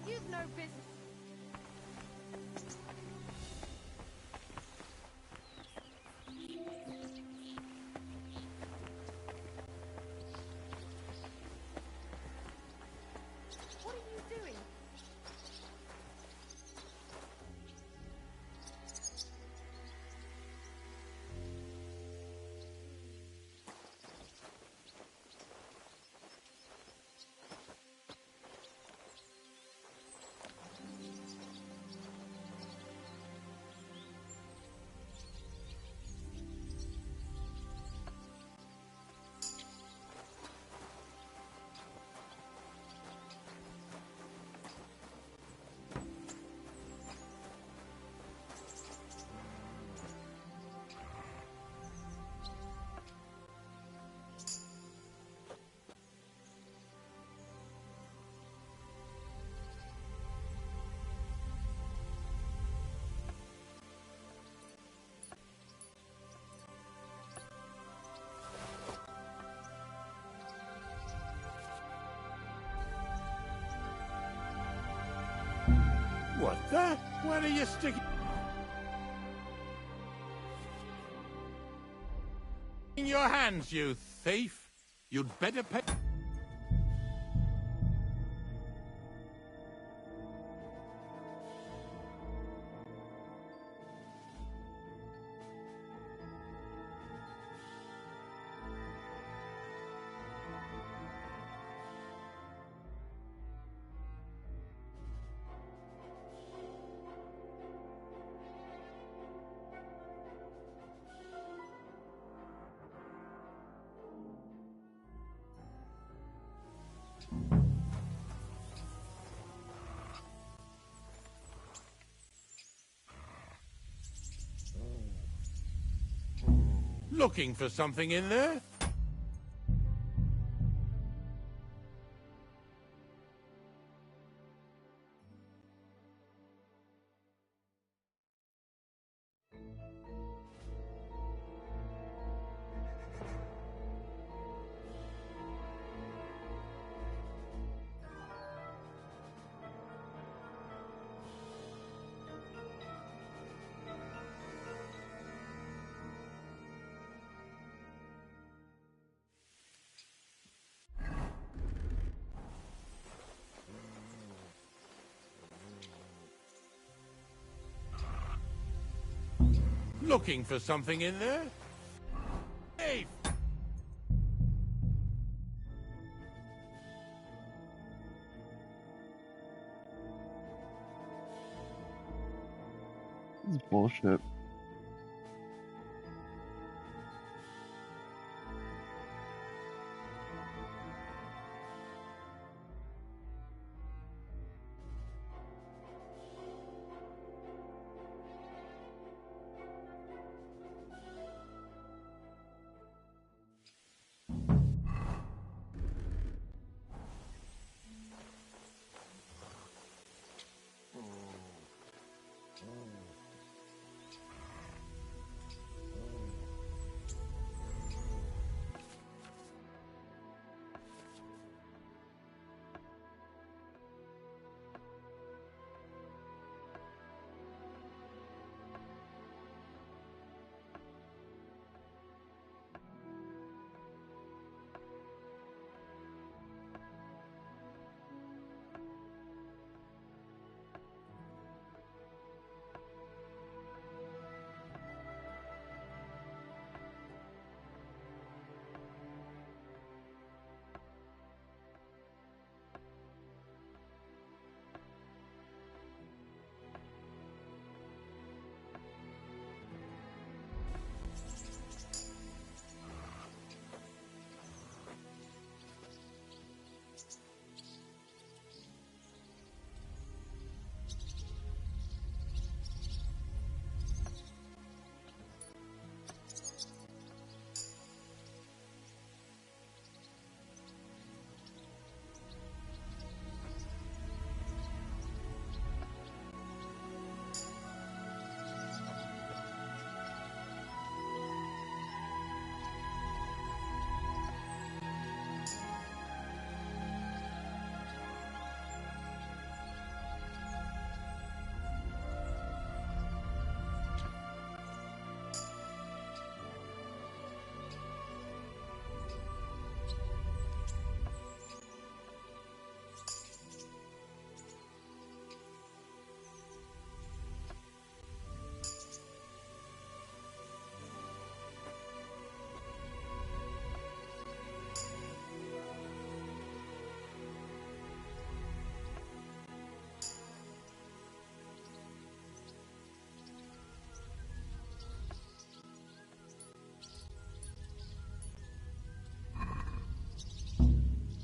You've no business. What are you doing? What the? Where are you sticking your hands, you thief? You'd better pay. Looking for something in there? Looking for something in there? Hey! This is bullshit.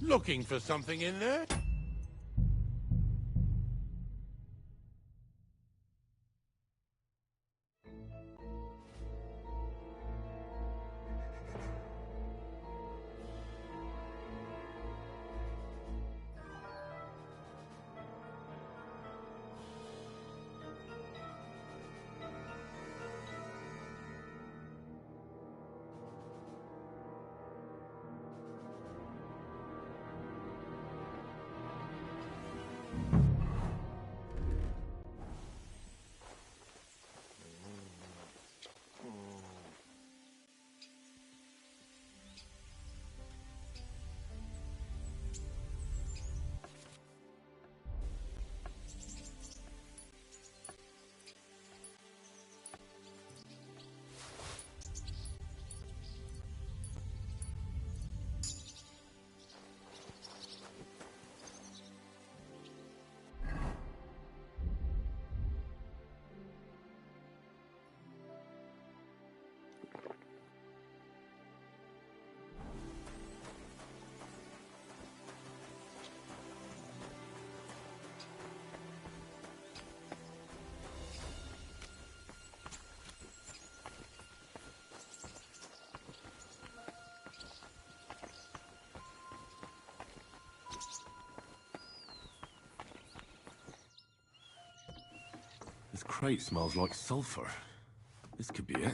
Looking for something in there? This crate smells like sulfur. This could be it.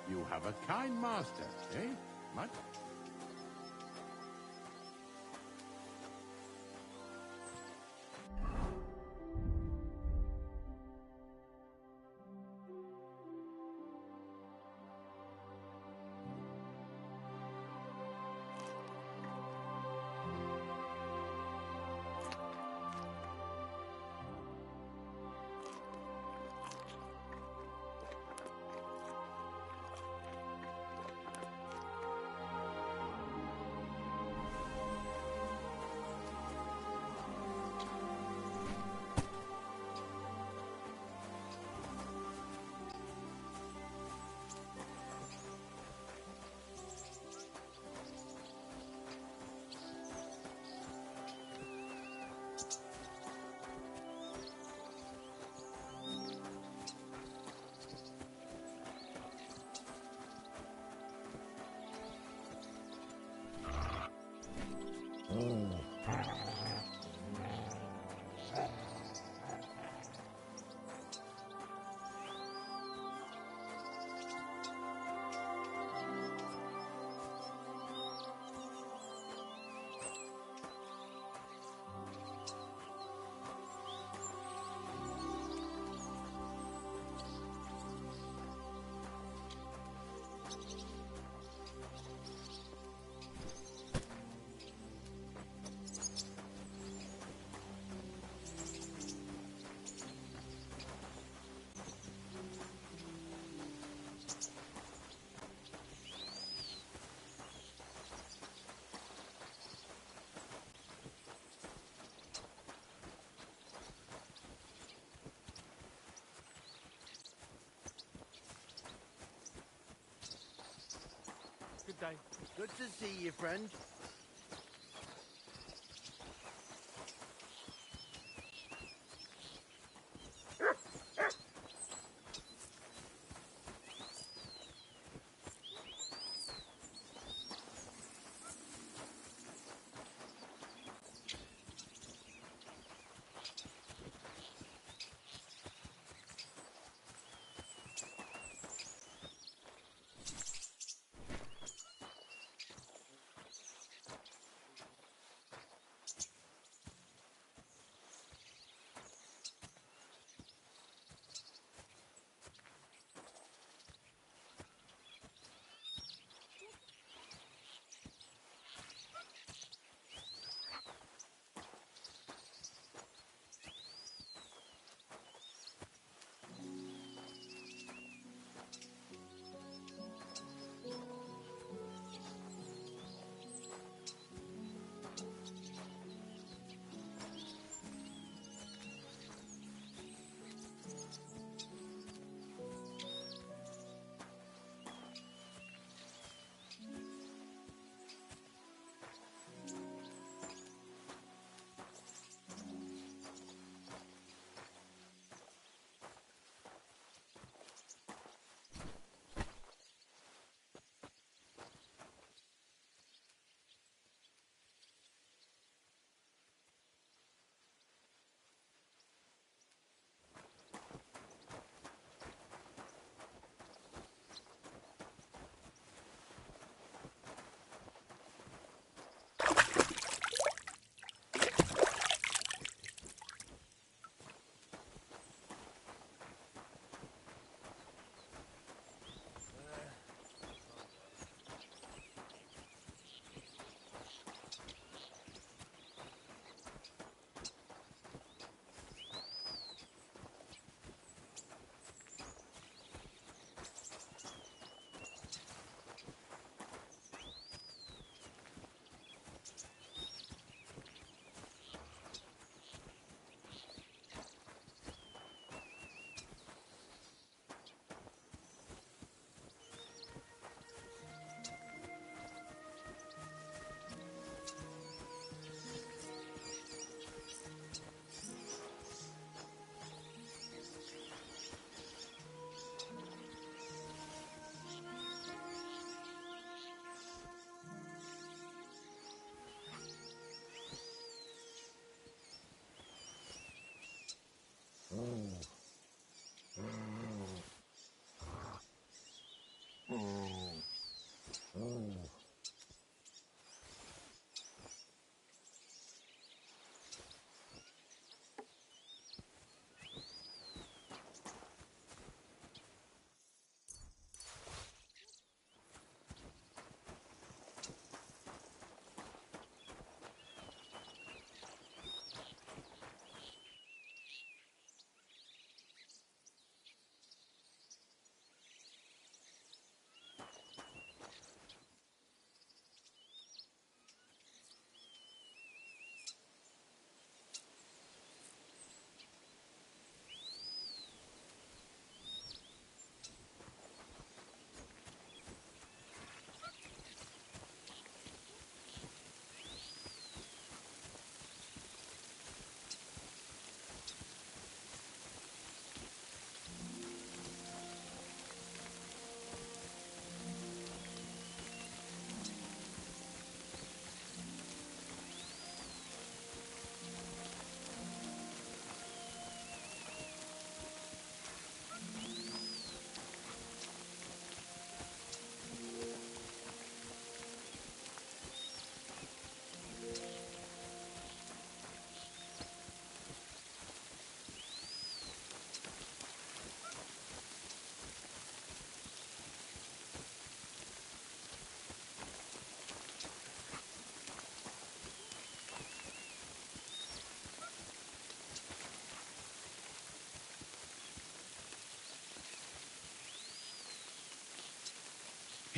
You have a kind master, eh? Much? Good day. Good to see you, friend.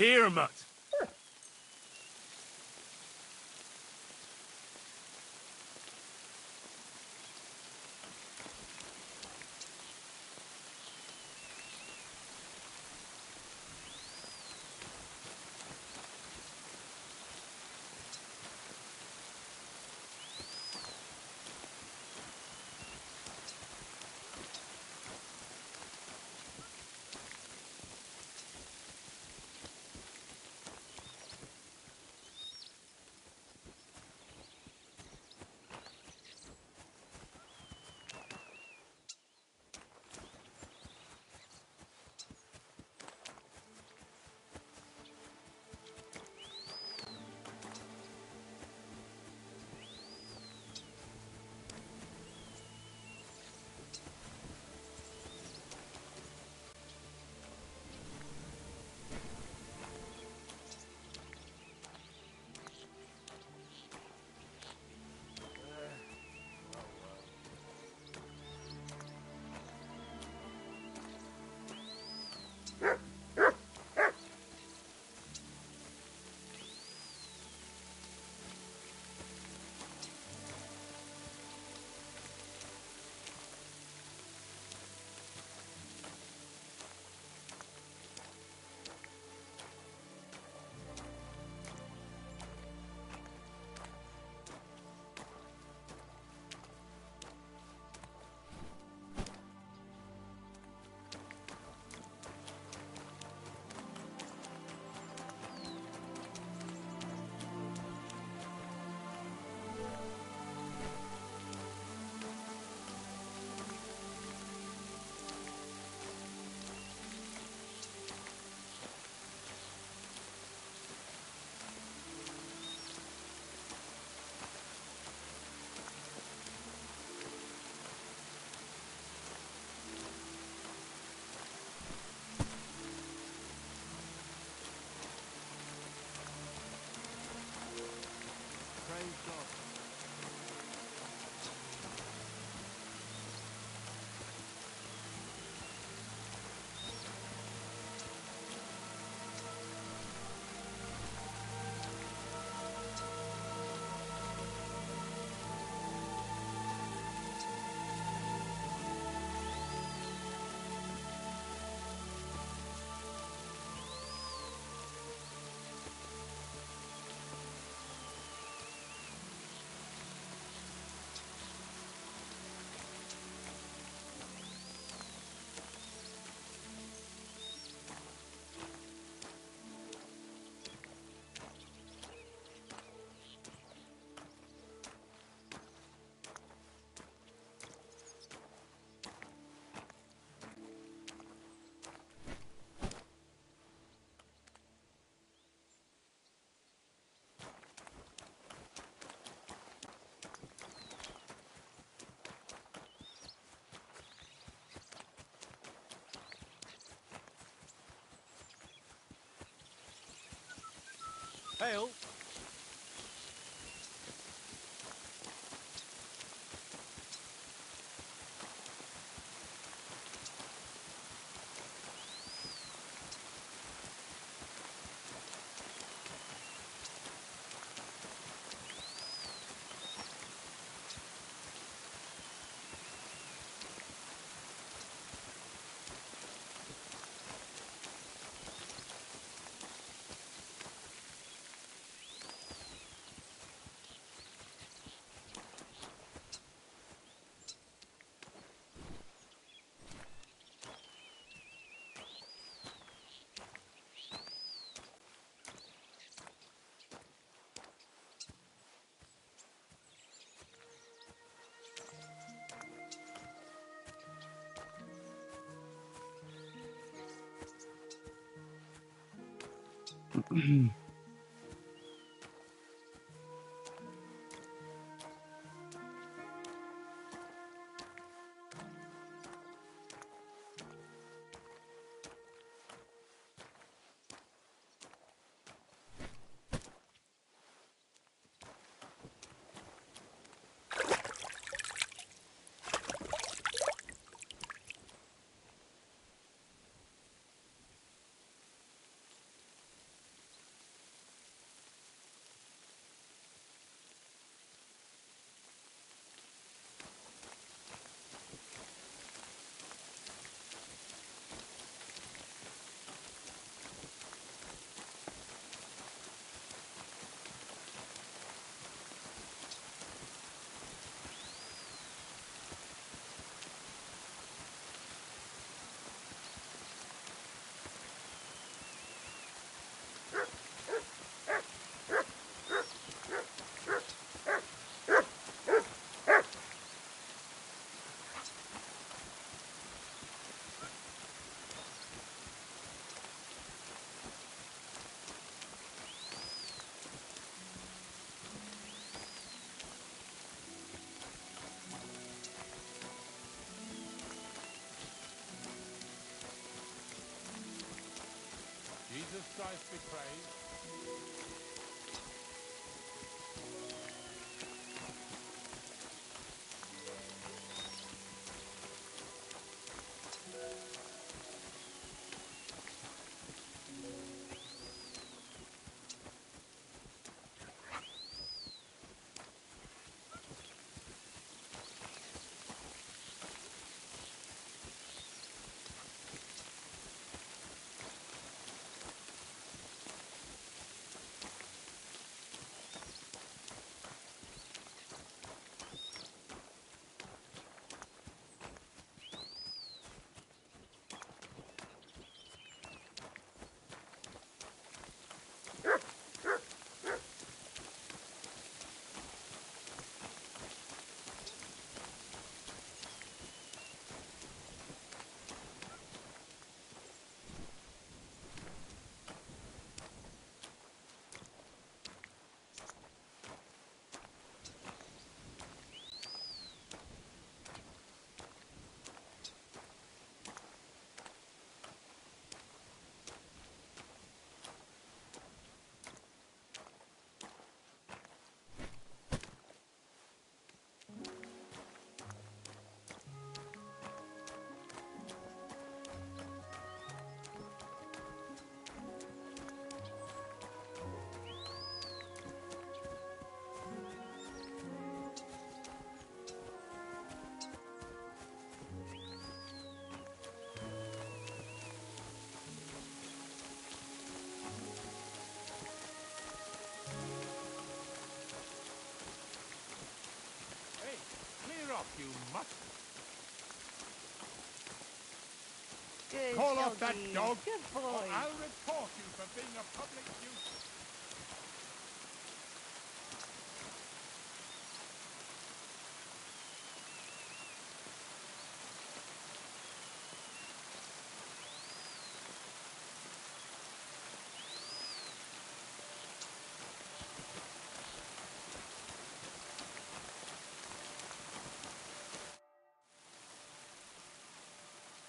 Here, Mutt. Hail. Jesus Christ be praised. Hey, clear off, you mutt! Good Call off that doggy. dog, Good boy. or I'll report you for being a public nuisance.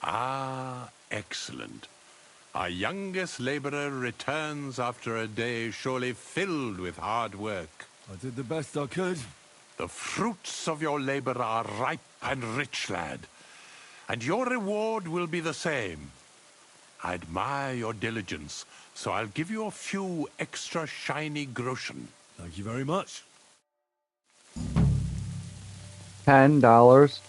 Ah, excellent. Our youngest laborer returns after a day surely filled with hard work. I did the best I could. The fruits of your labor are ripe and rich, lad. And your reward will be the same. I admire your diligence, so I'll give you a few extra shiny groschen. Thank you very much. $10.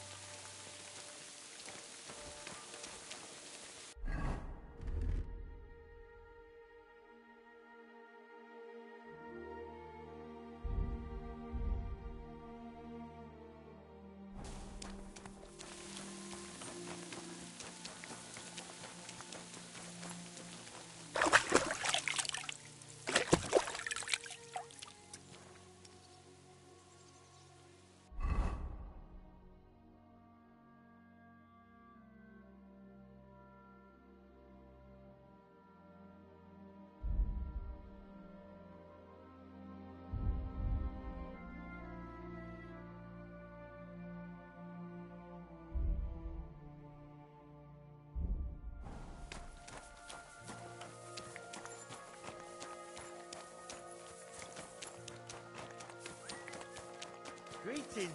Greetings.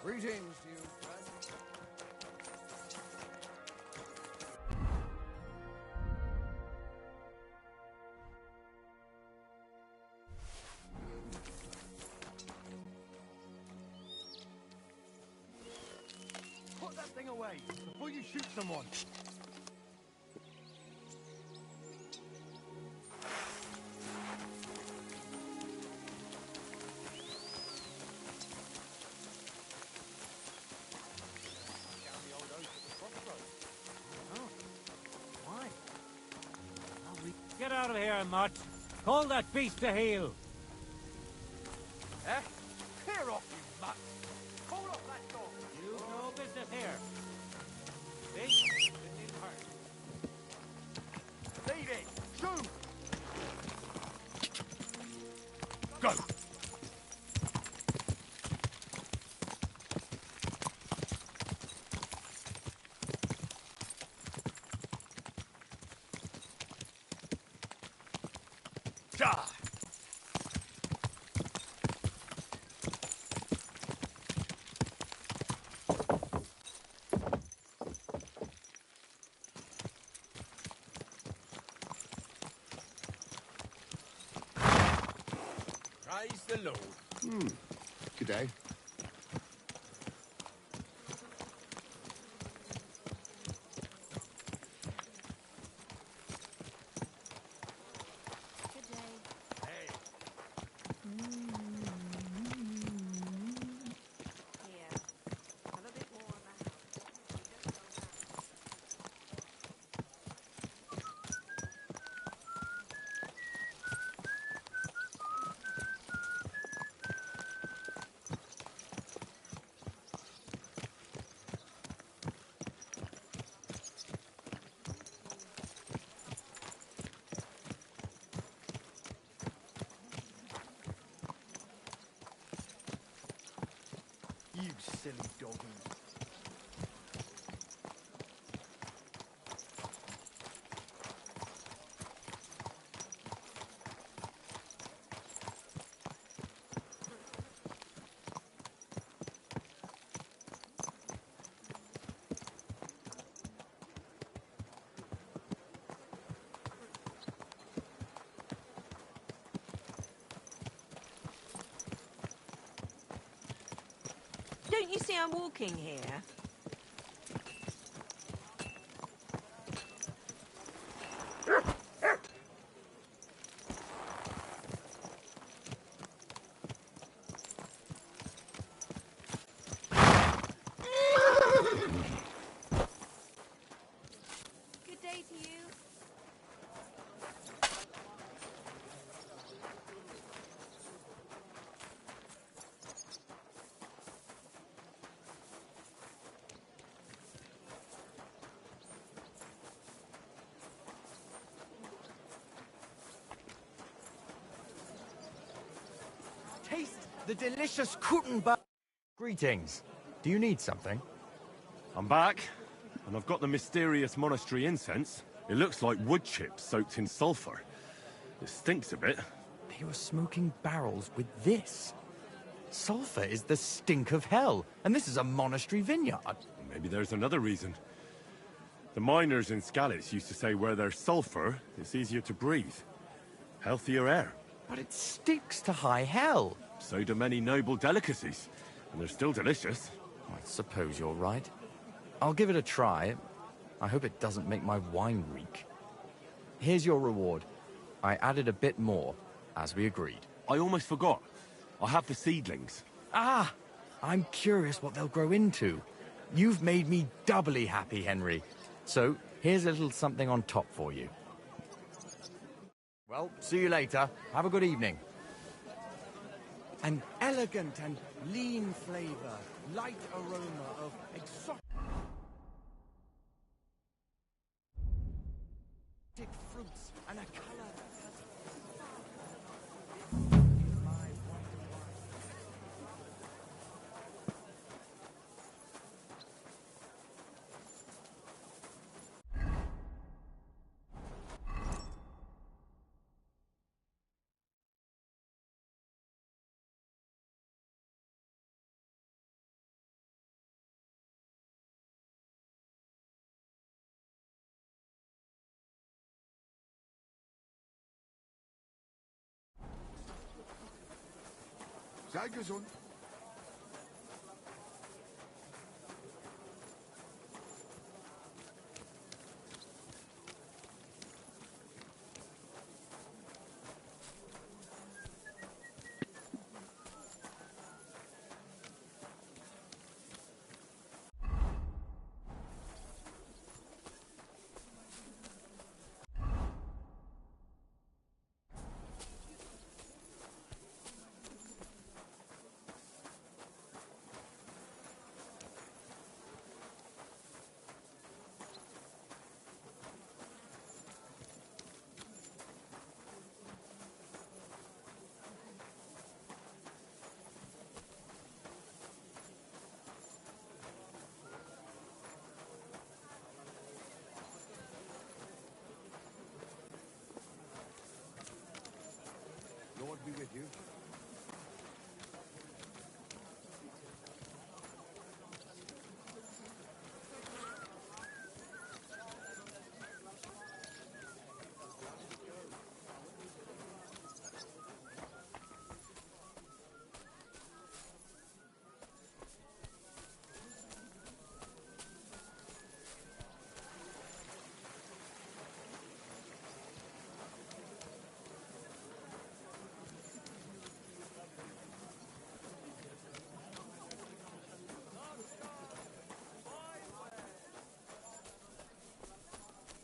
Greetings, you friend. Put that thing away before you shoot someone. Get out of here, Mutt. Call that beast to heel. Eh? Clear off, you mutt! Hold off that dog! You've no business here. See? Didn't even hurt. Lead it! Shoot! Go! Ja! Praise the Lord. Good day. You silly doggy. Don't you see I'm walking here? Good day to you. Taste the delicious Kutenberg. Greetings. Do you need something? I'm back, and I've got the mysterious monastery incense. It looks like wood chips soaked in sulfur. It stinks a bit. They were smoking barrels with this. Sulfur is the stink of hell, and this is a monastery vineyard. Maybe there's another reason. The miners in Skalitz used to say where there's sulfur, it's easier to breathe. Healthier air. But it sticks to high hell. So do many noble delicacies, and they're still delicious. I suppose you're right. I'll give it a try. I hope it doesn't make my wine reek. Here's your reward. I added a bit more, as we agreed. I almost forgot. I have the seedlings. Ah! I'm curious what they'll grow into. You've made me doubly happy, Henry. So, here's a little something on top for you. Well, see you later. Have a good evening. An elegant and lean flavor, light aroma of exotic fruits and a color. Sei gesund. Lord be with you.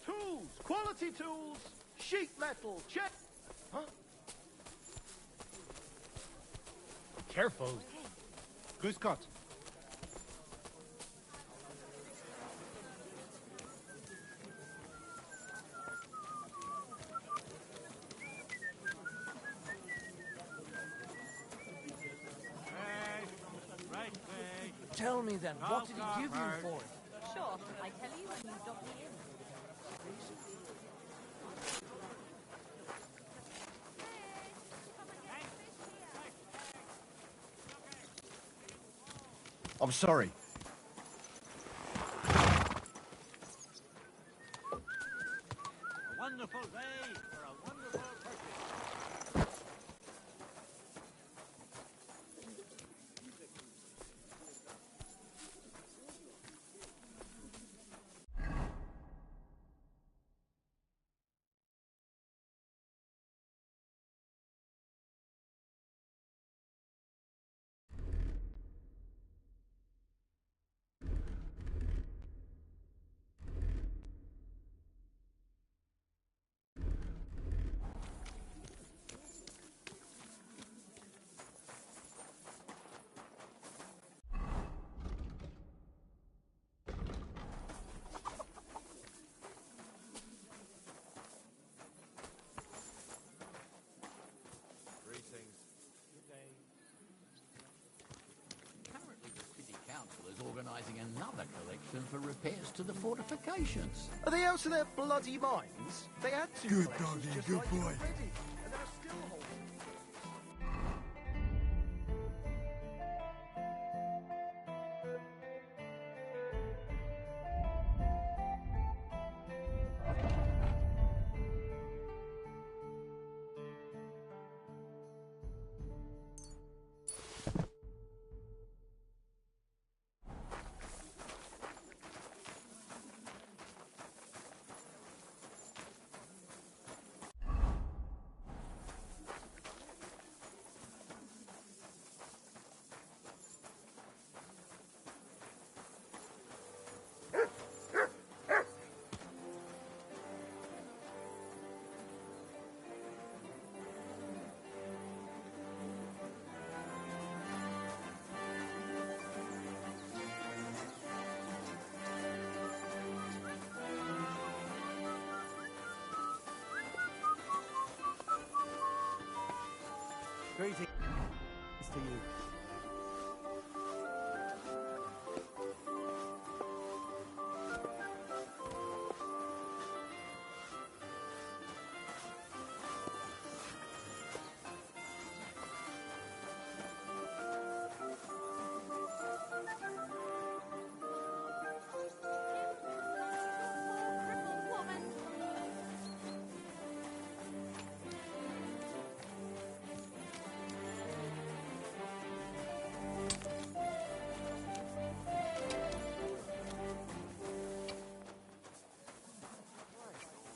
Tools! Quality tools! Sheet metal! Check! Huh? Careful. Grüß Gott. Tell me then, what did he give you for it? Sure, I tell you when you drop me in. I'm sorry. A wonderful day for a wonderful purchase. and for repairs to the fortifications. Are they out of their bloody minds? They had two Good collections doggy, just good like you boy. already, and there are still holes. Greetings to you.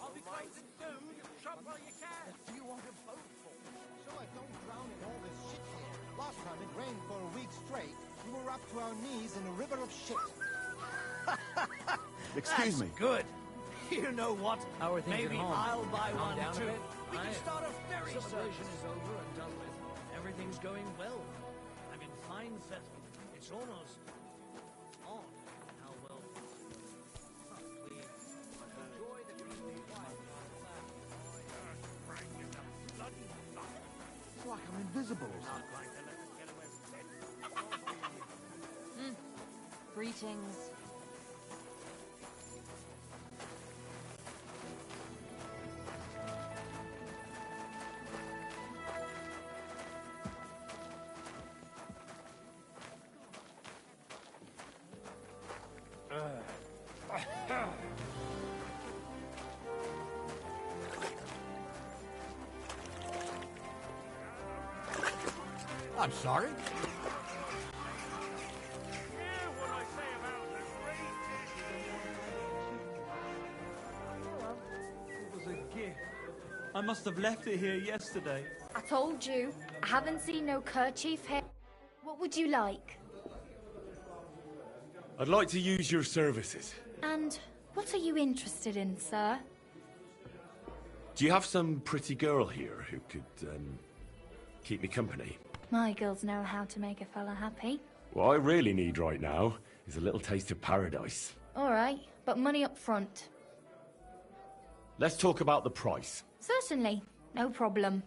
I'll be quiet soon. Shop while you can. What do you want a boat for? So I don't drown in all this shit here. Last time it rained for a week straight, we were up to our knees in a river of shit. Excuse me. Good. You know what? How are things Maybe at home? I'll buy Calm one down a too. bit? We can start a ferry Celebration service. is over and done with. Everything's going well. I'm in fine fettle. It's almost odd how well. We enjoy the evening while It's like I'm invisible or not something. going to let us get away with it. Greetings. I'm sorry. It was a gift. I must have left it here yesterday. I told you, I haven't seen no kerchief here. What would you like? I'd like to use your services. And what are you interested in, sir? Do you have some pretty girl here who could, keep me company? My girls know how to make a fella happy. What I really need right now is a little taste of paradise. All right, but money up front. Let's talk about the price. Certainly, no problem.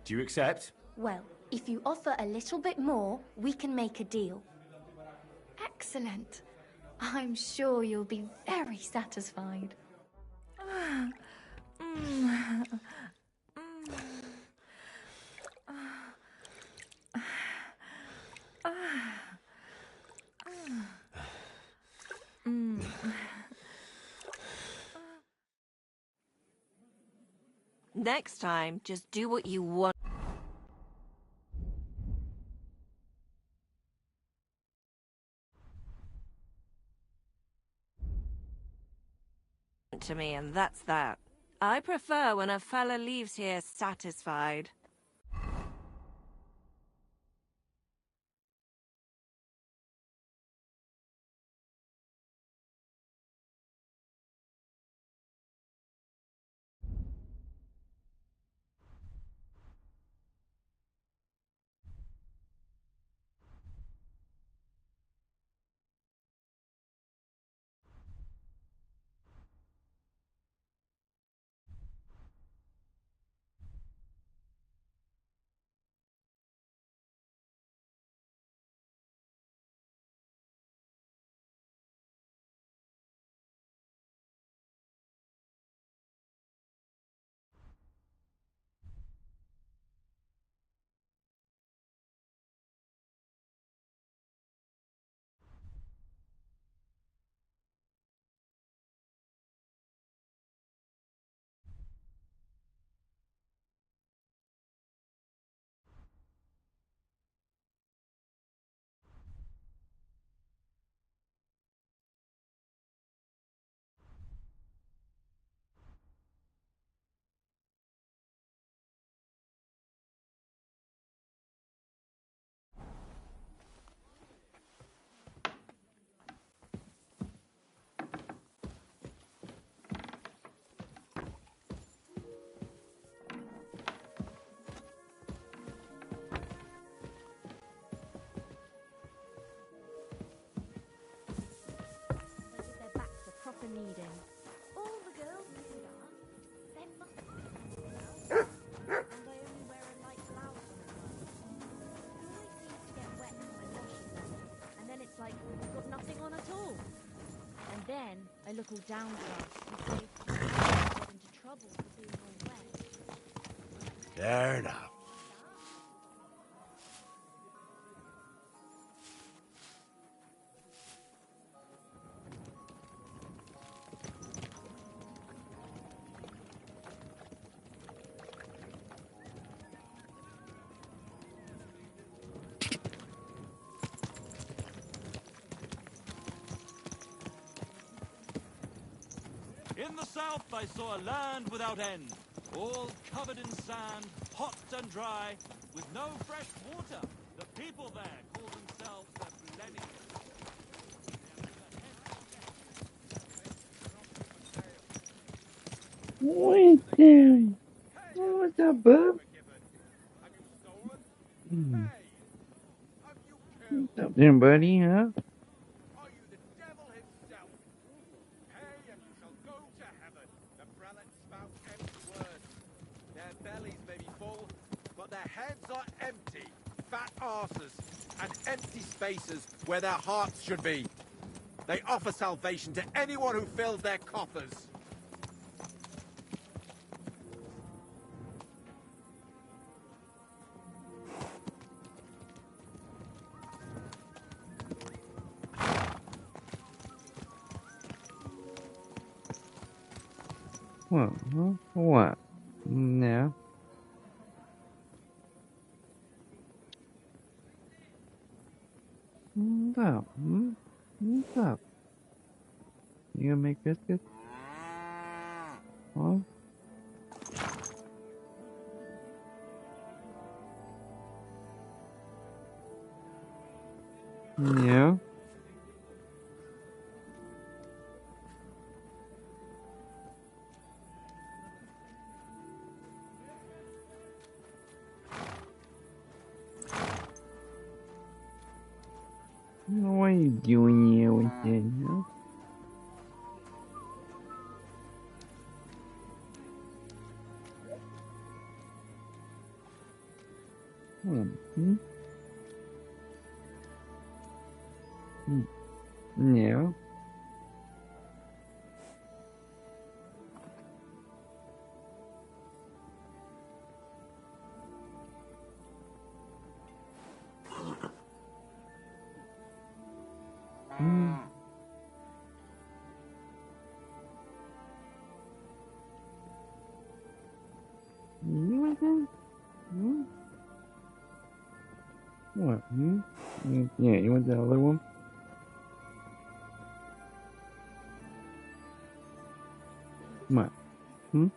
Do you accept? Well, if you offer a little bit more, we can make a deal. Excellent. I'm sure you'll be very satisfied. Next time, just do what you want to me, and that's that. I prefer when a fella leaves here satisfied. They look all downcast and say you get into trouble for being all wet. Fair enough. In the south I saw a land without end, all covered in sand, hot and dry, with no fresh water. The people there call themselves the Blenny. What is that? What's up, bub? What's up there, buddy, huh? Their bellies may be full, but their heads are empty. Fat arses and empty spaces where their hearts should be. They offer salvation to anyone who fills their coffers. What? Huh? What? No. What's up? Hmm? What's up? You gonna make biscuits? Huh? Yeah. What are you doing here with that, huh? Hmm? Yeah. You with that? Hmm? What? Hmm? Yeah, you want the other one? What? Hmm?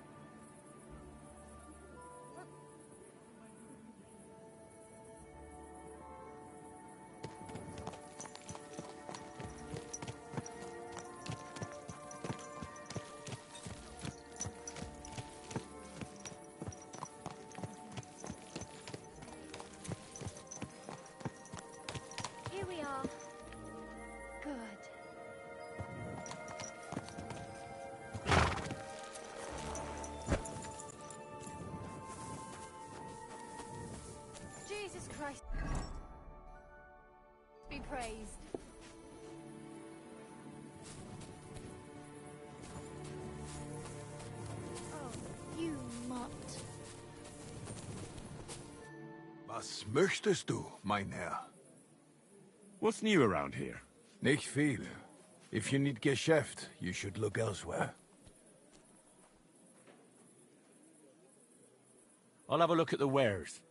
Here we are. Good. Jesus Christ. Be praised. Oh, you mutt. Was möchtest du, mein Herr? What's new around here? Nicht viel. If you need Geschäft, you should look elsewhere. I'll have a look at the wares.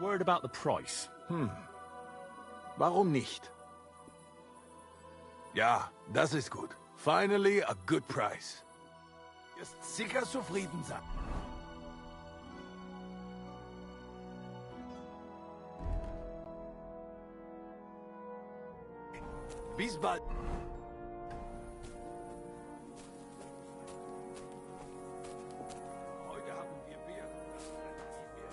Word about the price. Warum nicht? Ja, das ist gut. Finally, a good price. Wirst sicher zufrieden sein. Bis bald. Heute haben wir Bier. Das brennt die Bier.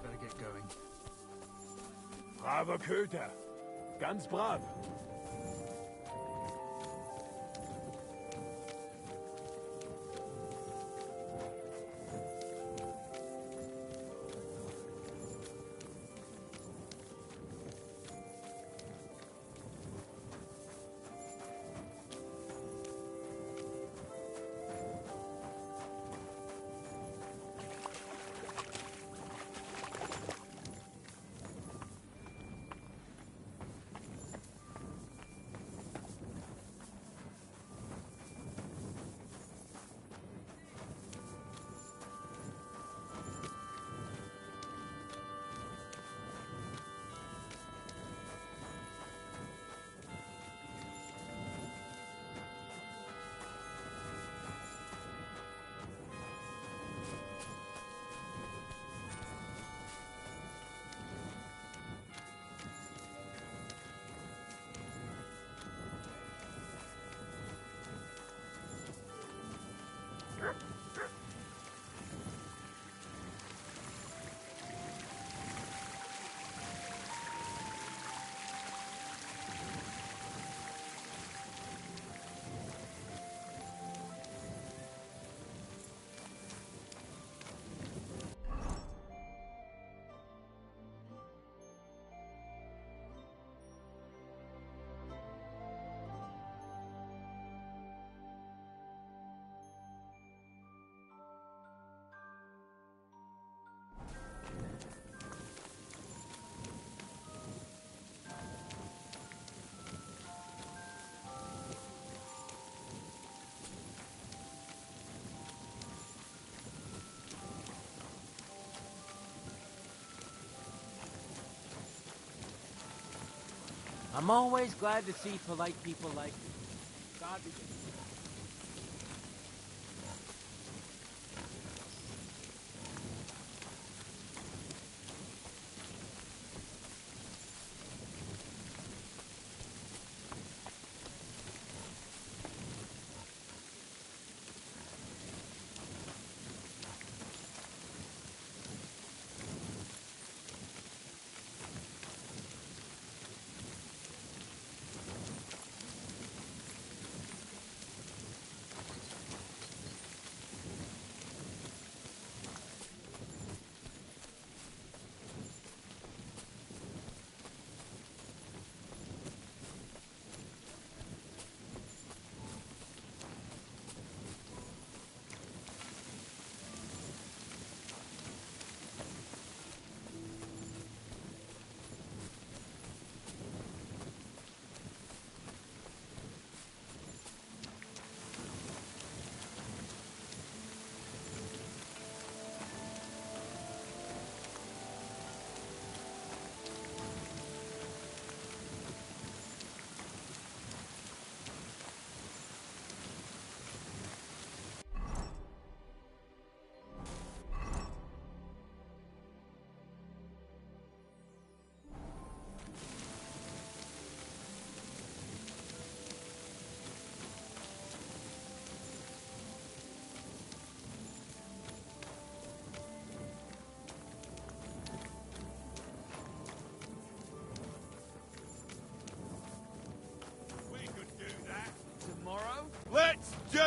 Better get going. Braver Köter. Ganz brav. I'm always glad to see polite people like you. God be good.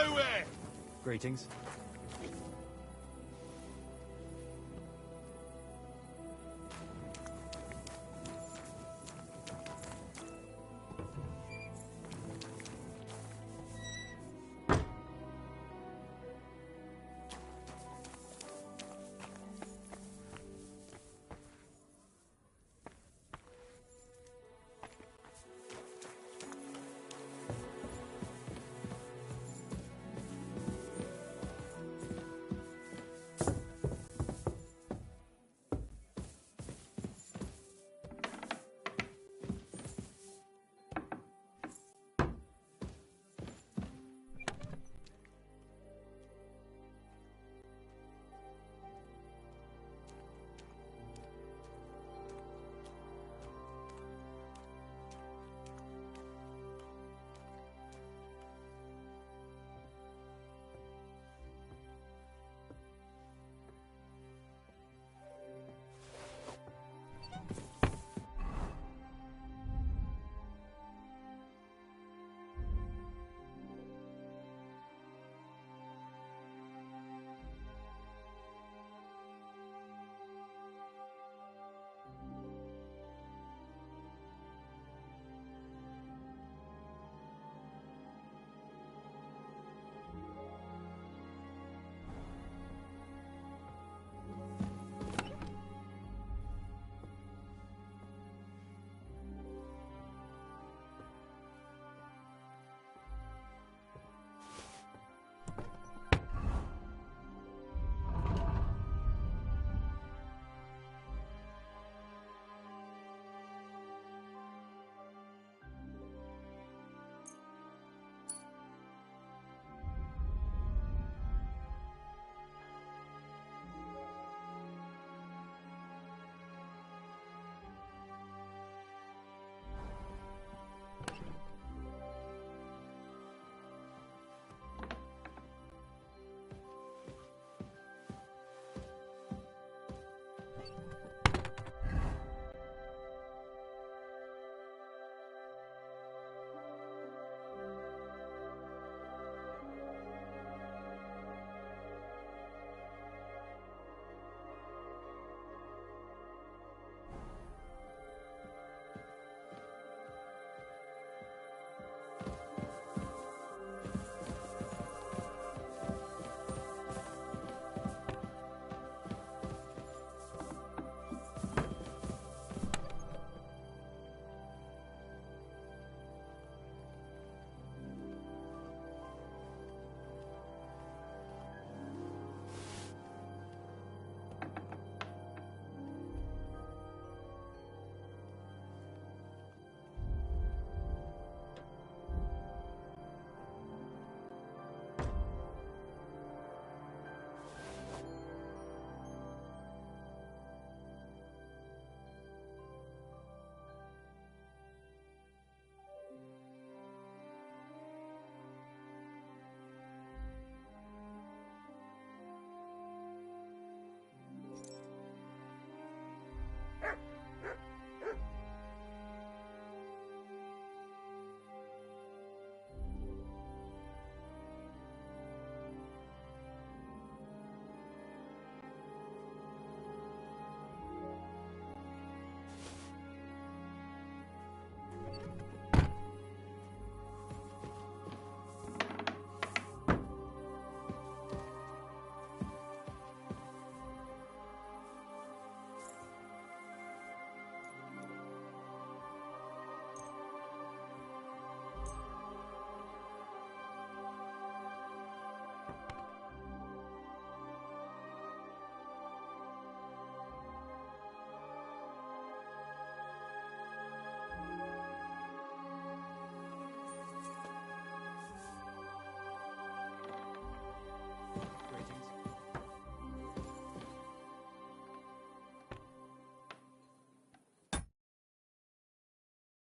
nowhere! Greetings.